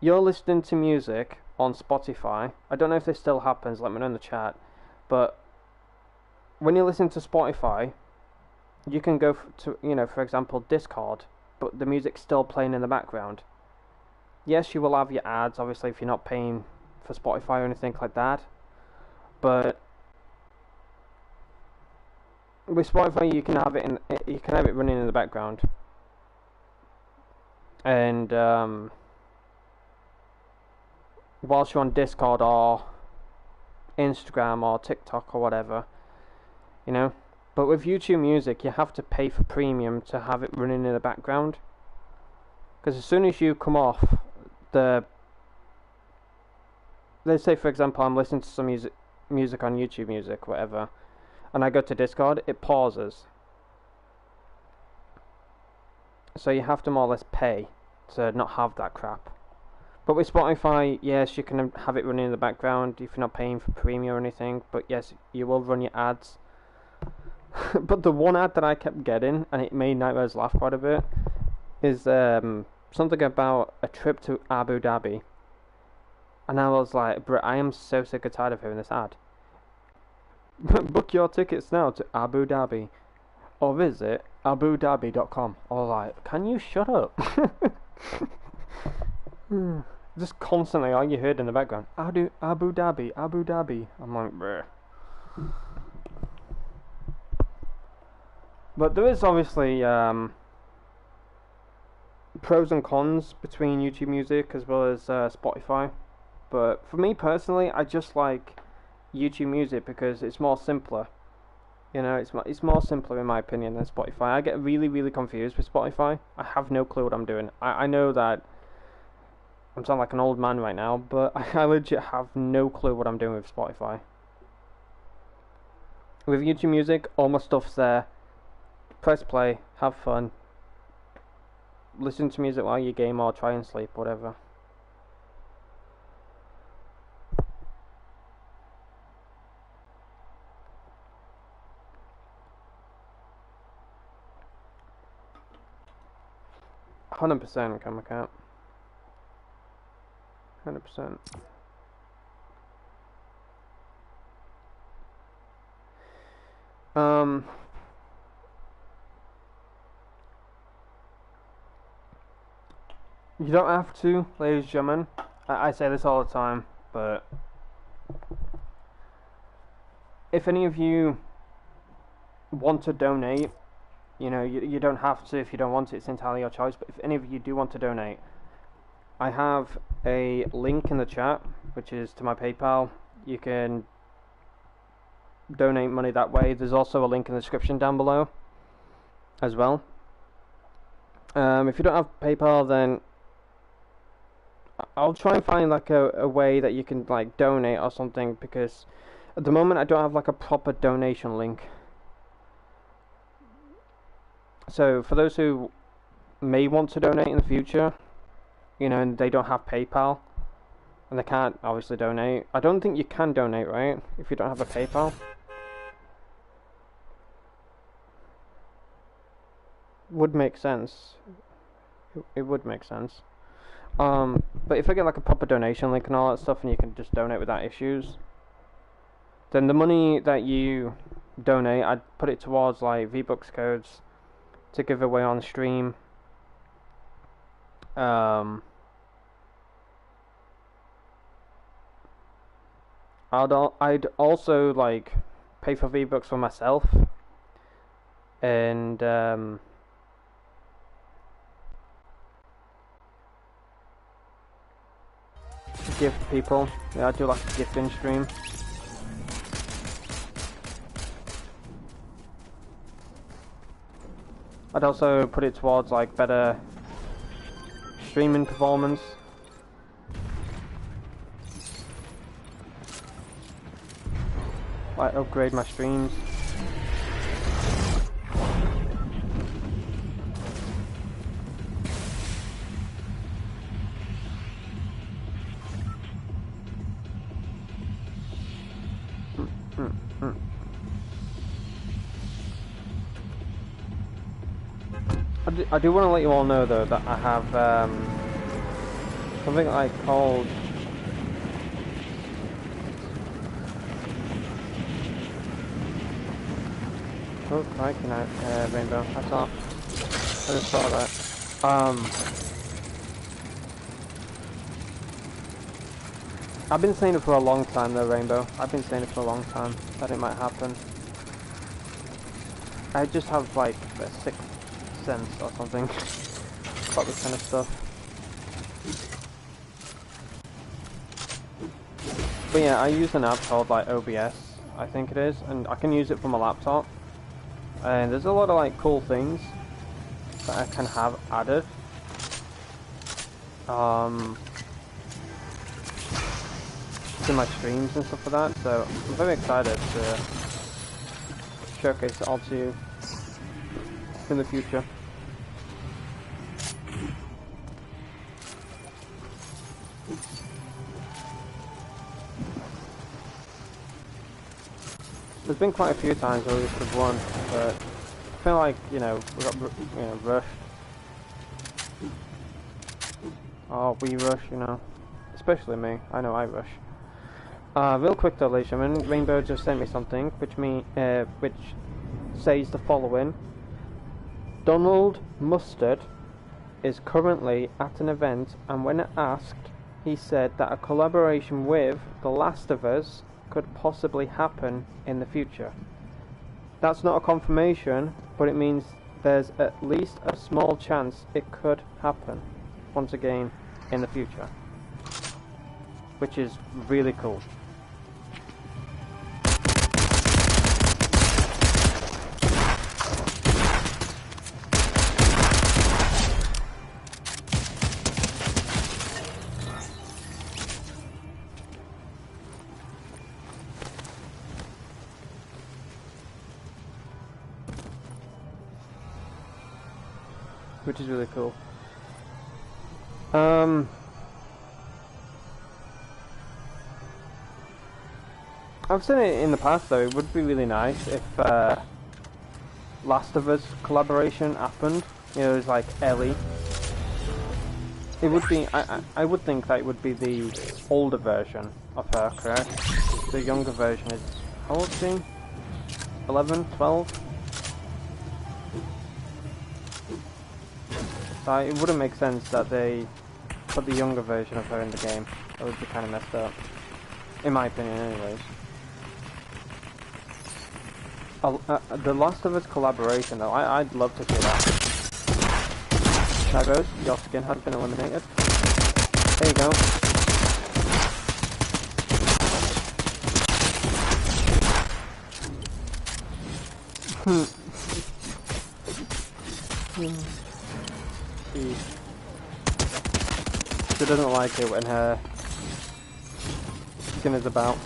you're listening to music on Spotify, I don't know if this still happens, let me know in the chat, but when you listen to Spotify, you can go to, you know, for example, Discord, but the music's still playing in the background. Yes, you will have your ads, obviously, if you're not paying for Spotify or anything like that, but with Spotify you can have it running in the background. And whilst you're on Discord or Instagram or TikTok or whatever, you know. But with YouTube Music, you have to pay for premium to have it running in the background. Because as soon as you come off the... Let's say, for example, I'm listening to some music on YouTube Music, whatever, and I go to Discord, it pauses. So you have to more or less pay to not have that crap. But with Spotify, yes, you can have it running in the background if you're not paying for premium or anything. But yes, you will run your ads. But the one ad that I kept getting, and it made Nightmares laugh quite a bit, is something about a trip to Abu Dhabi. And I was like, bro, I am so sick and tired of hearing this ad. Book your tickets now to Abu Dhabi, or visit abudhabi.com. I was like, can you shut up? Just constantly, all you heard in the background, Abu Dhabi, Abu Dhabi. I'm like, bruh. But there is obviously pros and cons between YouTube Music as well as Spotify. But for me personally, I just like YouTube Music because it's more simpler. You know, it's more simpler in my opinion than Spotify. I get really confused with Spotify. I have no clue what I'm doing. I know that I'm sounding like an old man right now, but I legit have no clue what I'm doing with Spotify. With YouTube Music, all my stuff's there. Press play, have fun. Listen to music while you game or try and sleep, whatever. %, Camera Cat. 100%. You don't have to, ladies and gentlemen. I say this all the time, but if any of you want to donate, you know, you don't have to if you don't want it. It's entirely your choice. But if any of you do want to donate, I have a link in the chat, which is to my PayPal. You can donate money that way. There's also a link in the description down below as well. If you don't have PayPal, then I'll try and find like a way that you can like donate or something, because at the moment I don't have like a proper donation link. So for those who may want to donate in the future, you know, and they don't have PayPal and they can't obviously donate. I don't think you can donate, right, if you don't have a PayPal. Would make sense. It would make sense. But if I get like a proper donation link and all that stuff, and you can just donate without issues, then the money that you donate, I'd put it towards like V-Bucks codes to give away on stream. I'd also like pay for V-Bucks for myself, and give people. Yeah, I do like a gifting stream. I'd also put it towards like better streaming performance. Like upgrade my streams. I do want to let you all know though that I have something like called oh, crikey now, Rainbow. I just saw that. I've been saying it for a long time though, Rainbow. I've been saying it for a long time that it might happen. I just have like a sixth sense or something about this kind of stuff. But yeah, I use an app called like OBS, I think it is, and I can use it from a laptop. And there's a lot of like cool things that I can have added. To my streams and stuff like that, so I'm very excited to showcase it all to you in the future. There's been quite a few times where we could have won, but I feel like, you know, we got rushed. Oh, we rush, you know. Especially me. I know I rush. Real quick though, ladies and gentlemen, Rainbow just sent me something which says the following. Donald Mustard is currently at an event, and when asked, he said that a collaboration with The Last of Us could possibly happen in the future. That's not a confirmation, but it means there's at least a small chance it could happen once again in the future, which is really cool. Which is really cool. I've said it in the past though, it would be really nice if Last of Us collaboration happened. You know, it's like Ellie. It would be, I would think that it would be the older version of her, correct? The younger version is, how old is she? 11, 12? So it wouldn't make sense that they put the younger version of her in the game. That would be kind of messed up. In my opinion, anyways. The Last of Us collaboration, though, I'd love to see that. There goes, your skin has been eliminated. There you go. She doesn't like it when her skin is about.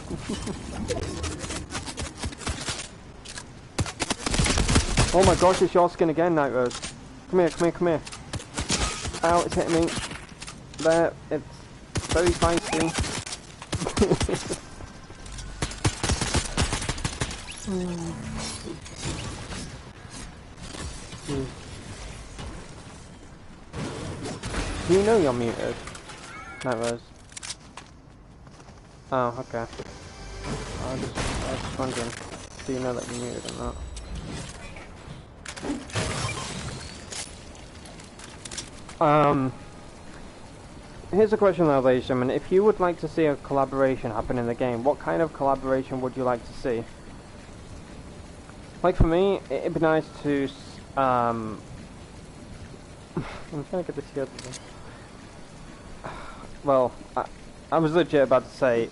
Oh my gosh, it's your skin again, Night Rose. Come here, come here, come here. Ow, it's hitting me. There, it's very spicy. Do you know you're muted? Night Rose. Oh, okay. I was just wondering, do you know that you're muted or not? Here's a question though, ladies and gentlemen. If you would like to see a collaboration happen in the game, what kind of collaboration would you like to see? Like for me, it'd be nice to, I'm trying to get this together. Well, I was legit about to say,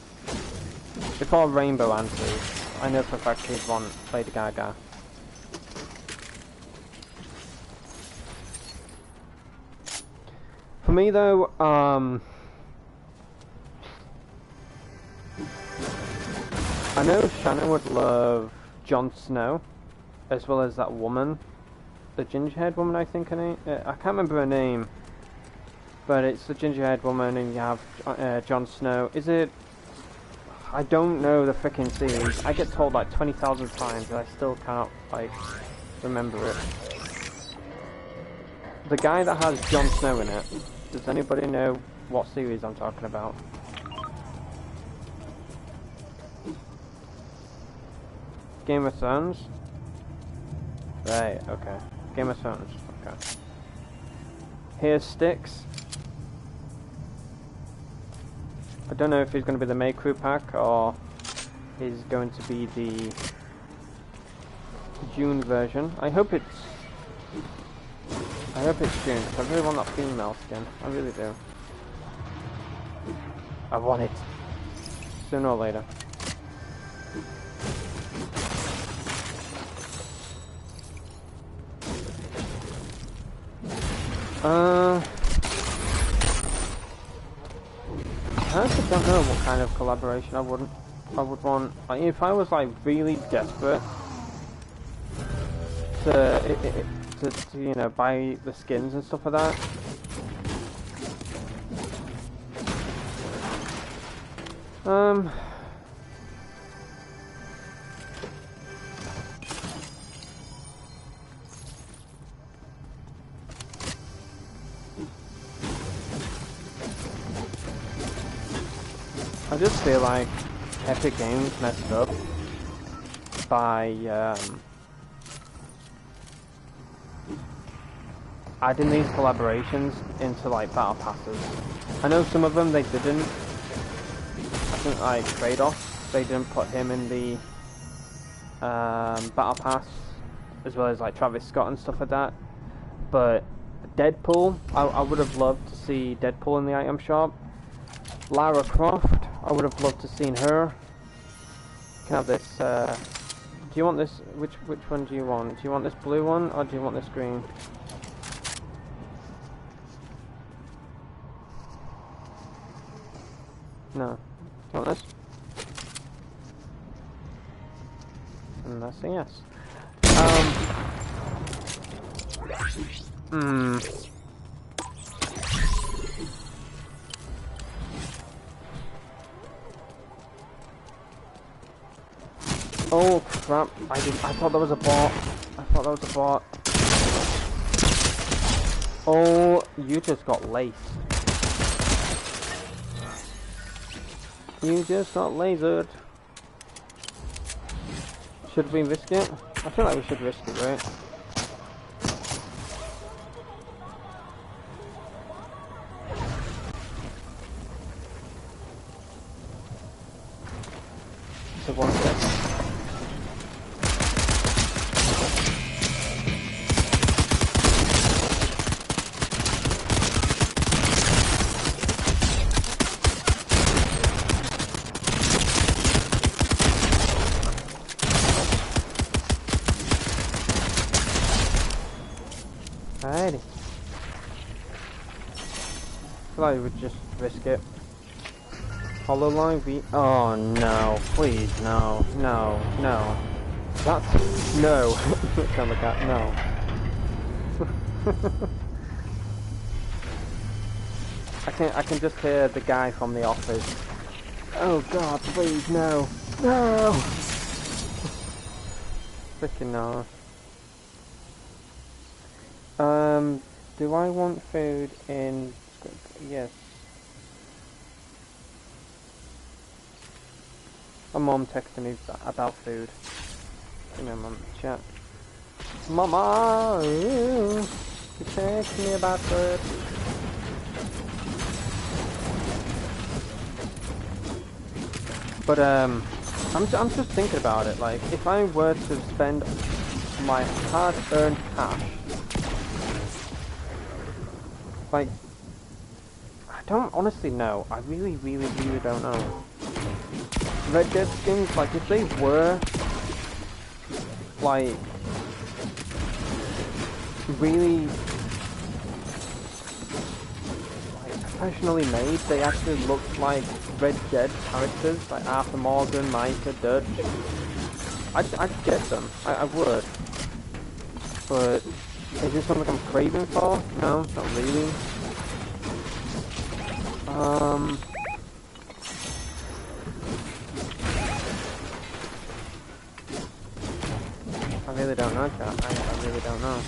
before Rainbow answers, I know for a fact he'd want Lady Gaga. For me though, I know Shannon would love Jon Snow, as well as that woman, the ginger-haired woman, I think her name. I can't remember her name, but it's the ginger-haired woman, and you have Jon Snow. Is it? I don't know the frickin' series. I get told like 20,000 times, and I still can't like remember it. The guy that has Jon Snow in it. Does anybody know what series I'm talking about? Game of Thrones? Right, okay. Game of Thrones, okay. Here's Styx. I don't know if he's going to be the May Crew pack or he's going to be the June version. I hope it's June, because I really want that female skin. I really do. I want it. Sooner or later. I honestly don't know what kind of collaboration I would want. Like, if I was like really desperate to you know, buy the skins and stuff like that. I just feel like Epic Games messed up by adding these collaborations into like battle passes. I know some of them they didn't. I think like Kratos, they didn't put him in the battle pass as well as like Travis Scott and stuff like that. But Deadpool, I would have loved to see Deadpool in the item shop. Lara Croft, I would have loved to seen her. You can have this. Do you want this? Which one do you want? Do you want this blue one or do you want this green? No. Do you want this? And that's a yes. Oh crap! I thought that was a bot. I thought that was a bot. Oh, you just got laced. You just got lasered. Should we risk it? I feel like we should risk it, right? So 1 second. Alrighty. I feel like we would just risk it. HoloLive V. Oh no, please, no, no, no. That's. No. Sound like that, no. I can just hear the guy from the office. Oh god, please, no. No! Freaking no. Do I want food in... Yes. My mom texted me about food. Give me a moment, chat. Mama, you text me about food. But I'm just thinking about it. Like, if I were to spend my hard-earned cash, like, I don't honestly know. I really don't know. Red Dead skins, like, if they were, like, really, like, professionally made, they actually looked like Red Dead characters, like Arthur Morgan, Micah, Dutch. I'd get them. I would. But is this something I'm craving for? No, not really. I really don't know, chat. I really don't know.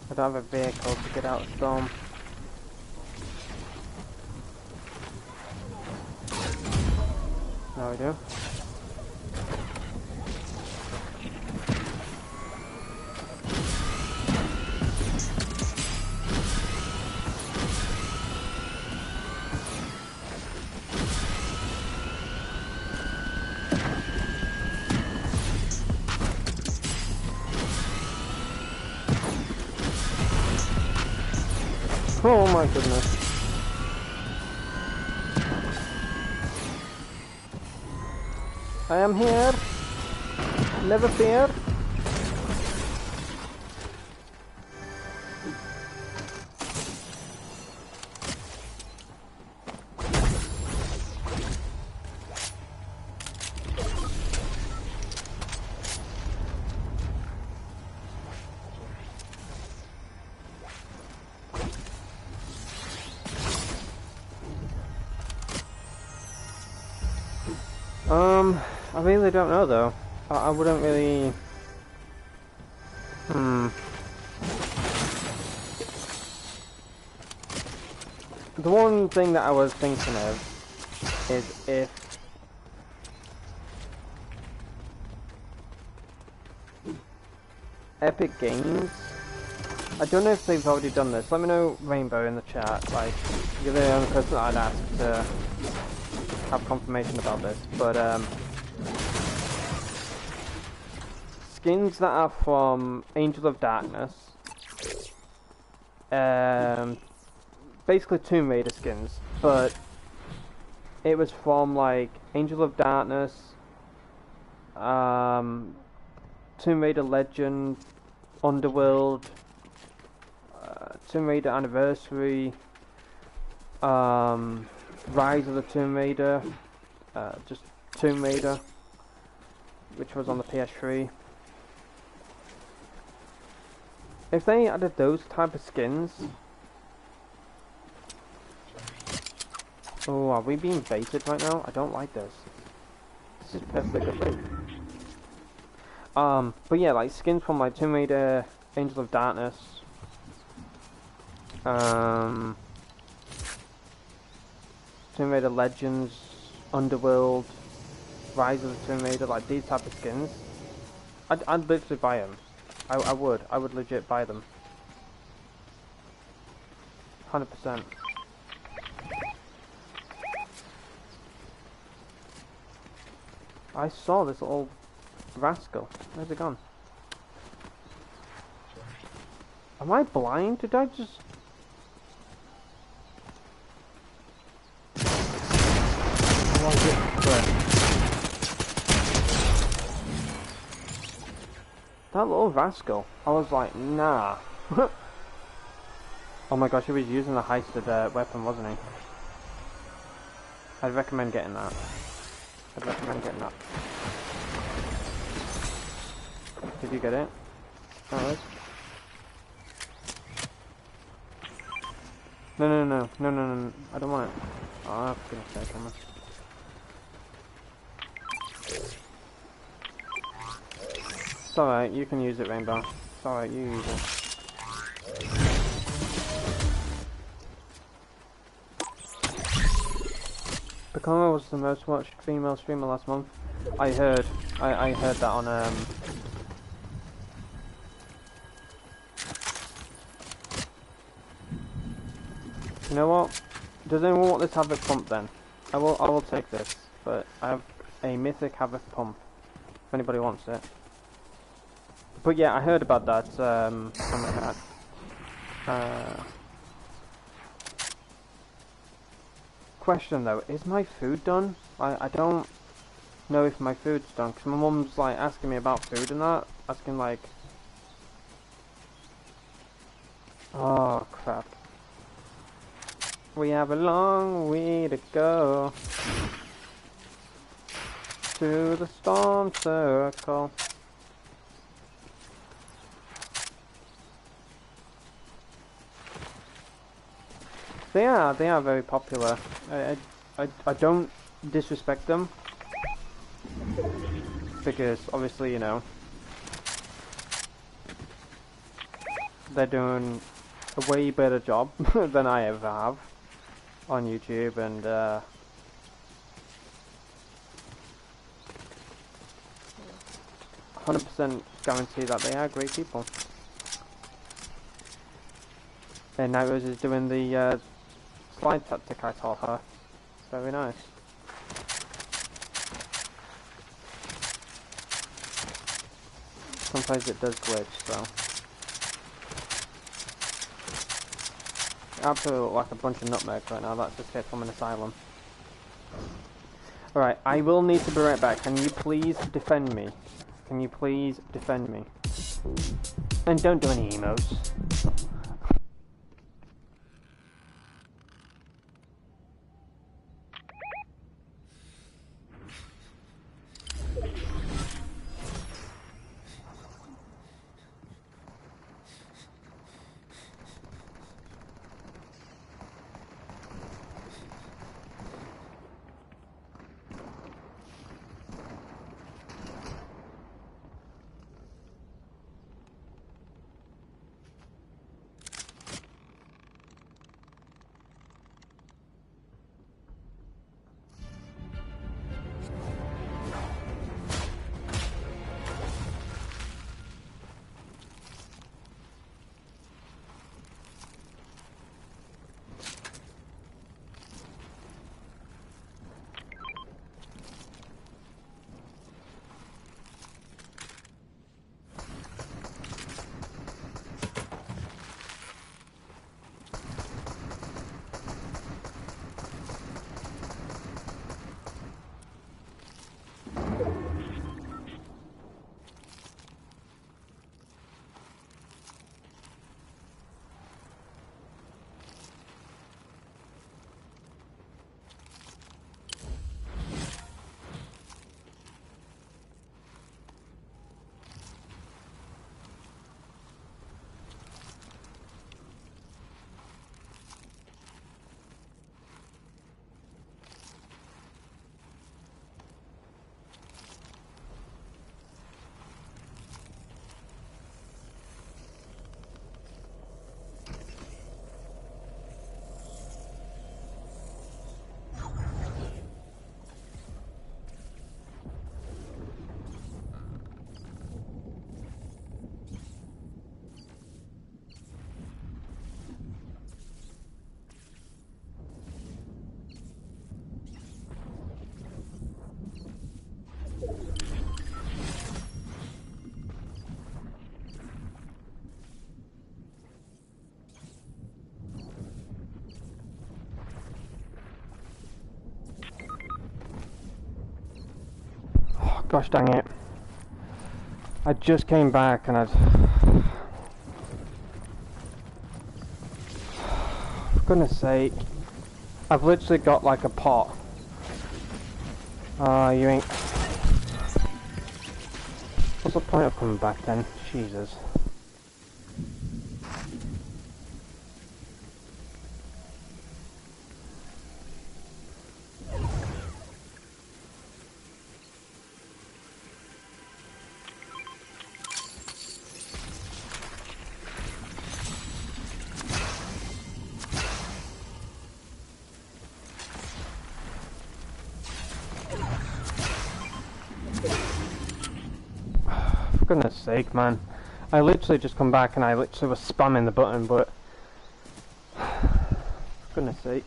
I don't have a vehicle to get out of Storm. Now we do. Oh my goodness. I am here. Never fear. I really don't know though. I wouldn't really... The one thing that I was thinking of is if... Epic Games. I don't know if they've already done this. Let me know, Rainbow, in the chat. Like, you're the only person that I'd ask to have confirmation about this. But skins that are from Angel of Darkness, basically Tomb Raider skins, but it was from like Angel of Darkness, Tomb Raider Legend, Underworld, Tomb Raider Anniversary, Rise of the Tomb Raider, just Tomb Raider, which was on the PS3. If they added those type of skins... Oh, are we being baited right now? I don't like this. This is perfectly good. But yeah, like skins from like Tomb Raider, Angel of Darkness, Tomb Raider Legends, Underworld, Rise of the Tomb Raider, like these type of skins, I'd literally buy them. I would legit buy them. 100%. I saw this little rascal. Where's it gone? Am I blind? Did I just... That little rascal. I was like, nah. Oh my gosh, he was using the heisted weapon, wasn't he? I'd recommend getting that. I'd recommend getting that. Did you get it? Alright. No. I don't want it. Oh, for goodness sake, come on. It's alright, you can use it, Rainbow. It's alright, you use it. Bakoma was the most watched female streamer last month. I heard that on You know what? Does anyone want this Havoc pump then? I will take this, but I have a mythic Havoc pump. If anybody wants it. But yeah, I heard about that from my cat. Question though, is my food done? I don't know if my food's done, because my mum's like asking me about food and that, asking like... Oh crap. We have a long way to go to the storm circle. They are very popular. I don't disrespect them, because obviously, you know, they're doing a way better job than I ever have on YouTube, and 100% guarantee that they are great people. And now Rose is doing the slide tactic I taught her. Very nice. Sometimes it does glitch, so. Absolutely look like a bunch of nutmegs right now. That's escaped from an asylum. Alright, I will need to be right back. Can you please defend me? Can you please defend me? And don't do any emos. Gosh dang it. I just came back and I've... For goodness sake. I've literally got like a pot. You ain't... What's the point of coming back then? Jesus. For goodness sake, man. I literally just come back and I literally was spamming the button, but... For goodness sake.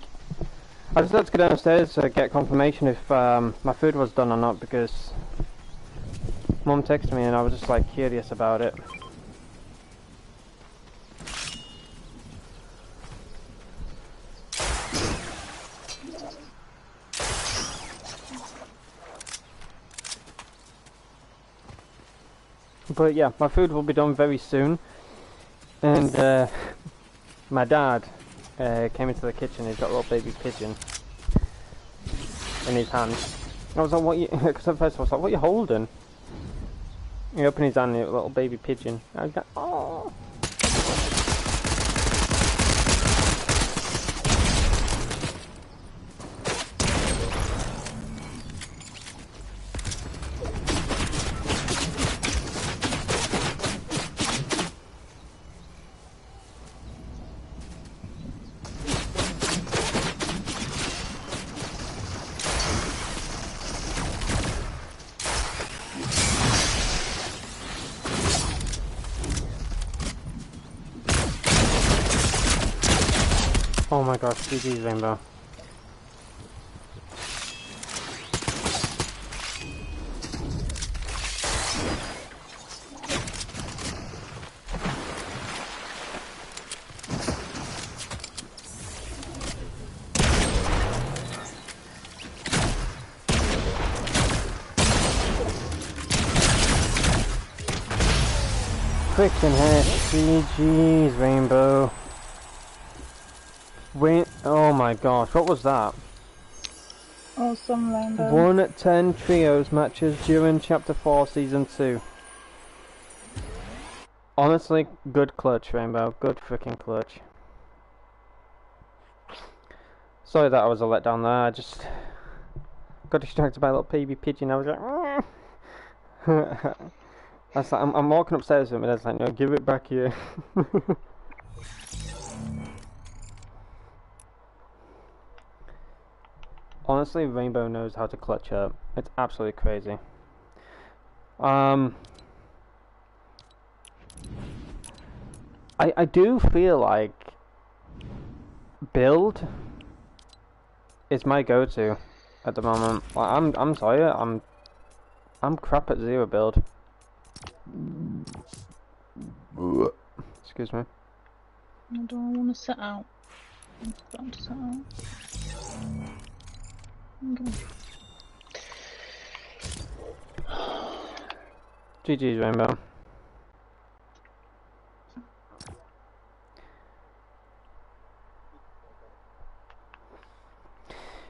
I just had to go downstairs to get confirmation if my food was done or not, because Mum texted me and I was just like curious about it. But yeah, my food will be done very soon, and my dad came into the kitchen. He's got a little baby pigeon in his hand. I was like, "What?" Because at first I was like, "What are you holding?" He opened his hand, and it was a little baby pigeon. I was like, "Oh." Oh my gosh, GG's Rainbow. Freaking heck, GG's Rainbow. Wait, oh my gosh, what was that? Awesome, Rainbow. 1-10 trios matches during Chapter 4 Season 2. Honestly, good clutch, Rainbow. Good freaking clutch. Sorry that I was a letdown there, I just got distracted by a little baby pigeon. I was like, I was like I'm walking upstairs with him and I was like, no, give it back here. Honestly, Rainbow knows how to clutch up. It's absolutely crazy. I do feel like build is my go-to at the moment. Like, I'm sorry, I'm crap at zero build. Excuse me. I don't want to set out. I'm about to set out. Okay. GG's Rainbow.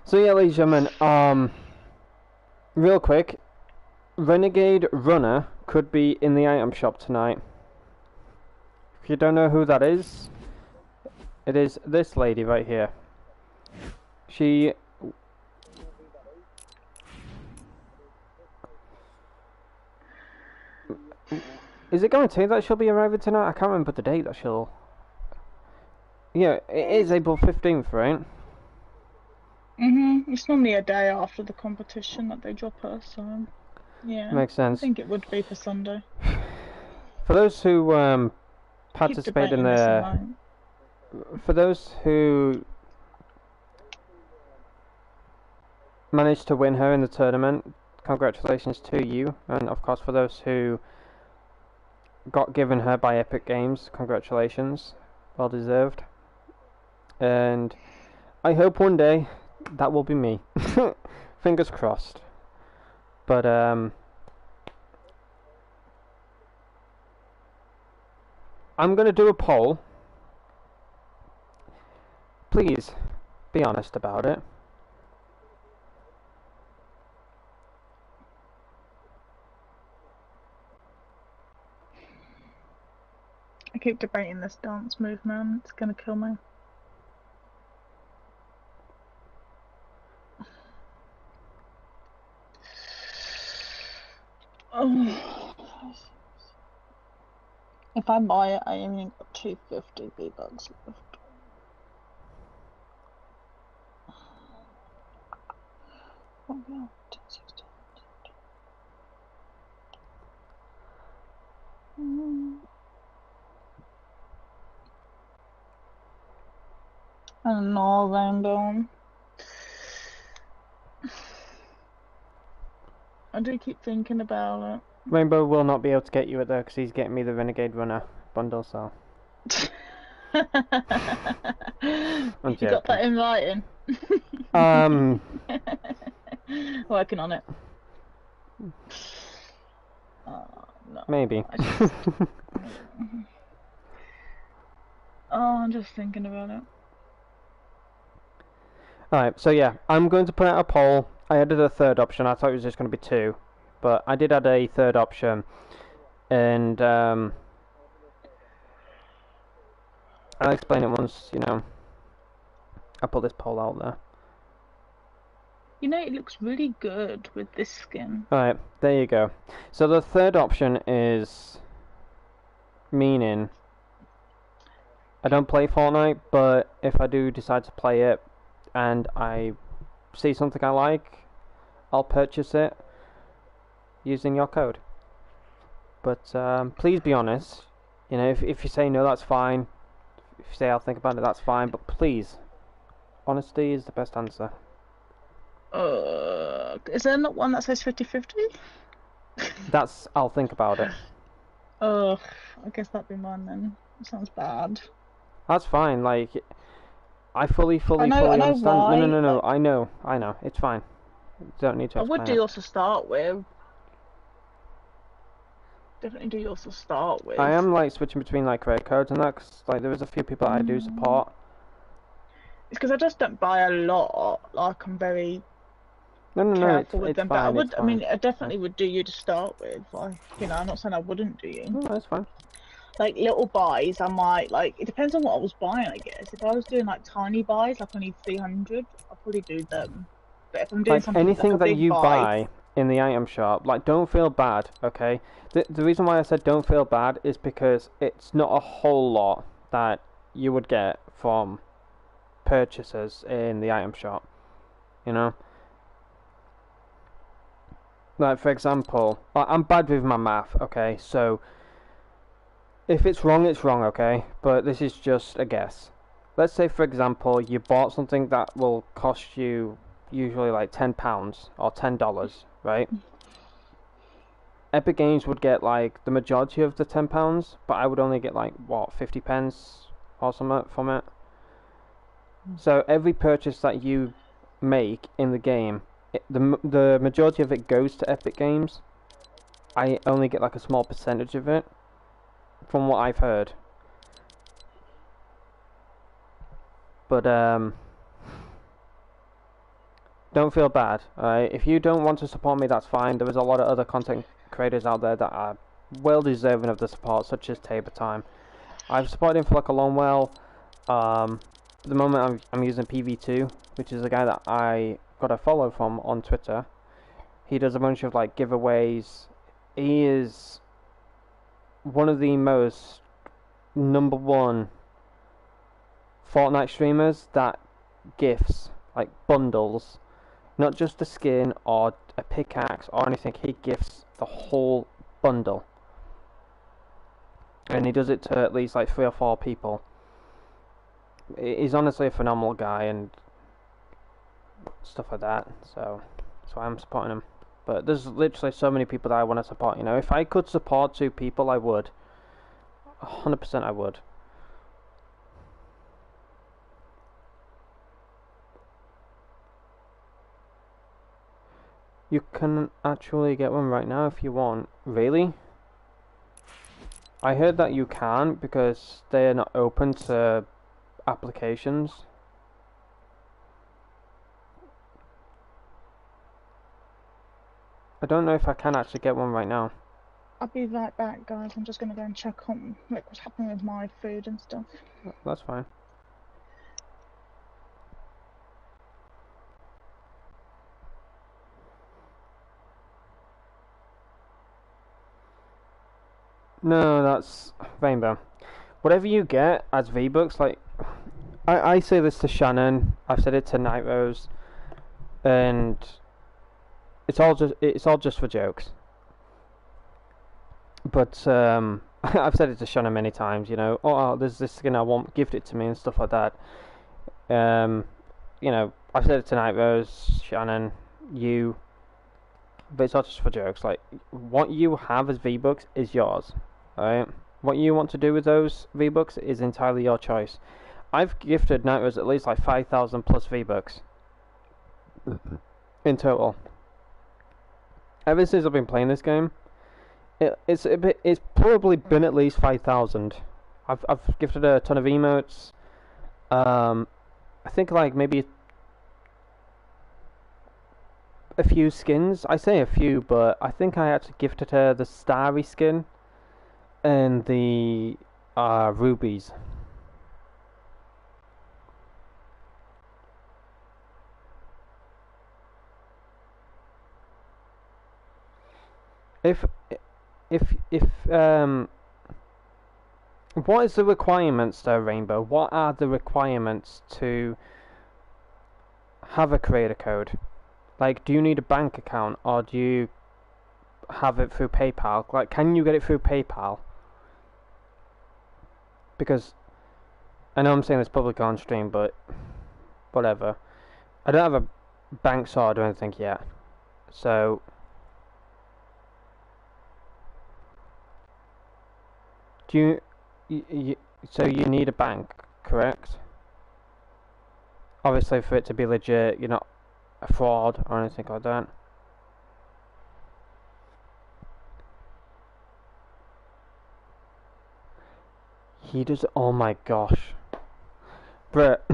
So yeah, ladies and gentlemen, real quick, Renegade Runner could be in the item shop tonight. If you don't know who that is, it is this lady right here. She... Is it guaranteed that she'll be arriving tonight? I can't remember the date that she'll... Yeah, it is April 15th, right? It's normally a day after the competition that they drop her, so yeah. Makes sense. I think it would be for Sunday. For those who participate in the... For those who managed to win her in the tournament, congratulations to you. And of course for those who got given her by Epic Games, congratulations. Well deserved. And I hope one day that will be me. Fingers crossed. But I'm gonna do a poll. Please, be honest about it. I keep debating this dance move, man. It's gonna kill me. Oh. If I buy it, I only got 250 V-Bucks left. Oh yeah, 1060. I don't know, Rainbow. I do keep thinking about Rainbow will not be able to get you it though, because he's getting me the Renegade Runner bundle, so. it. I'm You got that joking. in writing? Working on it. No. Maybe. I'm just thinking about it. Alright, so yeah, I'm going to put out a poll. I added a third option. I thought it was just going to be two, but I did add a third option, and I'll explain it once, you know, I put this poll out there. You know, it looks really good with this skin. Alright, there you go. So the third option is meaning I don't play Fortnite, but if I do decide to play it and I see something I like, I'll purchase it using your code. But please be honest. You know, if you say no, that's fine. If you say I'll think about it, that's fine. But please, honesty is the best answer. Is there not one that says 50-50? That's I'll think about it. I guess that'd be mine then. That sounds bad. That's fine. Like, I fully I know understand. why, No. but- I know. It's fine. You don't need to I explain would do it. yours to start with. Definitely do yours to start with. I am like switching between like credit codes and that, 'cause like there is a few people that I do support. It's because I just don't buy a lot. Like, I'm very No, careful with it's them. fine. But It's I mean, fine. I definitely would do you to start with. Like, you know, I'm not saying I wouldn't do you. No, it's fine. Like, little buys, I might, like, it depends on what I was buying, I guess. If I was doing, like, tiny buys, like only 300, I'll probably do them. But if I'm doing Like something like anything a that big you buy, buy in the item shop, like don't feel bad, okay? The reason why I said don't feel bad is because it's not a whole lot that you would get from purchases in the item shop, you know? Like for example, I'm bad with my math, okay? So if it's wrong, okay? But this is just a guess. Let's say for example, you bought something that will cost you usually like £10 or $10, right? Epic Games would get like the majority of the £10, but I would only get like what 50p or something from it. So every purchase that you make in the game, the majority of it goes to Epic Games. I only get like a small percentage of it, from what I've heard. But don't feel bad, alright? If you don't want to support me, that's fine. There is a lot of other content creators out there that are well deserving of the support, such as Tabor Time. I've supported him for like a long while. At the moment I'm using PV2, which is a guy that I got a follow from on Twitter. He does a bunch of like giveaways. He is one of the most #1 Fortnite streamers that gifts like bundles, not just a skin or a pickaxe or anything. He gifts the whole bundle, and he does it to at least like 3 or 4 people. He's honestly a phenomenal guy and stuff like that, so I'm supporting him. But there's literally so many people that I want to support, you know. If I could support 2 people, I would. 100% I would. You can actually get one right now if you want. Really? I heard that you can't because they're not open to applications. I don't know if I can actually get one right now. I'll be right back, guys. I'm just gonna go and check on like what's happening with my food and stuff. That's fine. No, that's Rainbow. Whatever you get as V-Bucks, like I say this to Shannon, I've said it to Night Rose, and it's all just for jokes. But I've said it to Shannon many times, you know, oh, there's this skin I want, gift it to me and stuff like that. You know, I've said it to Night Rose, Shannon, you, but it's all just for jokes. Like, what you have as V-Bucks is yours, alright? What you want to do with those V-Bucks is entirely your choice. I've gifted Night Rose at least like 5,000 plus V-Bucks in total. Ever since I've been playing this game, it's probably been at least 5,000. I've gifted a ton of emotes. I think like maybe a few skins. I say a few, but I think I actually gifted her the starry skin and the rubies. If what is the requirements though, Rainbow? What are the requirements to have a creator code? Like, do you need a bank account or do you have it through PayPal? Like, can you get it through PayPal? Because I know I'm saying this publicly on stream, but whatever. I don't have a bank card or anything yet, so do you so you need a bank, correct? Obviously, for it to be legit, you're not a fraud or anything like that. He does. Oh my gosh, but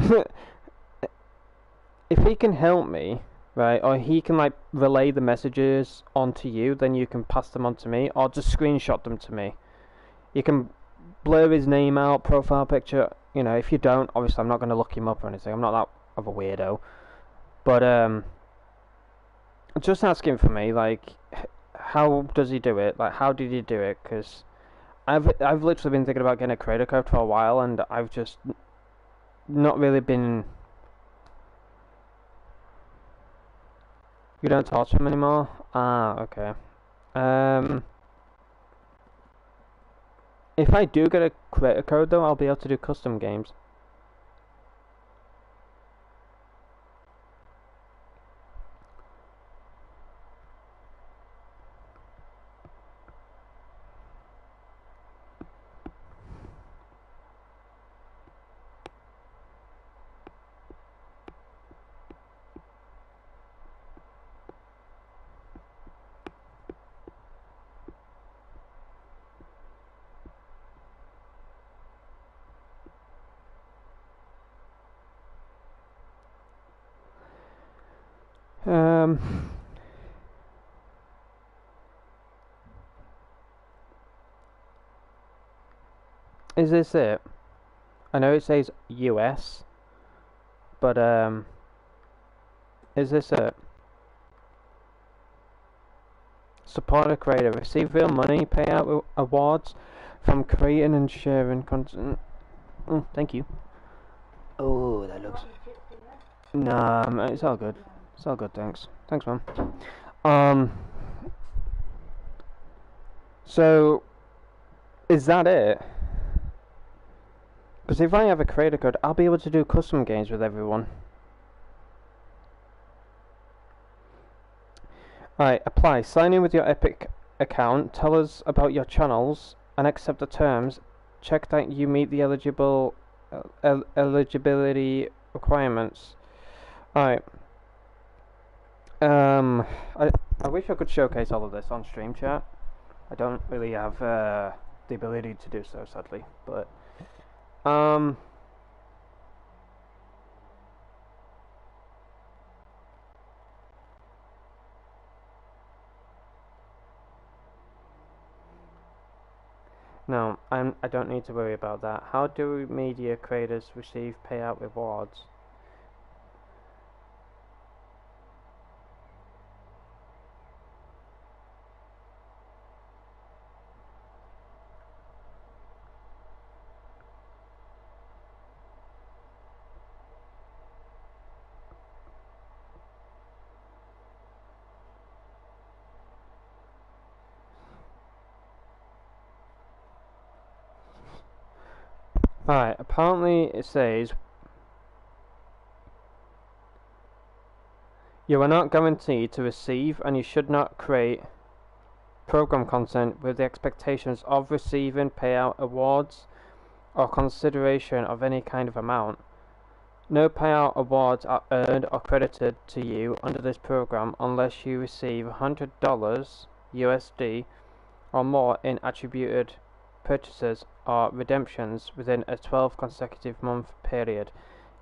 if he can help me, right, or he can like relay the messages onto you, then you can pass them on to me, or just screenshot them to me. You can blur his name out, profile picture. You know, if you don't, obviously I'm not going to look him up or anything. I'm not that of a weirdo. But just ask him for me. Like, how does he do it? Like, how did he do it? Because I've literally been thinking about getting a creator code for a while, and I've just not really been. You don't talk to him anymore? Ah, okay. If I do get a creator code though, I'll be able to do custom games. Is this it? I know it says US, but is this it? Support a creator, receive real money, payout awards from creating and sharing content. Oh, thank you. Oh, that looks. Nah, it's all good. It's all good, thanks. Thanks, man. So, is that it? Because if I have a creator code, I'll be able to do custom games with everyone. Alright, apply. Sign in with your Epic account, tell us about your channels, and accept the terms. Check that you meet the eligibility requirements. Alright. I wish I could showcase all of this on stream chat. I don't really have the ability to do so, sadly. But no, I don't need to worry about that. How do media creators receive payout rewards? Alright, apparently it says you are not guaranteed to receive, and you should not create program content with the expectations of receiving payout awards or consideration of any kind of amount. No payout awards are earned or credited to you under this program unless you receive $100 USD or more in attributed purchases or redemptions within a 12 consecutive month period.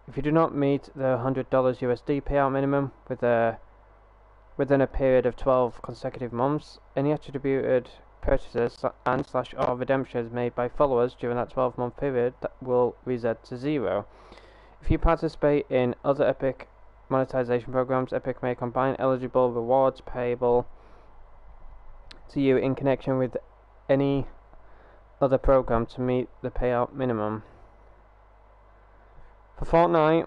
If you do not meet the $100 USD payout minimum within a period of 12 consecutive months, any attributed purchases and / or redemptions made by followers during that 12-month period will reset to zero. If you participate in other Epic monetization programs, Epic may combine eligible rewards payable to you in connection with any other program to meet the payout minimum. For Fortnite,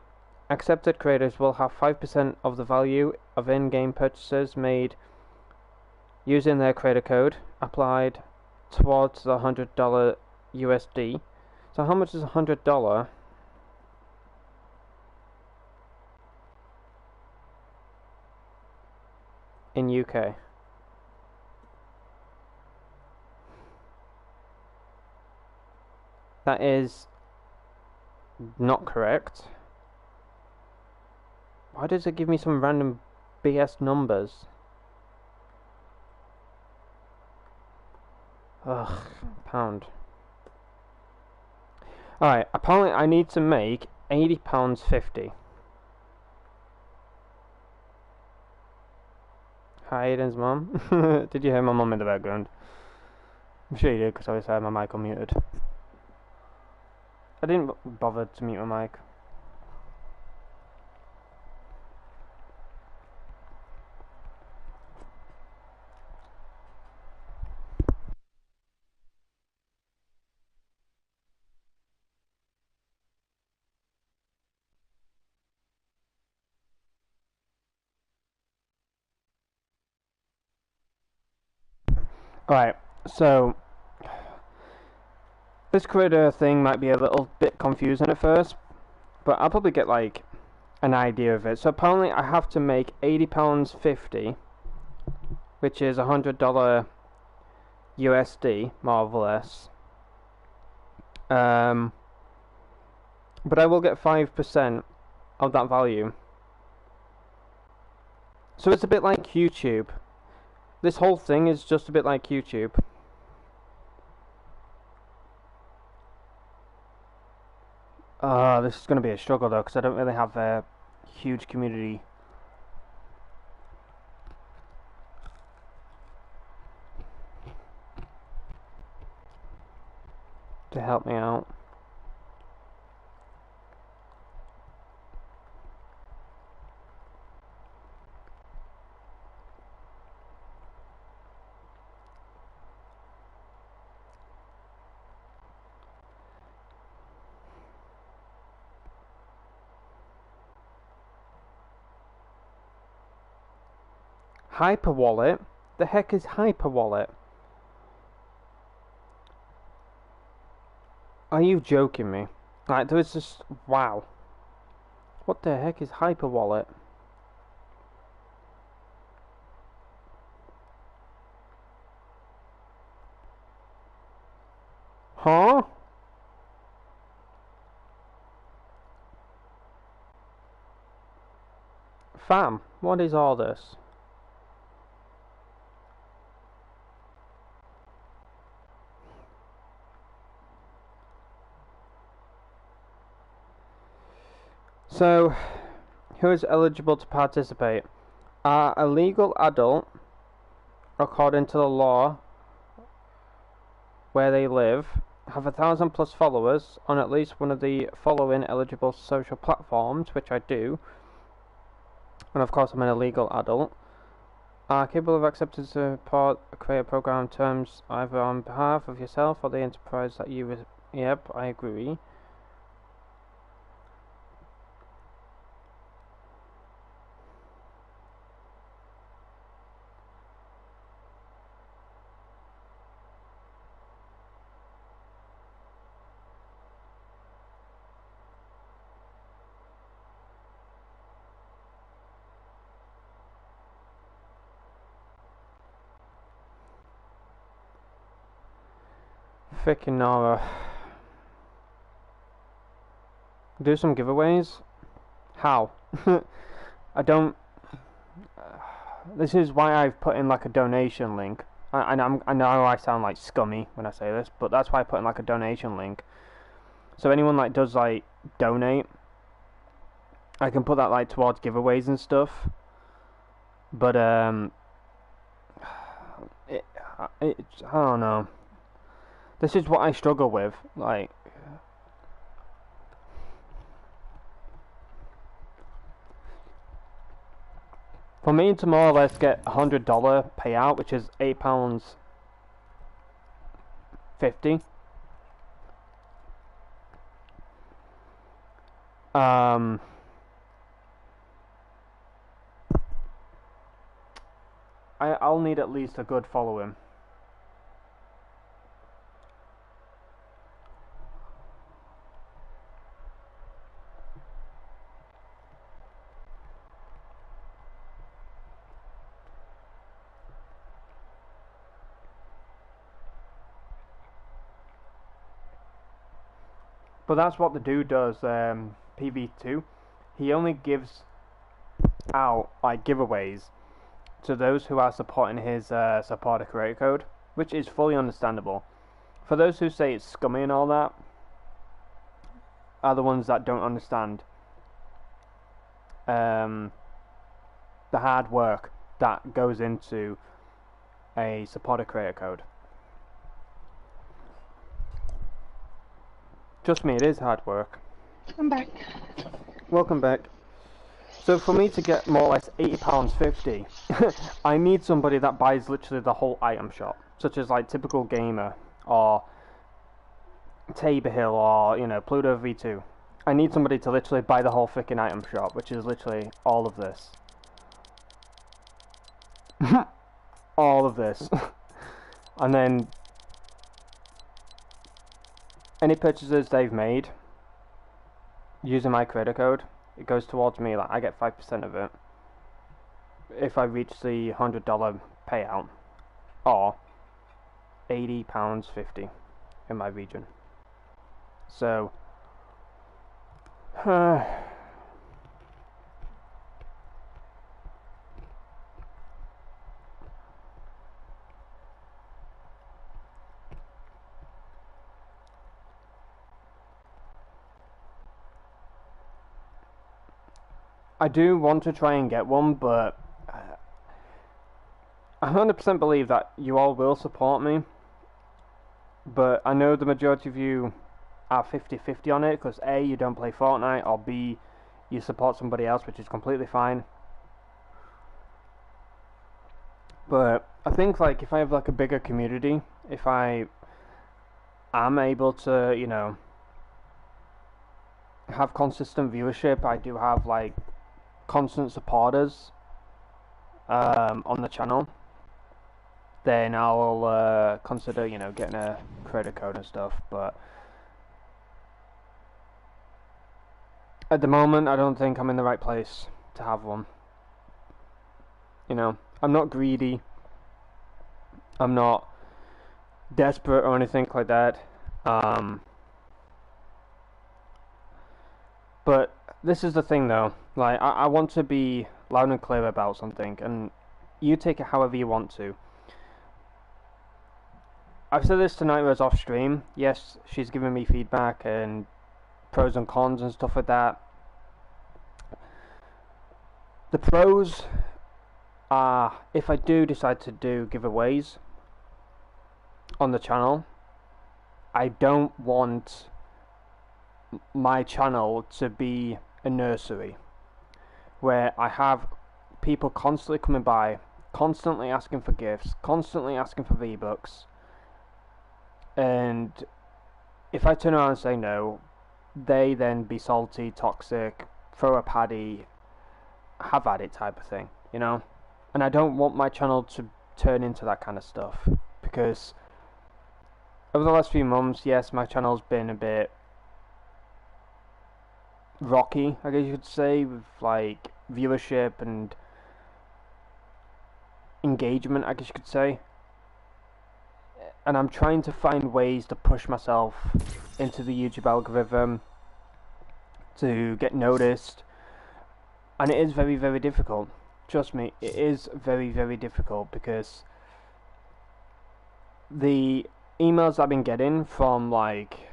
accepted creators will have 5% of the value of in-game purchases made using their creator code applied towards the $100 USD. So how much is $100 in UK? That is not correct. Why does it give me some random BS numbers? Ugh, pound. Alright, apparently I need to make £80.50. Hi, Aiden's mum. Did you hear my mum in the background? I'm sure you did, because I always had my mic unmuted. I didn't bother to mute my mic. Alright, so this creator thing might be a little bit confusing at first, but I'll probably get like an idea of it. So apparently I have to make £80.50, which is $100 USD, more or less. But I will get 5% of that value. So it's a bit like YouTube. This whole thing is just a bit like YouTube. This is going to be a struggle though, because I don't really have a huge community. To help me out. Hyper Wallet? The heck is Hyper Wallet? Are you joking me? Like, there is just... wow. What the heck is Hyper Wallet? Huh? Fam, what is all this? So, who is eligible to participate? A legal adult, according to the law where they live, have 1,000 plus followers on at least one of the following eligible social platforms, which I do, and of course I'm an illegal adult, are capable of accepting support, create a program terms either on behalf of yourself or the enterprise that you... Yep, I agree. Frickin' Nora. Do some giveaways? How? I don't... This is why I've put in like a donation link. I know I sound like scummy when I say this, but that's why I put in like a donation link. So anyone like does like donate, I can put that like towards giveaways and stuff. But I don't know. This is what I struggle with. Like, for me to more or less get $100 payout, which is £8.50. I'll need at least a good following. But that's what the dude does, PV2. He only gives out like giveaways to those who are supporting his supporter creator code, which is fully understandable. For those who say it's scummy and all that, are the ones that don't understand the hard work that goes into a supporter creator code. Trust me, it is hard work. I'm back. Welcome back. So for me to get more or less £80.50, I need somebody that buys literally the whole item shop, such as like Typical Gamer or Tabor Hill or, you know, Pluto V2. I need somebody to literally buy the whole freaking item shop, which is literally all of this. All of this. And then any purchases they've made using my credit code, it goes towards me. Like, I get 5% of it if I reach the $100 payout, or £80.50 in my region. So I do want to try and get one, but I 100% believe that you all will support me. But I know the majority of you are 50-50 on it, because A, you don't play Fortnite, or B, you support somebody else, which is completely fine. But I think, like, if I have like a bigger community, if I am able to, you know, have consistent viewership, I do have like constant supporters on the channel, then I'll consider, you know, getting a creator code and stuff. But at the moment, I don't think I'm in the right place to have one. You know, I'm not greedy, I'm not desperate or anything like that. But this is the thing though, like, I want to be loud and clear about something, and you take it however you want to. I've said this to Nightmares off stream. Yes, she's giving me feedback and pros and cons and stuff like that. The pros are, if I do decide to do giveaways on the channel, I don't want my channel to be a nursery where I have people constantly coming by, constantly asking for gifts, constantly asking for V-Bucks, and if I turn around and say no, they then be salty, toxic, throw a paddy, have at it type of thing, you know? And I don't want my channel to turn into that kind of stuff, because over the last few months, yes, my channel's been a bit rocky, I guess you could say, with like viewership and engagement, I guess you could say. And I'm trying to find ways to push myself into the YouTube algorithm to get noticed, and it is very, very difficult. Trust me, it is very, very difficult, because the emails I've been getting from like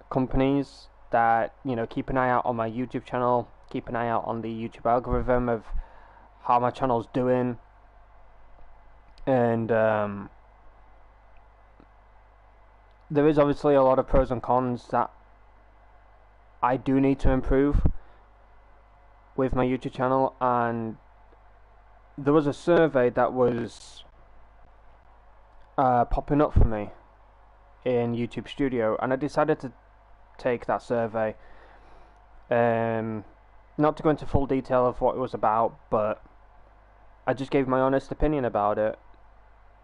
companies that, you know, keep an eye out on my YouTube channel, keep an eye out on the YouTube algorithm of how my channel's doing, and there is obviously a lot of pros and cons that I do need to improve with my YouTube channel. And there was a survey that was popping up for me in YouTube Studio, and I decided to take that survey. Not to go into full detail of what it was about, but I just gave my honest opinion about it,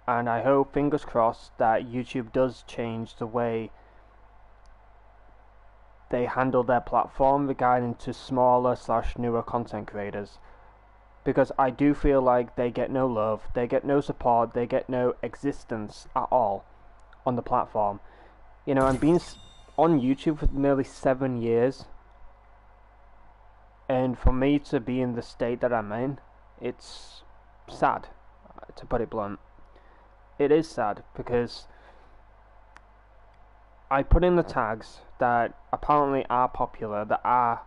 and I hope, fingers crossed, that YouTube does change the way they handle their platform regarding to smaller / newer content creators, because I do feel like they get no love, they get no support, they get no existence at all on the platform. You know, I'm being on YouTube for nearly 7 years, and for me to be in the state that I'm in, it's sad, to put it blunt. It is sad, because I put in the tags that apparently are popular, that are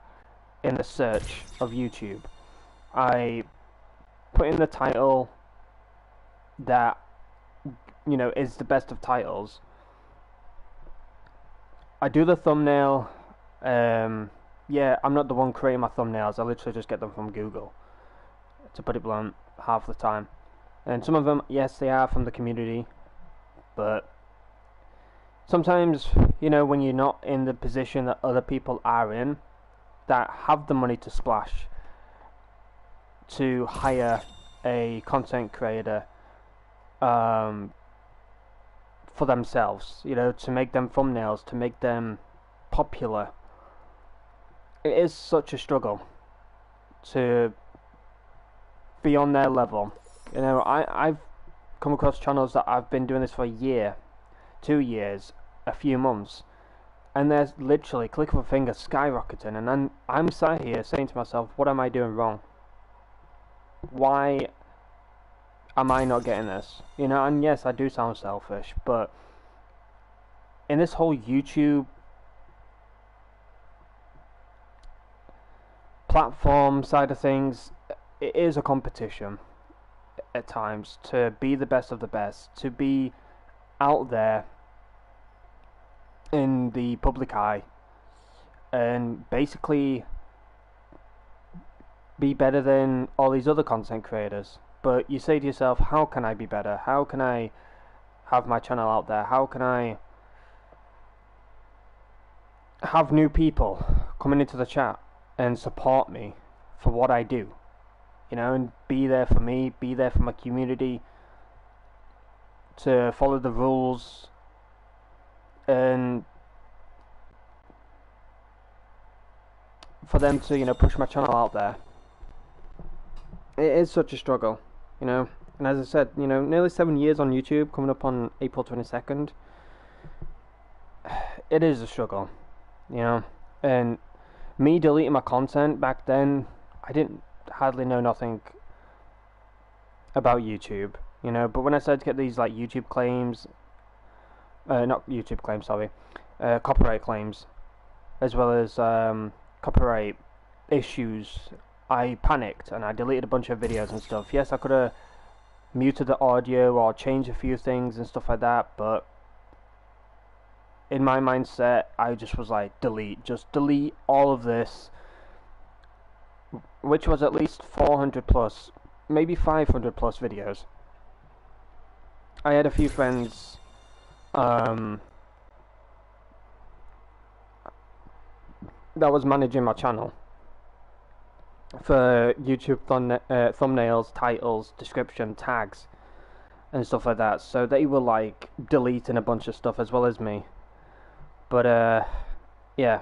in the search of YouTube. I put in the title that, you know, is the best of titles. I do the thumbnail. Yeah, I'm not the one creating my thumbnails. I literally just get them from Google, to put it blunt, half the time. And some of them, yes, they are from the community, but sometimes, you know, when you're not in the position that other people are in, that have the money to splash to hire a content creator for themselves, you know, to make them thumbnails, to make them popular, it is such a struggle to be on their level. You know, I've come across channels that I've been doing this for a year, 2 years, a few months, and they're literally, click of a finger, skyrocketing, and then I'm sat here saying to myself, what am I doing wrong? Why am I not getting this? You know, and yes, I do sound selfish, but in this whole YouTube platform side of things, it is a competition at times to be the best of the best, to be out there in the public eye, and basically be better than all these other content creators. But you say to yourself, how can I be better? How can I have my channel out there? How can I have new people coming into the chat and support me for what I do? You know, and be there for me, be there for my community, to follow the rules, and for them to, you know, push my channel out there. It is such a struggle, you know. And as I said, you know, nearly 7 years on YouTube, coming up on April 22nd. It is a struggle, you know. And me deleting my content back then, I didn't hardly know nothing about YouTube, you know. But when I started to get these like YouTube claims, not YouTube claims, sorry, copyright claims, as well as copyright issues I panicked and I deleted a bunch of videos and stuff. Yes, I could have muted the audio or changed a few things and stuff like that, but in my mindset, I just was like, delete. Just delete all of this, which was at least 400 plus, maybe 500 plus videos. I had a few friends that was managing my channel for YouTube thumbnails, titles, description, tags, and stuff like that. So they were like deleting a bunch of stuff as well as me. But yeah,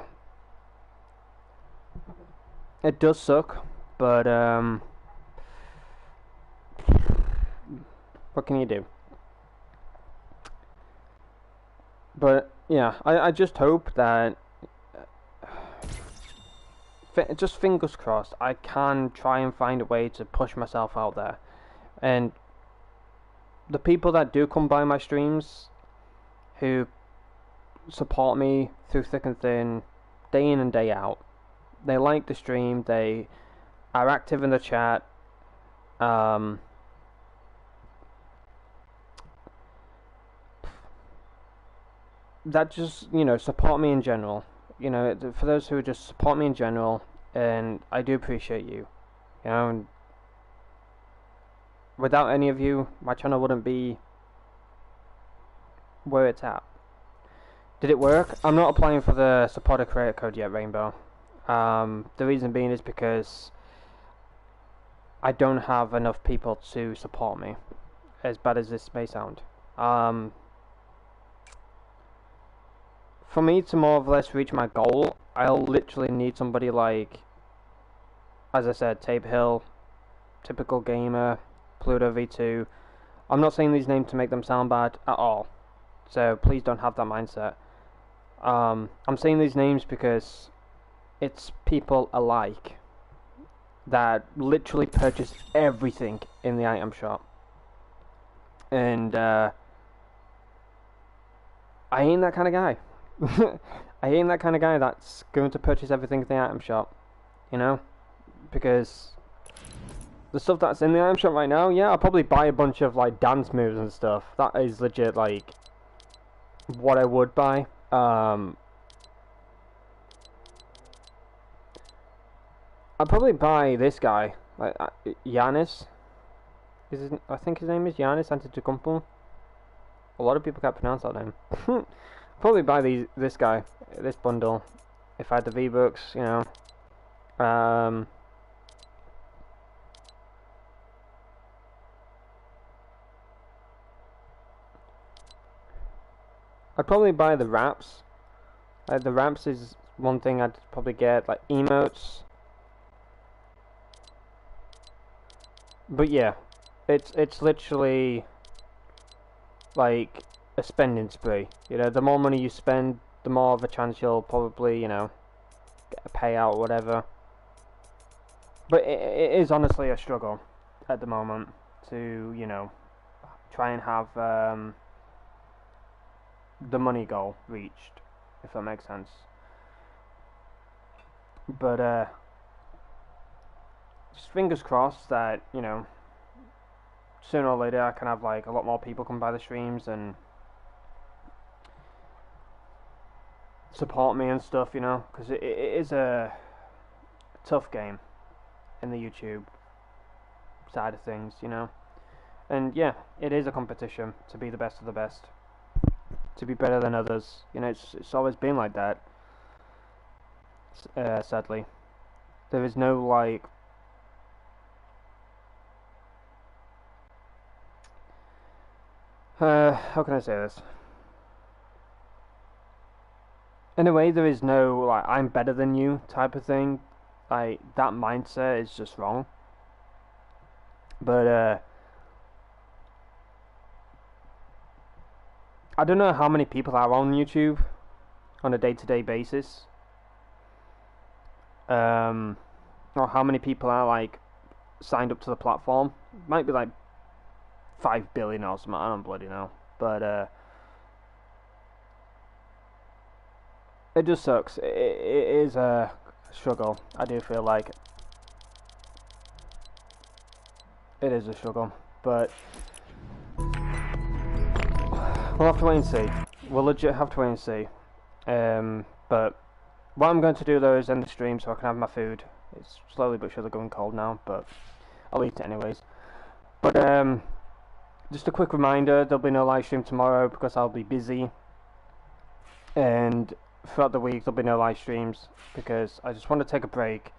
it does suck. But what can you do? But yeah, I just hope that, just fingers crossed, I can try and find a way to push myself out there. And the people that do come by my streams, who support me through thick and thin, day in and day out, they like the stream, they are active in the chat, that just, you know, support me in general. You know, for those who just support me in general, and I do appreciate you. You know, and without any of you, my channel wouldn't be where it's at. Did it work? I'm not applying for the supporter creator code yet, Rainbow. The reason being is because I don't have enough people to support me, as bad as this may sound. For me to more or less reach my goal, I'll literally need somebody like, as I said, Tape Hill, Typical Gamer, Pluto V2. I'm not saying these names to make them sound bad at all, so please don't have that mindset. I'm saying these names because it's people alike that literally purchase everything in the item shop. And I ain't that kind of guy. I ain't that kind of guy that's going to purchase everything in the item shop, you know, because the stuff that's in the item shop right now, yeah, I'll probably buy a bunch of like dance moves and stuff. That is legit like what I would buy. I'd probably buy this guy, like Giannis. I think his name is Giannis Antetokounmpo. A lot of people can't pronounce that name. Probably buy this guy, this bundle, if I had the V-Bucks, you know. I'd probably buy the wraps. The wraps is one thing I'd probably get, like emotes. But yeah, it's literally like a spending spree. You know, the more money you spend, the more of a chance you'll probably, you know, get a payout or whatever. But it is honestly a struggle at the moment to, you know, try and have the money goal reached, if that makes sense. But just fingers crossed that, you know, sooner or later I can have like a lot more people come by the streams and support me and stuff, you know, because it is a tough game in the YouTube side of things, you know. And yeah, it is a competition to be the best of the best, to be better than others. You know, it's always been like that. Sadly, there is no like how can I say this? In a way, there is no like I'm better than you type of thing. Like that mindset is just wrong. But I don't know how many people are on YouTube on a day-to-day basis. Or how many people are like signed up to the platform. Might be like 5 billion or something, I don't bloody know. But it just sucks. It is a struggle, I do feel like. It is a struggle, but we'll have to wait and see. We'll legit have to wait and see. But what I'm going to do though is end the stream so I can have my food. It's slowly but surely going cold now, but I'll eat it anyways. But just a quick reminder, there'll be no live stream tomorrow because I'll be busy. And throughout the week there'll be no live streams because I just want to take a break.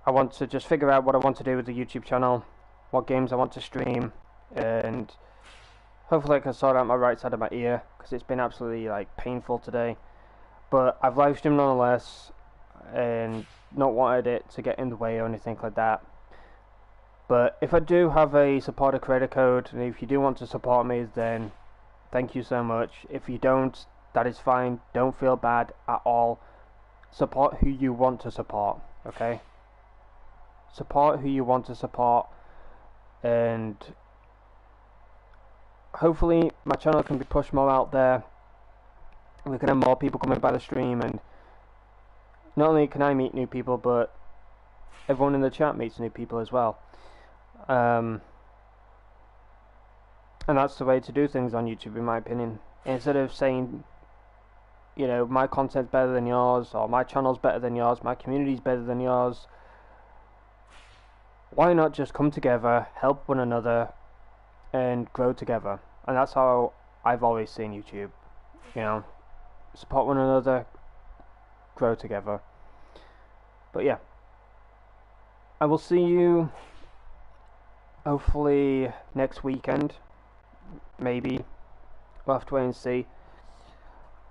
I want to just figure out what I want to do with the YouTube channel, what games I want to stream, and hopefully I can sort out my right side of my ear because it's been absolutely like painful today. But I've live streamed nonetheless and not wanted it to get in the way or anything like that. But if I do have a supporter creator code, and if you do want to support me, then thank you so much. If you don't, that is fine. Don't feel bad at all. Support who you want to support, okay? Support who you want to support, and hopefully my channel can be pushed more out there. We can have more people coming by the stream, and not only can I meet new people, but everyone in the chat meets new people as well. And that's the way to do things on YouTube, in my opinion. Instead of saying, you know, my content's better than yours, or my channel's better than yours, my community's better than yours, why not just come together, help one another, and grow together? And that's how I've always seen YouTube. You know, support one another, grow together. But yeah, I will see you hopefully next weekend, maybe. We'll have to wait and see.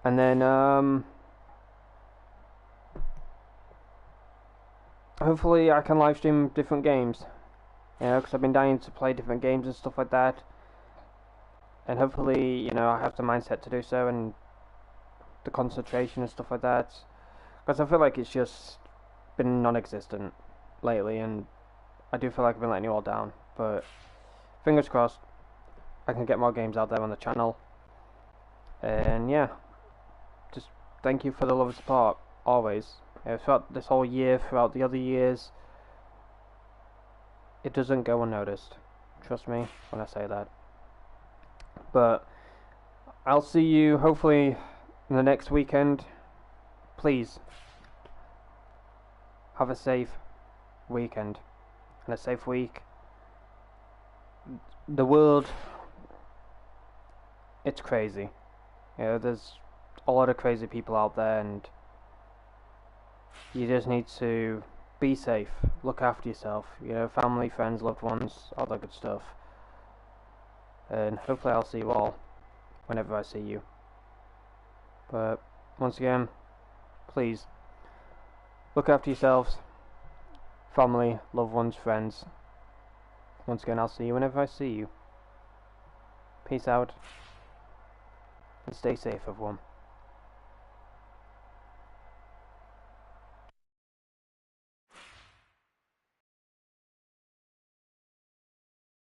And then hopefully I can live stream different games, you know, because I've been dying to play different games and stuff like that. And hopefully, you know, I have the mindset to do so, and the concentration and stuff like that, because I feel like it's just been non-existent lately, and I do feel like I've been letting you all down. But fingers crossed I can get more games out there on the channel. And yeah, just thank you for the love and support always. Throughout this whole year, throughout the other years, it doesn't go unnoticed. Trust me when I say that. But I'll see you hopefully in the next weekend. Please have a safe weekend and a safe week. The world, it's crazy. You know, there's a lot of crazy people out there, and you just need to be safe, look after yourself, you know, family, friends, loved ones, all that good stuff. And hopefully I'll see you all whenever I see you. But once again, please look after yourselves, family, loved ones, friends. Once again, I'll see you whenever I see you. Peace out, and stay safe, everyone.